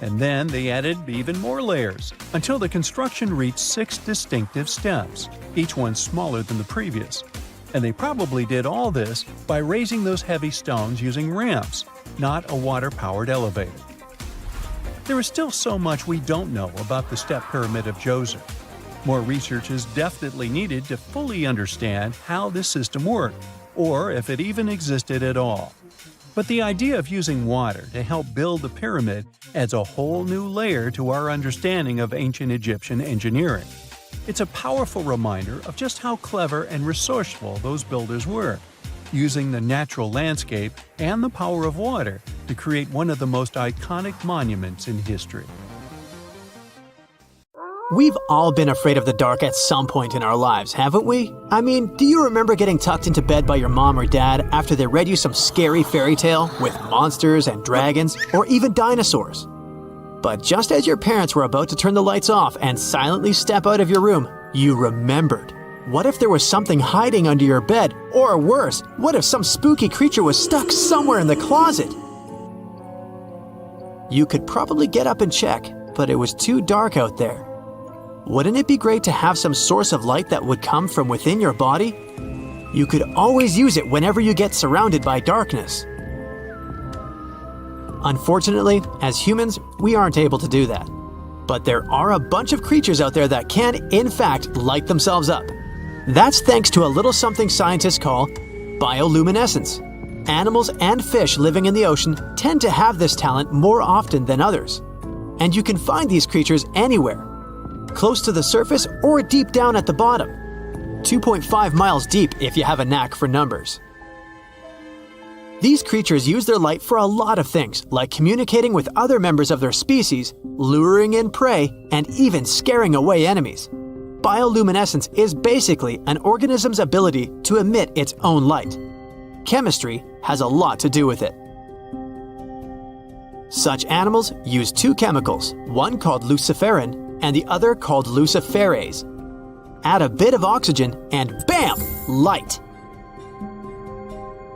And then they added even more layers, until the construction reached 6 distinctive steps, each one smaller than the previous. And they probably did all this by raising those heavy stones using ramps, not a water-powered elevator. There is still so much we don't know about the step pyramid of Djoser. More research is definitely needed to fully understand how this system worked, or if it even existed at all. But the idea of using water to help build the pyramid adds a whole new layer to our understanding of ancient Egyptian engineering. It's a powerful reminder of just how clever and resourceful those builders were, using the natural landscape and the power of water to create one of the most iconic monuments in history. We've all been afraid of the dark at some point in our lives, haven't we? I mean, do you remember getting tucked into bed by your mom or dad after they read you some scary fairy tale with monsters and dragons or even dinosaurs? But just as your parents were about to turn the lights off and silently step out of your room, you remembered. What if there was something hiding under your bed? Or worse, what if some spooky creature was stuck somewhere in the closet? You could probably get up and check, but it was too dark out there. Wouldn't it be great to have some source of light that would come from within your body? You could always use it whenever you get surrounded by darkness. Unfortunately, as humans, we aren't able to do that. But there are a bunch of creatures out there that can, in fact, light themselves up. That's thanks to a little something scientists call bioluminescence. Animals and fish living in the ocean tend to have this talent more often than others. And you can find these creatures anywhere, close to the surface or deep down at the bottom. 2.5 miles deep if you have a knack for numbers. These creatures use their light for a lot of things, like communicating with other members of their species, luring in prey, and even scaring away enemies. Bioluminescence is basically an organism's ability to emit its own light. Chemistry has a lot to do with it. Such animals use 2 chemicals, one called luciferin and the other called luciferase. Add a bit of oxygen and bam! Light!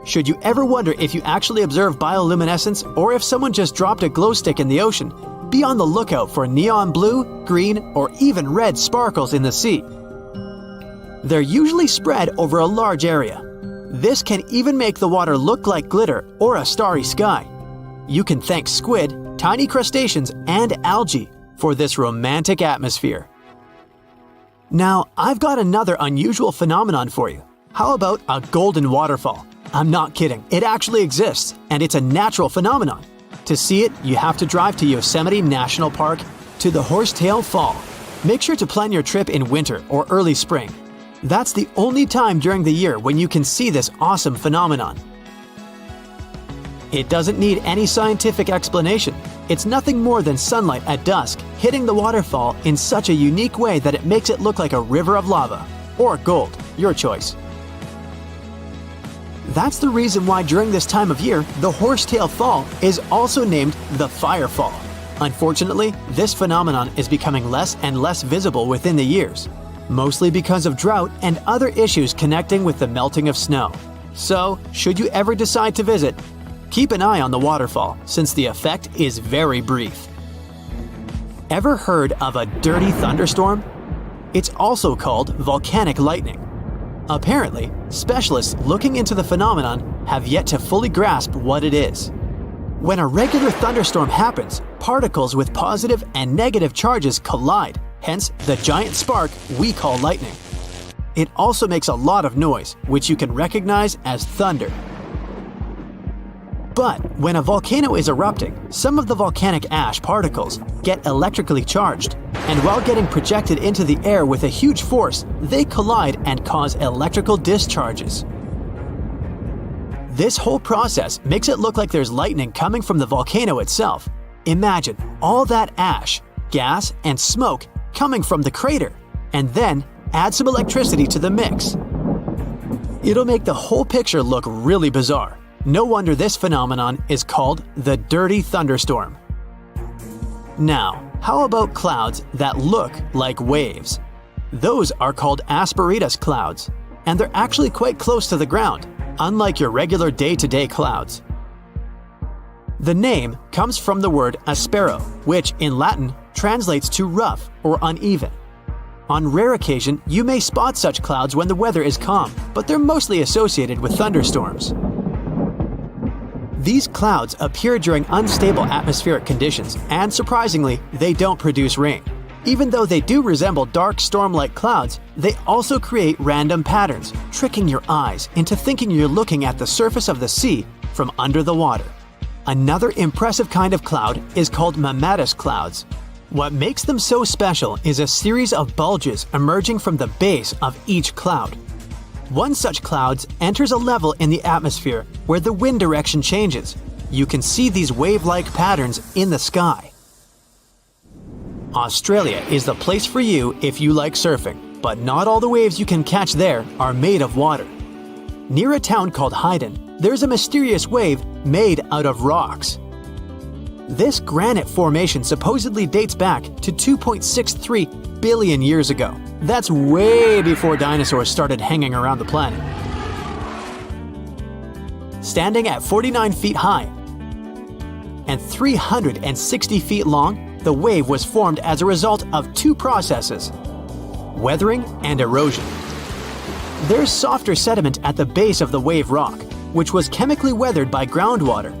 Should you ever wonder if you actually observe bioluminescence or if someone just dropped a glow stick in the ocean, be on the lookout for neon blue, green, or even red sparkles in the sea. They're usually spread over a large area. This can even make the water look like glitter or a starry sky. You can thank squid, tiny crustaceans, and algae for this romantic atmosphere. Now, I've got another unusual phenomenon for you. How about a golden waterfall? I'm not kidding, it actually exists, and it's a natural phenomenon. To see it, you have to drive to Yosemite National Park to the Horsetail Fall. Make sure to plan your trip in winter or early spring. That's the only time during the year when you can see this awesome phenomenon. It doesn't need any scientific explanation. It's nothing more than sunlight at dusk hitting the waterfall in such a unique way that it makes it look like a river of lava. Or gold, your choice. That's the reason why during this time of year, the Horsetail Fall is also named the Fire Fall. Unfortunately, this phenomenon is becoming less and less visible within the years, mostly because of drought and other issues connecting with the melting of snow. So, should you ever decide to visit, keep an eye on the waterfall since the effect is very brief. Ever heard of a dirty thunderstorm? It's also called volcanic lightning. Apparently, specialists looking into the phenomenon have yet to fully grasp what it is. When a regular thunderstorm happens, particles with positive and negative charges collide, hence the giant spark we call lightning. It also makes a lot of noise, which you can recognize as thunder. But when a volcano is erupting, some of the volcanic ash particles get electrically charged, and while getting projected into the air with a huge force, they collide and cause electrical discharges. This whole process makes it look like there's lightning coming from the volcano itself. Imagine all that ash, gas, and smoke coming from the crater, and then add some electricity to the mix. It'll make the whole picture look really bizarre. No wonder this phenomenon is called the dirty thunderstorm. Now, how about clouds that look like waves? Those are called asperitas clouds, and they're actually quite close to the ground, unlike your regular day-to-day clouds. The name comes from the word aspero, which in Latin translates to rough or uneven. On rare occasion, you may spot such clouds when the weather is calm, but they're mostly associated with thunderstorms. These clouds appear during unstable atmospheric conditions, and surprisingly, they don't produce rain. Even though they do resemble dark storm-like clouds, they also create random patterns, tricking your eyes into thinking you're looking at the surface of the sea from under the water. Another impressive kind of cloud is called mammatus clouds. What makes them so special is a series of bulges emerging from the base of each cloud. One such cloud enters a level in the atmosphere where the wind direction changes. You can see these wave-like patterns in the sky. Australia is the place for you if you like surfing, but not all the waves you can catch there are made of water. Near a town called Hayden, there's a mysterious wave made out of rocks. This granite formation supposedly dates back to 2.63 billion years ago. That's way before dinosaurs started hanging around the planet. Standing at 49 feet high and 360 feet long, the wave was formed as a result of two processes: weathering and erosion. There's softer sediment at the base of the wave rock, which was chemically weathered by groundwater.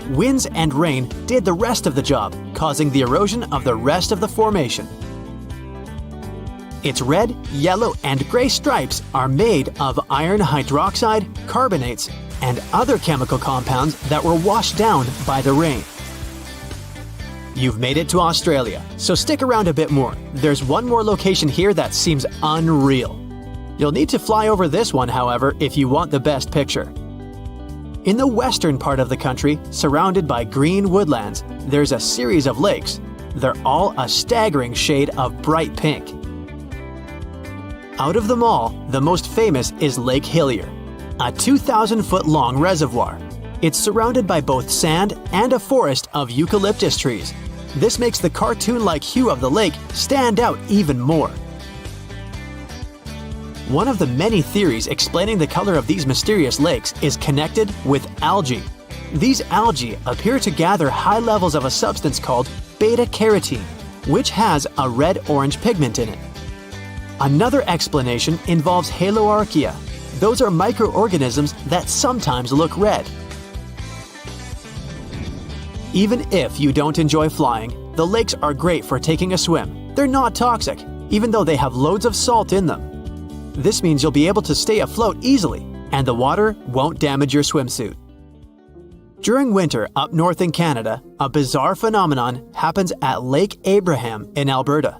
Winds and rain did the rest of the job, causing the erosion of the rest of the formation. Its red, yellow, and gray stripes are made of iron hydroxide, carbonates, and other chemical compounds that were washed down by the rain. You've made it to Australia, so stick around a bit more. There's one more location here that seems unreal. You'll need to fly over this one, however, if you want the best picture. In the western part of the country, surrounded by green woodlands, there's a series of lakes. They're all a staggering shade of bright pink. Out of them all, the most famous is Lake Hillier, a 2,000-foot-long reservoir. It's surrounded by both sand and a forest of eucalyptus trees. This makes the cartoon-like hue of the lake stand out even more. One of the many theories explaining the color of these mysterious lakes is connected with algae. These algae appear to gather high levels of a substance called beta-carotene, which has a red-orange pigment in it. Another explanation involves haloarchaea. Those are microorganisms that sometimes look red. Even if you don't enjoy flying, the lakes are great for taking a swim. They're not toxic, even though they have loads of salt in them. This means you'll be able to stay afloat easily, and the water won't damage your swimsuit. During winter up north in Canada, a bizarre phenomenon happens at Lake Abraham in Alberta.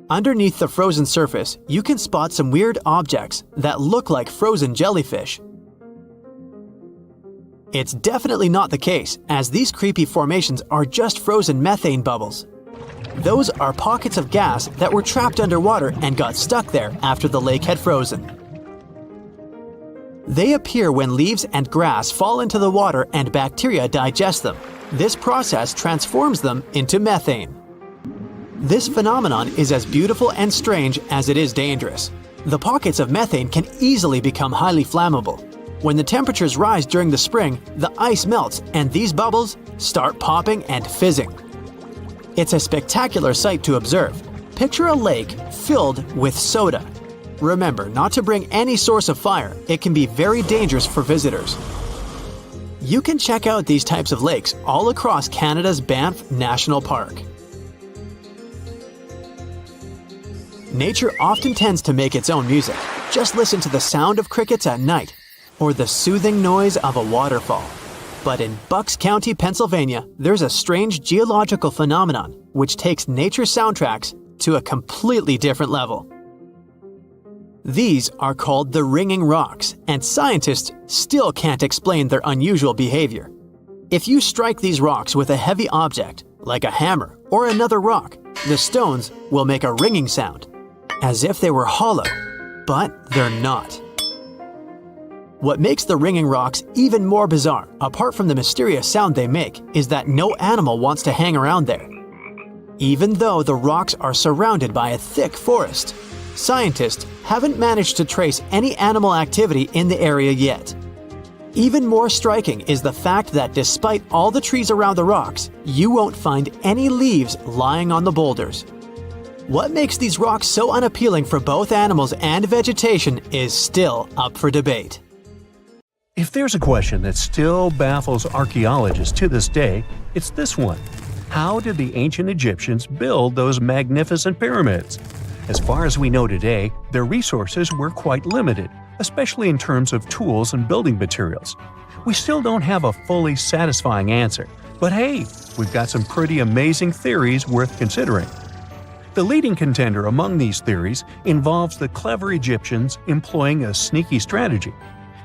Underneath the frozen surface, you can spot some weird objects that look like frozen jellyfish. It's definitely not the case, as these creepy formations are just frozen methane bubbles. Those are pockets of gas that were trapped underwater and got stuck there after the lake had frozen. They appear when leaves and grass fall into the water and bacteria digest them. This process transforms them into methane. This phenomenon is as beautiful and strange as it is dangerous. The pockets of methane can easily become highly flammable. When the temperatures rise during the spring, the ice melts and these bubbles start popping and fizzing. It's a spectacular sight to observe. Picture a lake filled with soda. Remember not to bring any source of fire. It can be very dangerous for visitors. You can check out these types of lakes all across Canada's Banff National Park. Nature often tends to make its own music. Just listen to the sound of crickets at night, or the soothing noise of a waterfall. But in Bucks County, Pennsylvania, there's a strange geological phenomenon which takes nature soundtracks to a completely different level. These are called the ringing rocks, and scientists still can't explain their unusual behavior. If you strike these rocks with a heavy object, like a hammer or another rock, the stones will make a ringing sound, as if they were hollow, but they're not. What makes the ringing rocks even more bizarre, apart from the mysterious sound they make, is that no animal wants to hang around there. Even though the rocks are surrounded by a thick forest, scientists haven't managed to trace any animal activity in the area yet. Even more striking is the fact that despite all the trees around the rocks, you won't find any leaves lying on the boulders. What makes these rocks so unappealing for both animals and vegetation is still up for debate. If there's a question that still baffles archaeologists to this day, it's this one. How did the ancient Egyptians build those magnificent pyramids? As far as we know today, their resources were quite limited, especially in terms of tools and building materials. We still don't have a fully satisfying answer, but hey, we've got some pretty amazing theories worth considering. The leading contender among these theories involves the clever Egyptians employing a sneaky strategy.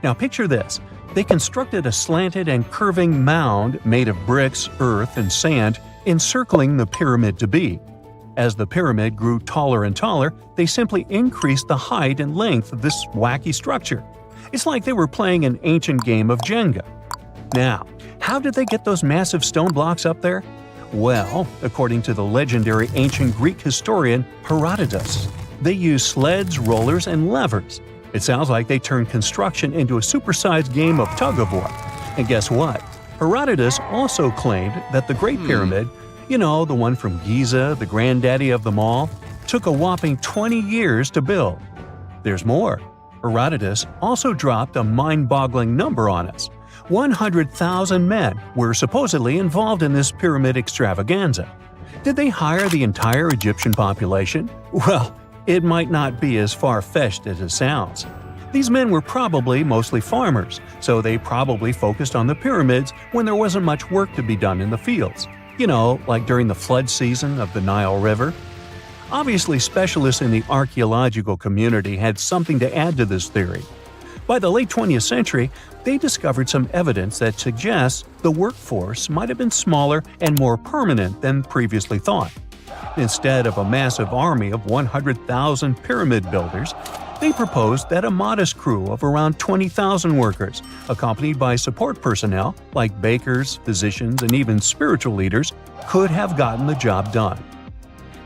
Now picture this. They constructed a slanted and curving mound made of bricks, earth, and sand encircling the pyramid to be. As the pyramid grew taller and taller, they simply increased the height and length of this wacky structure. It's like they were playing an ancient game of Jenga. Now, how did they get those massive stone blocks up there? Well, according to the legendary ancient Greek historian Herodotus, they used sleds, rollers, and levers. It sounds like they turned construction into a supersized game of tug-of-war. And guess what? Herodotus also claimed that the Great Pyramid, the one from Giza, the granddaddy of them all, took a whopping 20 years to build. There's more. Herodotus also dropped a mind-boggling number on us. 100,000 men were supposedly involved in this pyramid extravaganza. Did they hire the entire Egyptian population? Well, it might not be as far-fetched as it sounds. These men were probably mostly farmers, so they probably focused on the pyramids when there wasn't much work to be done in the fields. Like during the flood season of the Nile River. Obviously, specialists in the archaeological community had something to add to this theory. By the late 20th century, they discovered some evidence that suggests the workforce might have been smaller and more permanent than previously thought. Instead of a massive army of 100,000 pyramid builders, they proposed that a modest crew of around 20,000 workers, accompanied by support personnel like bakers, physicians, and even spiritual leaders, could have gotten the job done.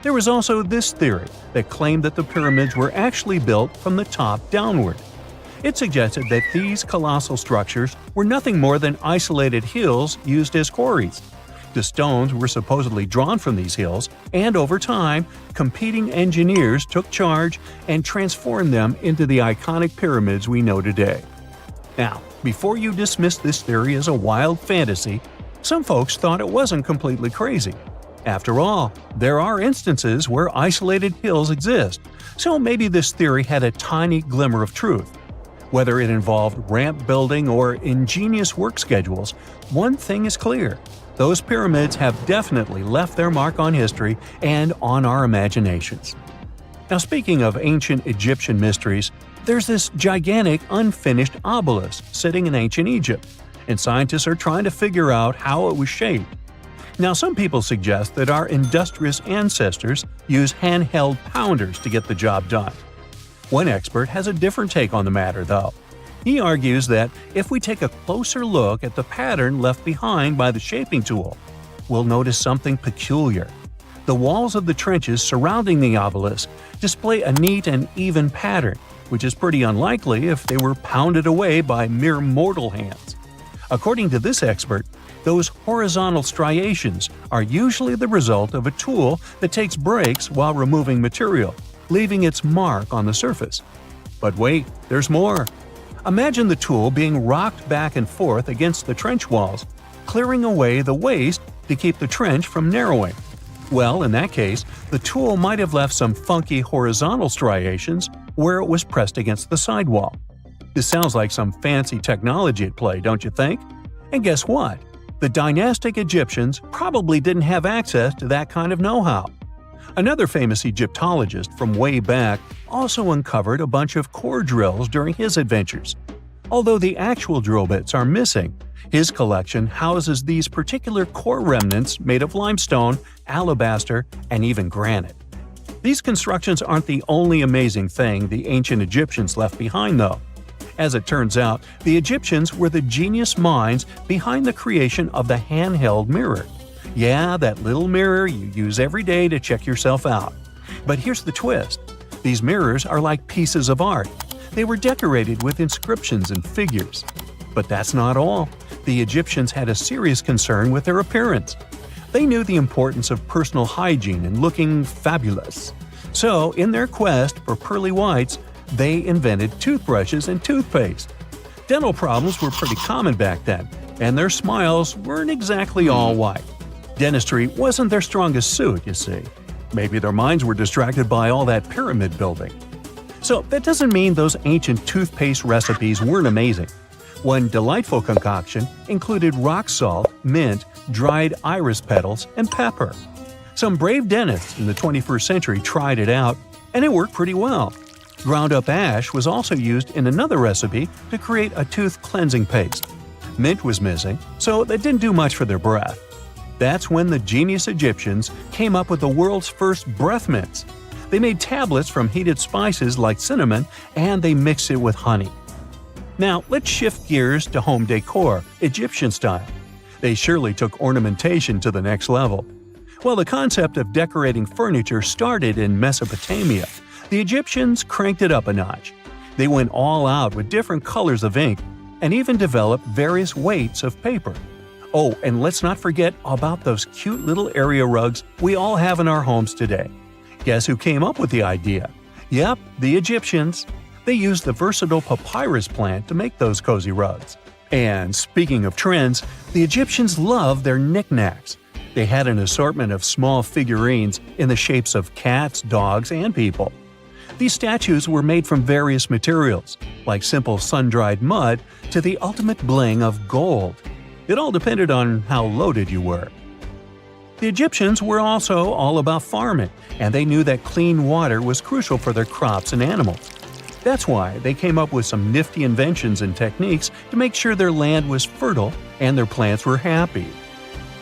There was also this theory that claimed that the pyramids were actually built from the top downward. It suggested that these colossal structures were nothing more than isolated hills used as quarries. The stones were supposedly drawn from these hills, and over time, competing engineers took charge and transformed them into the iconic pyramids we know today. Now, before you dismiss this theory as a wild fantasy, some folks thought it wasn't completely crazy. After all, there are instances where isolated hills exist, so maybe this theory had a tiny glimmer of truth. Whether it involved ramp building or ingenious work schedules, one thing is clear. Those pyramids have definitely left their mark on history and on our imaginations. Now, speaking of ancient Egyptian mysteries, there's this gigantic unfinished obelisk sitting in ancient Egypt, and scientists are trying to figure out how it was shaped. Now, some people suggest that our industrious ancestors used handheld pounders to get the job done. One expert has a different take on the matter, though. He argues that if we take a closer look at the pattern left behind by the shaping tool, we'll notice something peculiar. The walls of the trenches surrounding the obelisk display a neat and even pattern, which is pretty unlikely if they were pounded away by mere mortal hands. According to this expert, those horizontal striations are usually the result of a tool that takes breaks while removing material, leaving its mark on the surface. But wait, there's more. Imagine the tool being rocked back and forth against the trench walls, clearing away the waste to keep the trench from narrowing. Well, in that case, the tool might have left some funky horizontal striations where it was pressed against the sidewall. This sounds like some fancy technology at play, don't you think? And guess what? The dynastic Egyptians probably didn't have access to that kind of know-how. Another famous Egyptologist from way back also uncovered a bunch of core drills during his adventures. Although the actual drill bits are missing, his collection houses these particular core remnants made of limestone, alabaster, and even granite. These constructions aren't the only amazing thing the ancient Egyptians left behind, though. As it turns out, the Egyptians were the genius minds behind the creation of the handheld mirror. Yeah, that little mirror you use every day to check yourself out. But here's the twist. These mirrors are like pieces of art. They were decorated with inscriptions and figures. But that's not all. The Egyptians had a serious concern with their appearance. They knew the importance of personal hygiene and looking fabulous. So, in their quest for pearly whites, they invented toothbrushes and toothpaste. Dental problems were pretty common back then, and their smiles weren't exactly all white. Dentistry wasn't their strongest suit, you see. Maybe their minds were distracted by all that pyramid building. So that doesn't mean those ancient toothpaste recipes weren't amazing. One delightful concoction included rock salt, mint, dried iris petals, and pepper. Some brave dentists in the 21st century tried it out, and it worked pretty well. Ground-up ash was also used in another recipe to create a tooth cleansing paste. Mint was missing, so that didn't do much for their breath. That's when the genius Egyptians came up with the world's first breath mints. They made tablets from heated spices like cinnamon, and they mixed it with honey. Now, let's shift gears to home decor, Egyptian style. They surely took ornamentation to the next level. While the concept of decorating furniture started in Mesopotamia, the Egyptians cranked it up a notch. They went all out with different colors of ink and even developed various weights of paper. Oh, and let's not forget about those cute little area rugs we all have in our homes today. Guess who came up with the idea? Yep, the Egyptians. They used the versatile papyrus plant to make those cozy rugs. And speaking of trends, the Egyptians loved their knickknacks. They had an assortment of small figurines in the shapes of cats, dogs, and people. These statues were made from various materials, like simple sun-dried mud to the ultimate bling of gold. It all depended on how loaded you were. The Egyptians were also all about farming, and they knew that clean water was crucial for their crops and animals. That's why they came up with some nifty inventions and techniques to make sure their land was fertile and their plants were happy.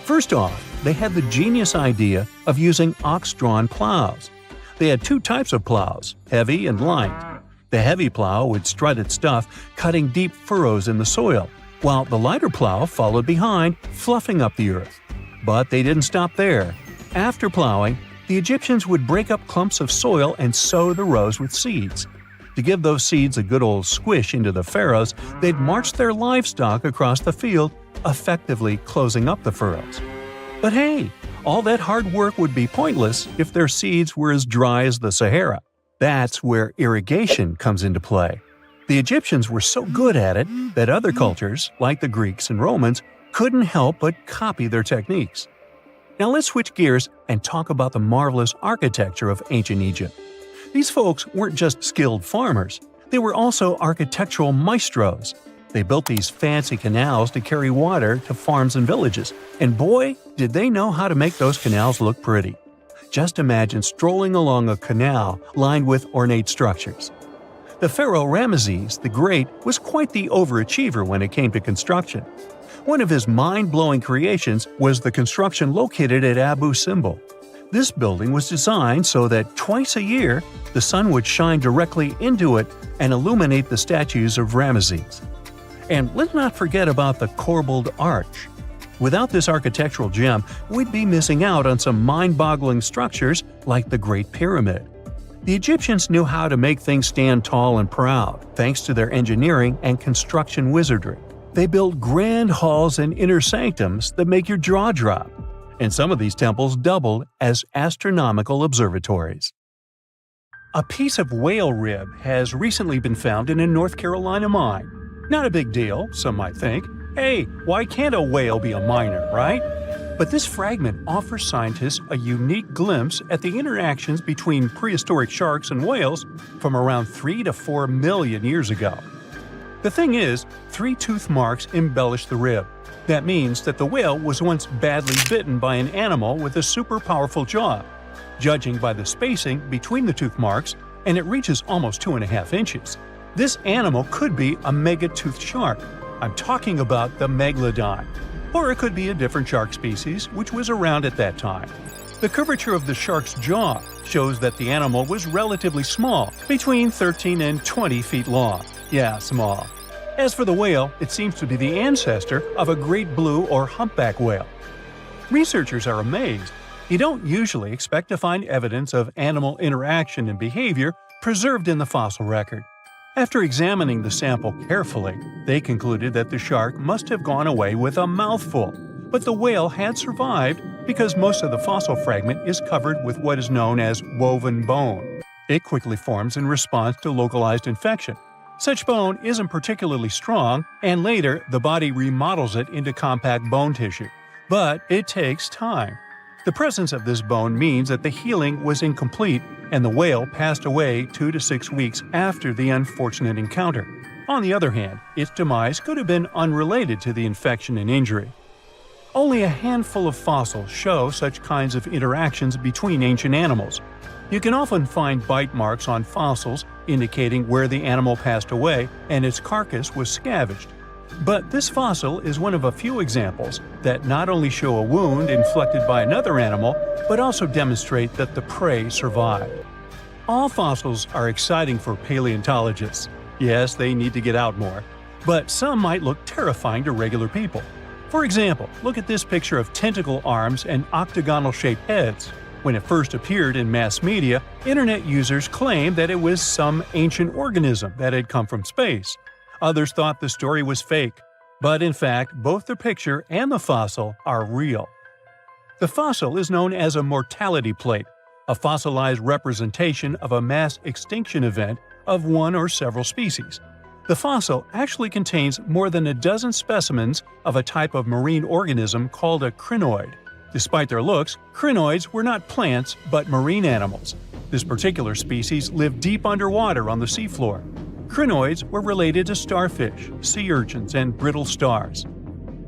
First off, they had the genius idea of using ox-drawn plows. They had two types of plows, heavy and light. The heavy plow would strut its stuff, cutting deep furrows in the soil, while the lighter plow followed behind, fluffing up the earth. But they didn't stop there. After plowing, the Egyptians would break up clumps of soil and sow the rows with seeds. To give those seeds a good old squish into the furrows, they'd march their livestock across the field, effectively closing up the furrows. But hey, all that hard work would be pointless if their seeds were as dry as the Sahara. That's where irrigation comes into play. The Egyptians were so good at it that other cultures, like the Greeks and Romans, couldn't help but copy their techniques. Now let's switch gears and talk about the marvelous architecture of ancient Egypt. These folks weren't just skilled farmers, they were also architectural maestros. They built these fancy canals to carry water to farms and villages, and boy, did they know how to make those canals look pretty. Just imagine strolling along a canal lined with ornate structures. The pharaoh Ramesses the Great was quite the overachiever when it came to construction. One of his mind-blowing creations was the construction located at Abu Simbel. This building was designed so that twice a year, the sun would shine directly into it and illuminate the statues of Ramesses. And let's not forget about the corbelled arch. Without this architectural gem, we'd be missing out on some mind-boggling structures like the Great Pyramid. The Egyptians knew how to make things stand tall and proud, thanks to their engineering and construction wizardry. They built grand halls and inner sanctums that make your jaw drop, and some of these temples doubled as astronomical observatories. A piece of whale rib has recently been found in a North Carolina mine. Not a big deal, some might think. Hey, why can't a whale be a miner, right? But this fragment offers scientists a unique glimpse at the interactions between prehistoric sharks and whales from around 3 to 4 million years ago. The thing is, 3 tooth marks embellish the rib. That means that the whale was once badly bitten by an animal with a super powerful jaw. Judging by the spacing between the tooth marks, and it reaches almost 2.5 inches, this animal could be a megatoothed shark. I'm talking about the megalodon. Or it could be a different shark species which was around at that time. The curvature of the shark's jaw shows that the animal was relatively small, between 13 and 20 feet long. Yeah, small. As for the whale, it seems to be the ancestor of a great blue or humpback whale. Researchers are amazed. You don't usually expect to find evidence of animal interaction and behavior preserved in the fossil record. After examining the sample carefully, they concluded that the shark must have gone away with a mouthful, but the whale had survived because most of the fossil fragment is covered with what is known as woven bone. It quickly forms in response to localized infection. Such bone isn't particularly strong, and later the body remodels it into compact bone tissue. But it takes time. The presence of this bone means that the healing was incomplete and the whale passed away 2 to 6 weeks after the unfortunate encounter. On the other hand, its demise could have been unrelated to the infection and injury. Only a handful of fossils show such kinds of interactions between ancient animals. You can often find bite marks on fossils indicating where the animal passed away and its carcass was scavenged. But this fossil is one of a few examples that not only show a wound inflicted by another animal, but also demonstrate that the prey survived. All fossils are exciting for paleontologists. Yes, they need to get out more. But some might look terrifying to regular people. For example, look at this picture of tentacle arms and octagonal-shaped heads. When it first appeared in mass media, internet users claimed that it was some ancient organism that had come from space. Others thought the story was fake. But in fact, both the picture and the fossil are real. The fossil is known as a mortality plate, a fossilized representation of a mass extinction event of one or several species. The fossil actually contains more than a dozen specimens of a type of marine organism called a crinoid. Despite their looks, crinoids were not plants but marine animals. This particular species lived deep underwater on the seafloor. Crinoids were related to starfish, sea urchins, and brittle stars.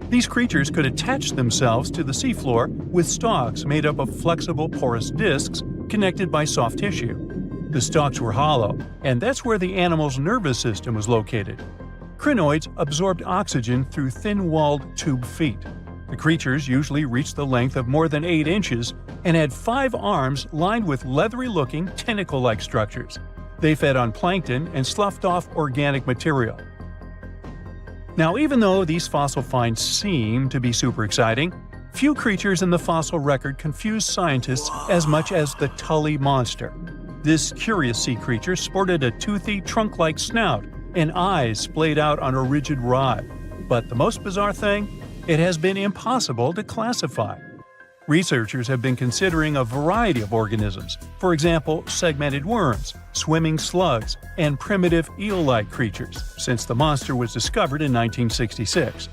These creatures could attach themselves to the seafloor with stalks made up of flexible porous discs connected by soft tissue. The stalks were hollow, and that's where the animal's nervous system was located. Crinoids absorbed oxygen through thin-walled tube feet. The creatures usually reached the length of more than 8 inches and had 5 arms lined with leathery-looking tentacle-like structures. They fed on plankton and sloughed off organic material. Now, even though these fossil finds seem to be super exciting, few creatures in the fossil record confuse scientists as much as the Tully monster. This curious sea creature sported a toothy, trunk-like snout and eyes splayed out on a rigid rod. But the most bizarre thing? It has been impossible to classify. Researchers have been considering a variety of organisms, for example, segmented worms, swimming slugs, and primitive eel-like creatures, since the monster was discovered in 1966.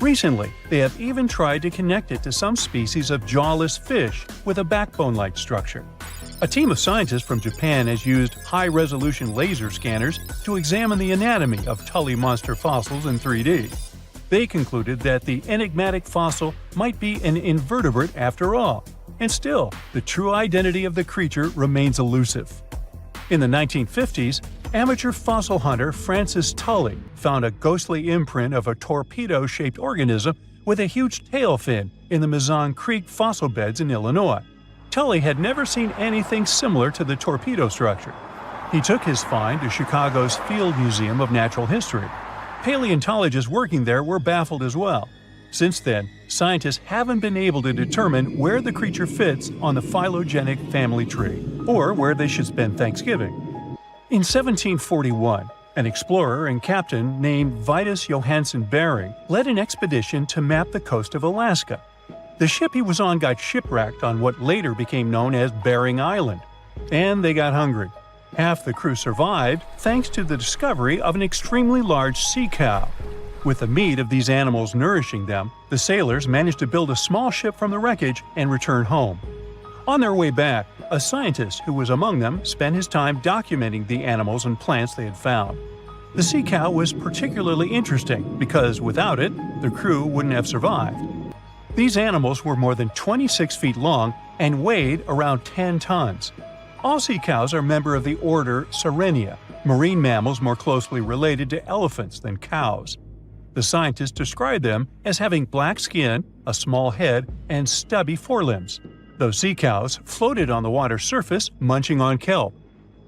Recently, they have even tried to connect it to some species of jawless fish with a backbone-like structure. A team of scientists from Japan has used high-resolution laser scanners to examine the anatomy of Tully monster fossils in 3D. They concluded that the enigmatic fossil might be an invertebrate after all, and still, the true identity of the creature remains elusive. In the 1950s, amateur fossil hunter Francis Tully found a ghostly imprint of a torpedo-shaped organism with a huge tail fin in the Mizon Creek fossil beds in Illinois. Tully had never seen anything similar to the torpedo structure. He took his find to Chicago's Field Museum of Natural History. Paleontologists working there were baffled as well. Since then, scientists haven't been able to determine where the creature fits on the phylogenetic family tree, or where they should spend Thanksgiving. In 1741, an explorer and captain named Vitus Johansen Bering led an expedition to map the coast of Alaska. The ship he was on got shipwrecked on what later became known as Bering Island, and they got hungry. Half the crew survived thanks to the discovery of an extremely large sea cow. With the meat of these animals nourishing them, the sailors managed to build a small ship from the wreckage and return home. On their way back, a scientist who was among them spent his time documenting the animals and plants they had found. The sea cow was particularly interesting because without it, the crew wouldn't have survived. These animals were more than 26 feet long and weighed around 10 tons. All sea cows are member of the order Sirenia, marine mammals more closely related to elephants than cows. The scientists describe them as having black skin, a small head, and stubby forelimbs. Those sea cows floated on the water's surface munching on kelp,